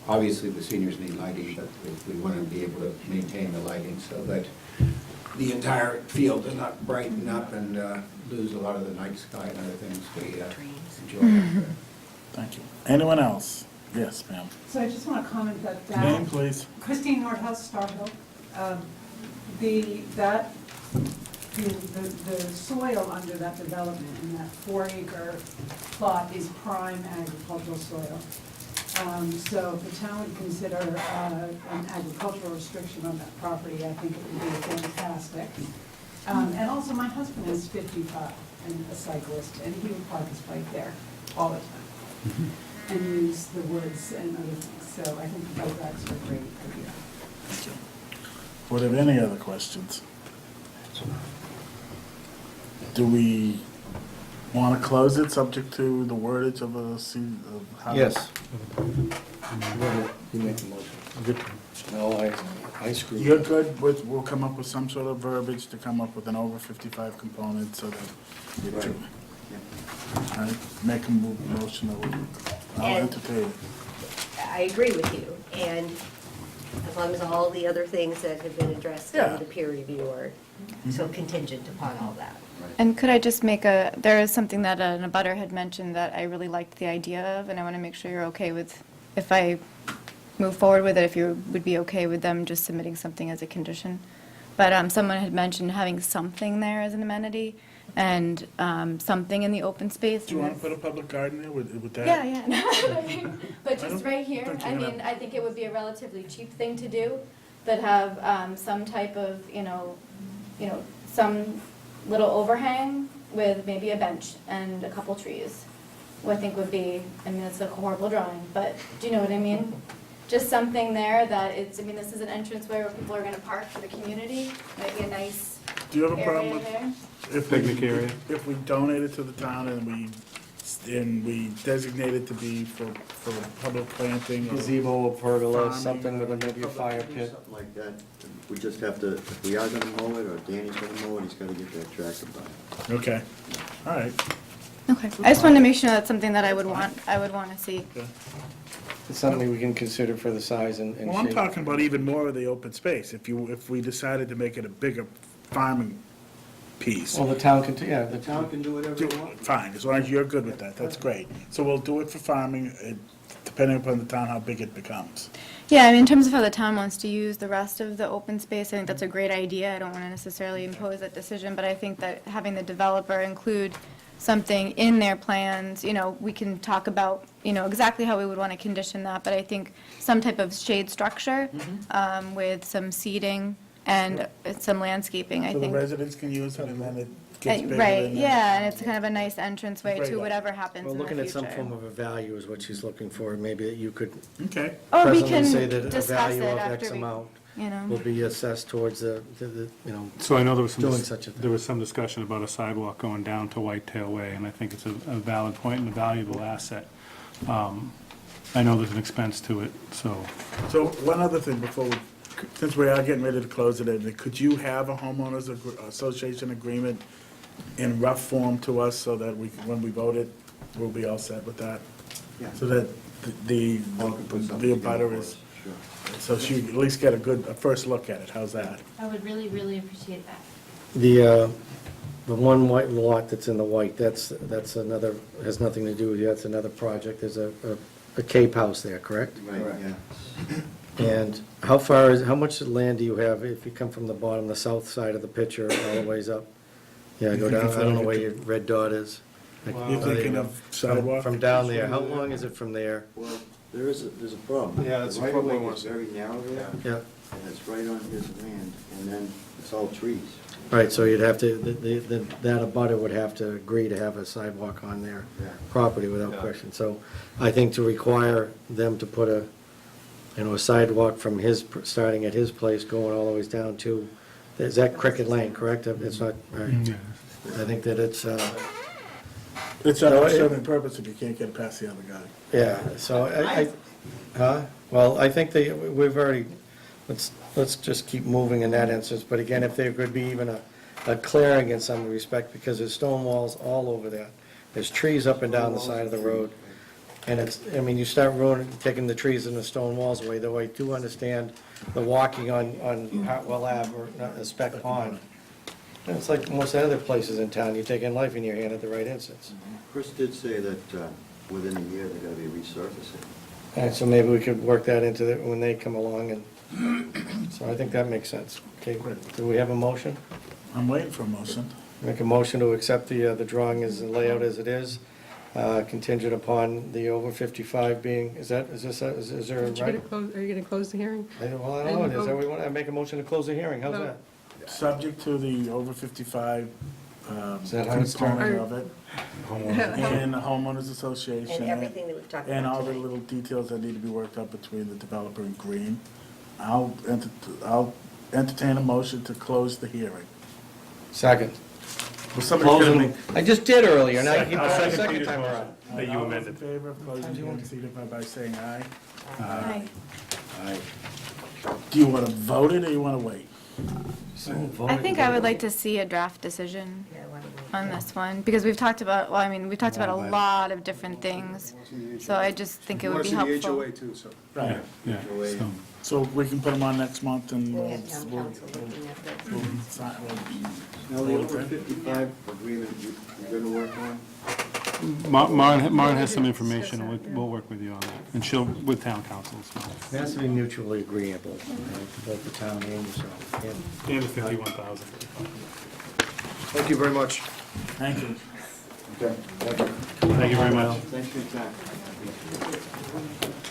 obviously the seniors need lighting, but if we want to be able to maintain the lighting so that the entire field does not brighten up and lose a lot of the night sky and other things we enjoy. Thank you. Anyone else? Yes, ma'am. So I just want to comment that. Name, please. Christine Nordhaus, Star Hill. The soil under that development in that 4-acre plot is prime agricultural soil. So if the town would consider an agricultural restriction on that property, I think it would be fantastic. And also, my husband is 55 and a cyclist, and he would park his bike there all the time. and use the woods and other things. So I think the bike racks are a great idea. Would have any other questions? Do we want to close it, subject to the wordage of a, of how? Yes. You make the motion. Good. No, I screwed. You're good with, we'll come up with some sort of verbiage to come up with an over 55 component so that you Right. two. All right, make a motion that I'll And- entertain it. I agree with you, and as long as all the other things that have been addressed Yeah. in the peer review are so contingent upon all that. And could I just make there is something that a abutter had mentioned that I really liked the idea of, and I want to make sure you're okay with, if I move forward with it, if you would be okay with them just submitting something as a condition. But someone had mentioned having something there as an amenity, and something in the open space. Do you want to put a public garden there with that? Yeah, yeah. But I just don't right here, think I you're mean, gonna- I think it would be a relatively cheap thing to do, that have some type of, some little overhang with maybe a bench and a couple trees. What I think would be, I mean, it's a horrible drawing, but do you know what I mean? Just something there that it's, I mean, this is an entranceway where people are gonna park for the community, might be a nice Do you have a problem area with? there. If we- Picnic area. If we donate it to the town and we designate it to be for public planting or. Gazebo or pergola, farming something with or- maybe a fire pit. Something like that. We just have to, if we are gonna mow it, or Danny's gonna mow it, he's gotta get that tractor by. Okay, all right. Okay, I just wanted to make sure that's something that I would want to see. It's something we can consider for the size and shape. Well, I'm talking about even more of the open space, if we decided to make it a bigger farming piece. Well, the town can, yeah, The town can do whatever they want. Fine, as long as you're good with that, that's great. So we'll do it for farming, depending upon the town, how big it becomes. Yeah, I mean, in terms of how the town wants to use the rest of the open space, I think that's a great idea. I don't want to necessarily impose that decision, but I think that having the developer include something in their plans, we can talk about, exactly how we would want to condition that, but I think some type of shade structure with some seating and some landscaping, I So the think. residents can use it and then it gets bigger. Right, and then- yeah, and it's kind of a nice entranceway Great to idea. whatever happens Well, in the looking at some future. form of a value is what she's looking for, maybe that you could Okay. Or we presently can say that a discuss value it of after X we, amount you know. will be assessed towards So I know there was some, doing such a thing. there was some discussion about a sidewalk going down to Whitetail Way, and I think it's a valid point and a valuable asset. I know there's an expense to it, so. So one other thing before we, since we are getting ready to close it, could you have a homeowners association agreement in rough form to us so that we, when we vote it, we'll be all set with that? Yeah. So that the abutter is, so she at least get a first look at it, how's that? I would really, really appreciate that. The one white lot that's in the white, that's another, has nothing to do with you, that's another project. There's a Cape House there, correct? Right, yeah. And how much land do you have if you come from the bottom, the south side of the picture, all the ways up? Yeah, go down, I don't know where your red dot is. You're thinking of sidewalk? From down there, how long is it from there? Well, there's a problem. Yeah, that's The a right of way problem. is very narrow there, Yeah, and it's right on his land, and then it's all trees. right, so you'd have to, that abutter would have to agree to have a sidewalk on their Yeah. property without Yeah. question. So I think to require them to put a sidewalk from starting at his place going all the ways down to, is that Cricket Lane, correct? It's not, right. Yeah. I think that it's, It's not serving purpose if you can't get it past the other guy. yeah, so well, I think we've already, let's just keep moving in that instance. But again, if there could be even a clearing in some respect, because there's stone walls all over there. There's trees up and down the side of the road. And you start taking the trees and the stone walls away, though I do understand the walking on Hartwell Ave or not, Spec Pond. And it's like most other places in town, you're taking life in your hand at the right instance. Chris did say that within a year, they're gonna be resurfacing. All right, so maybe we could work that into when they come along, and, so I think that makes sense. Okay, do we have a motion? I'm waiting for a motion. Make a motion to accept the drawing as the layout as it is, contingent upon the over 55 being, is there a right? Are you going to close the hearing? Well, I don't know, is that we want to make a motion to close the hearing, how's that? Subject to the over 55 Is that how it's component done? of it, and the homeowners association. And everything that we've talked about And all the tonight. little details that need to be worked out between the developer and Green. I'll entertain a motion to close the hearing. Second. Well, somebody's gonna Closing, make- I just did earlier, now you Second. keep I'll going a second second Peter's time motion. around. That you All those amended. in favor of closing the hearing, signify by saying aye. Aye. Aye. Do you want to vote it, or you want to wait? I think I would like to see a draft decision on this one, because we've talked about, well, I mean, we've talked about a lot of different things, so I just think it would be helpful. Want to see the HOA too, so. Right. Yeah, so, So we can put them on next month and We'll we'll, have town council looking at this. we'll sign, Now, the over 55 agreement you're going to work on? Maren has some information, and we'll work with you on that, and she'll, with town council as well. It has to be mutually agreeable, both the town and yourself. And And the 51,000. Thank you very much. Thank you. Okay, thank you. Thank you very much. Thanks for your time.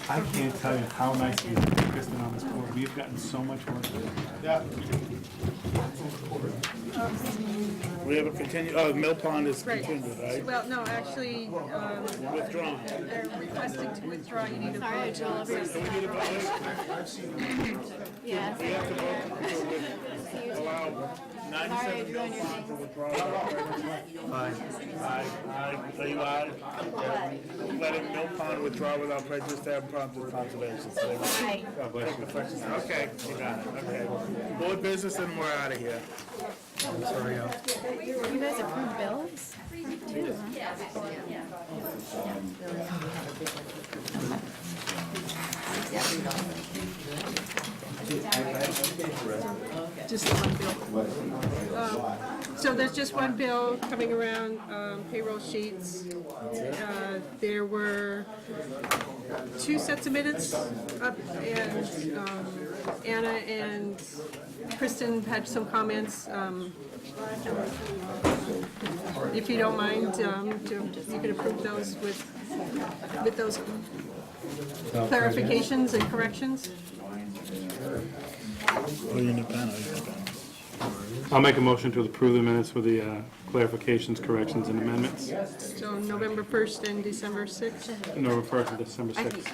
I can't tell you how nice we have Kristen on this board. We've gotten so much work done. Yeah. We have a Mill Pond is Right. continued, right? Well, no, actually, Withdrawn. they're requesting to withdraw, you need a Sorry, vote. Joel, if you're- Yeah. We have to vote to allow 97 Mill Pond to withdraw. Aye. Aye. Are you aye? Letting Mill Pond withdraw without prejudice to have problems with conservation. Aye. God bless you. Okay, you got it, okay. Board business and we're out of here. sorry, You guys approve bills? Just the one bill. So there's just one bill coming around, payroll sheets. There were 2 sets of minutes up, and Anna and Kristen had some comments. If you don't mind, you can approve those with those clarifications and corrections. Oh, you need pen, oh, you need pen. I'll make a motion to approve the minutes with the clarifications, corrections, and amendments. So November 1st and December 6th. November 1st and December 6th.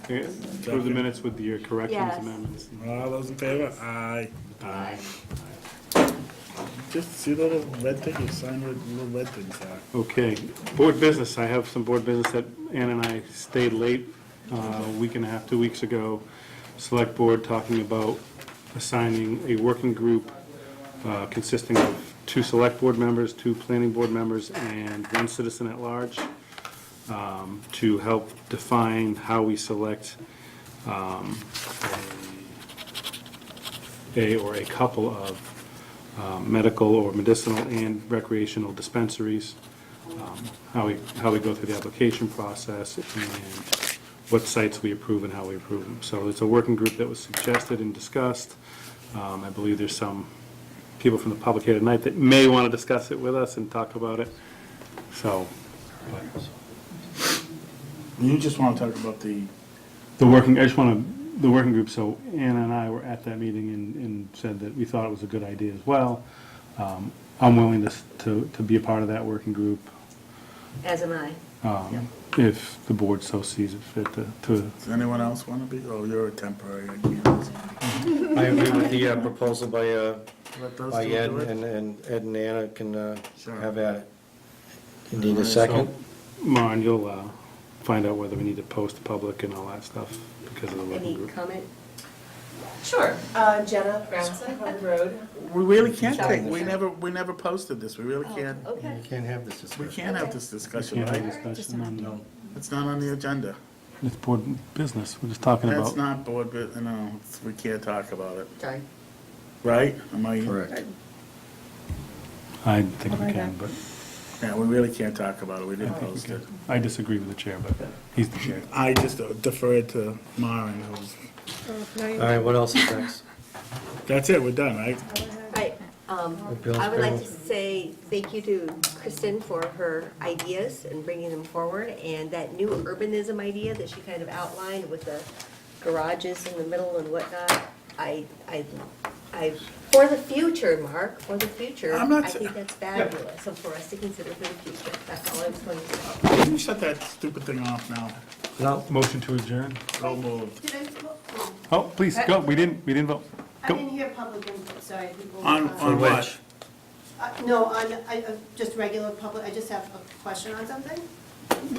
Okay, approve the minutes with your corrections, Yes. amendments. All those in favor? Aye. Aye. Just see the little red thing, you sign where the little red things are. Okay, board business. I have some board business that Ann and I stayed late a week and a half, 2 weeks ago. Select board talking about assigning a working group consisting of 2 select board members, 2 planning board members, and 1 citizen at large to help define how we select a couple of medical or medicinal and recreational dispensaries, how we go through the application process, and what sites we approve and how we approve them. So it's a working group that was suggested and discussed. I believe there's some people from the public here tonight that may want to discuss it with us and talk about it. So, You just want to talk about the, the working group, so Anna and I were at that meeting and said that we thought it was a good idea as well. I'm willing to be a part of that working group, As am I. if the board so sees it fit to. does anyone else want to be? Oh, you're a temporary, I can't. I agree with the proposal by Let those by two Ed, do it? and Ed and Anna can Sure. have at it. You need a second? Maren, you'll find out whether we need to post public and all that stuff because of the working Any group. comment? Sure. Jenna Brownson, Plnbrd. We really can't Sorry. take, we never posted this, we really can't, Okay. You can't have this we discussion. can't have this We discussion, can't have right? discussion on, It's not on the agenda. it's board business, we're just talking That's about. not board, but, no, we can't talk about it, Sorry. right? Am I? Correct. I think we can, but Yeah, we really can't talk about it, we didn't post it. I disagree with the chair, but he's the chair. I just deferred to Maren, who's, All right, what else is next? that's it, we're done, right? Right. Bill's I would like to payroll. say thank you to Kristen for her ideas and bringing them forward, and that new urbanism idea that she kind of outlined with the garages in the middle and whatnot. I for the future, Mark, for the future, I'm not I sa- think that's fabulous, so for us to consider for the future, that's all I was going to say. Can you shut that stupid thing off now? No, Motion to adjourn? So moved. Did I, oh, Oh, please, go, we didn't vote. I Go. didn't hear public input, sorry, people. On what? No, just regular public, I just have a question on something.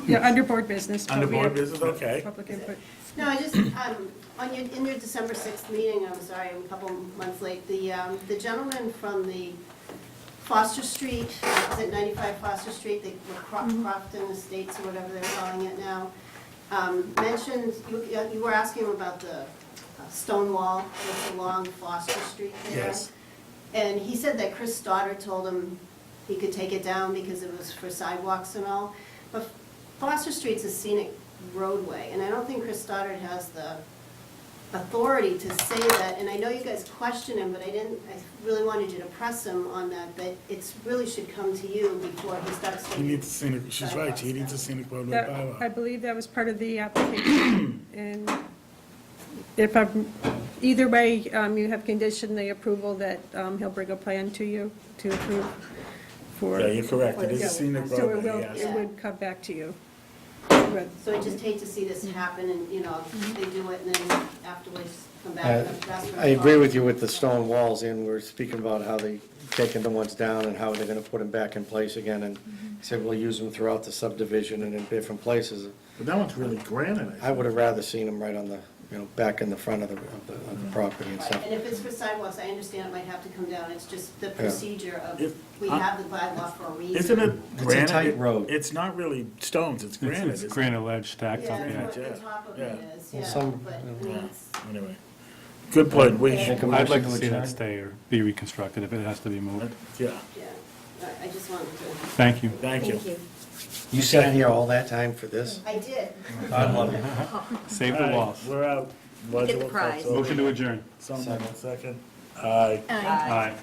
Yeah, under board business. but Under we board have business, okay. Public input. No, I just, in your December 6th meeting, I'm sorry, I'm a couple months late, the gentleman from the Foster Street, is it 95 Foster Street, the Crofton Estates or whatever they're calling it now, mentioned, you were asking him about the stone wall that's along Foster Street there. Yes. And he said that Chris Stoddard told him he could take it down because it was for sidewalks and all. But Foster Street's a scenic roadway, and I don't think Chris Stoddard has the authority to say that. And I know you guys questioned him, but I really wanted you to press him on that, that it's really should come to you before he starts He taking. needs a scenic, she's right, he needs a scenic roadway That- I bylaw. believe that was part of the application. And if I'm, either way, you have conditioned the approval that he'll bring a plan to you to approve for. Yeah, you're correct, it is a scenic So it roadway, will, yes. it would come back to you. But So I just hate to see this happen and, they do it and then afterwards come back and ask for. I agree with you with the stone walls, and we're speaking about how they taking the ones down and how they're gonna put them back in place again, and he said we'll use them throughout the subdivision and in different places. But that one's really granite, I would have rather seen them right on the, back in the front of the property and Right, stuff. and if it's for sidewalks, I understand it might have to come down, it's just the procedure of, If- we have the bylaw for a reason. Isn't it It's a granite? tight road. It's not really stones, it's granite. It's isn't it? granite ledge stacked up, Yeah, yeah. that's what the top of it is, yeah, Some- but, I mean, it's. Anyway, good point, we, Make a I'd like motion to see adjourn. that stay or be reconstructed if it has to be moved. yeah, Yeah, I just wanted to, Thank you. thank you. You sat here all that time for this? I did. God love you. Save All the right, walls. we're out. Get the prize. Motion to adjourn. Someone, second. Aye. Aye.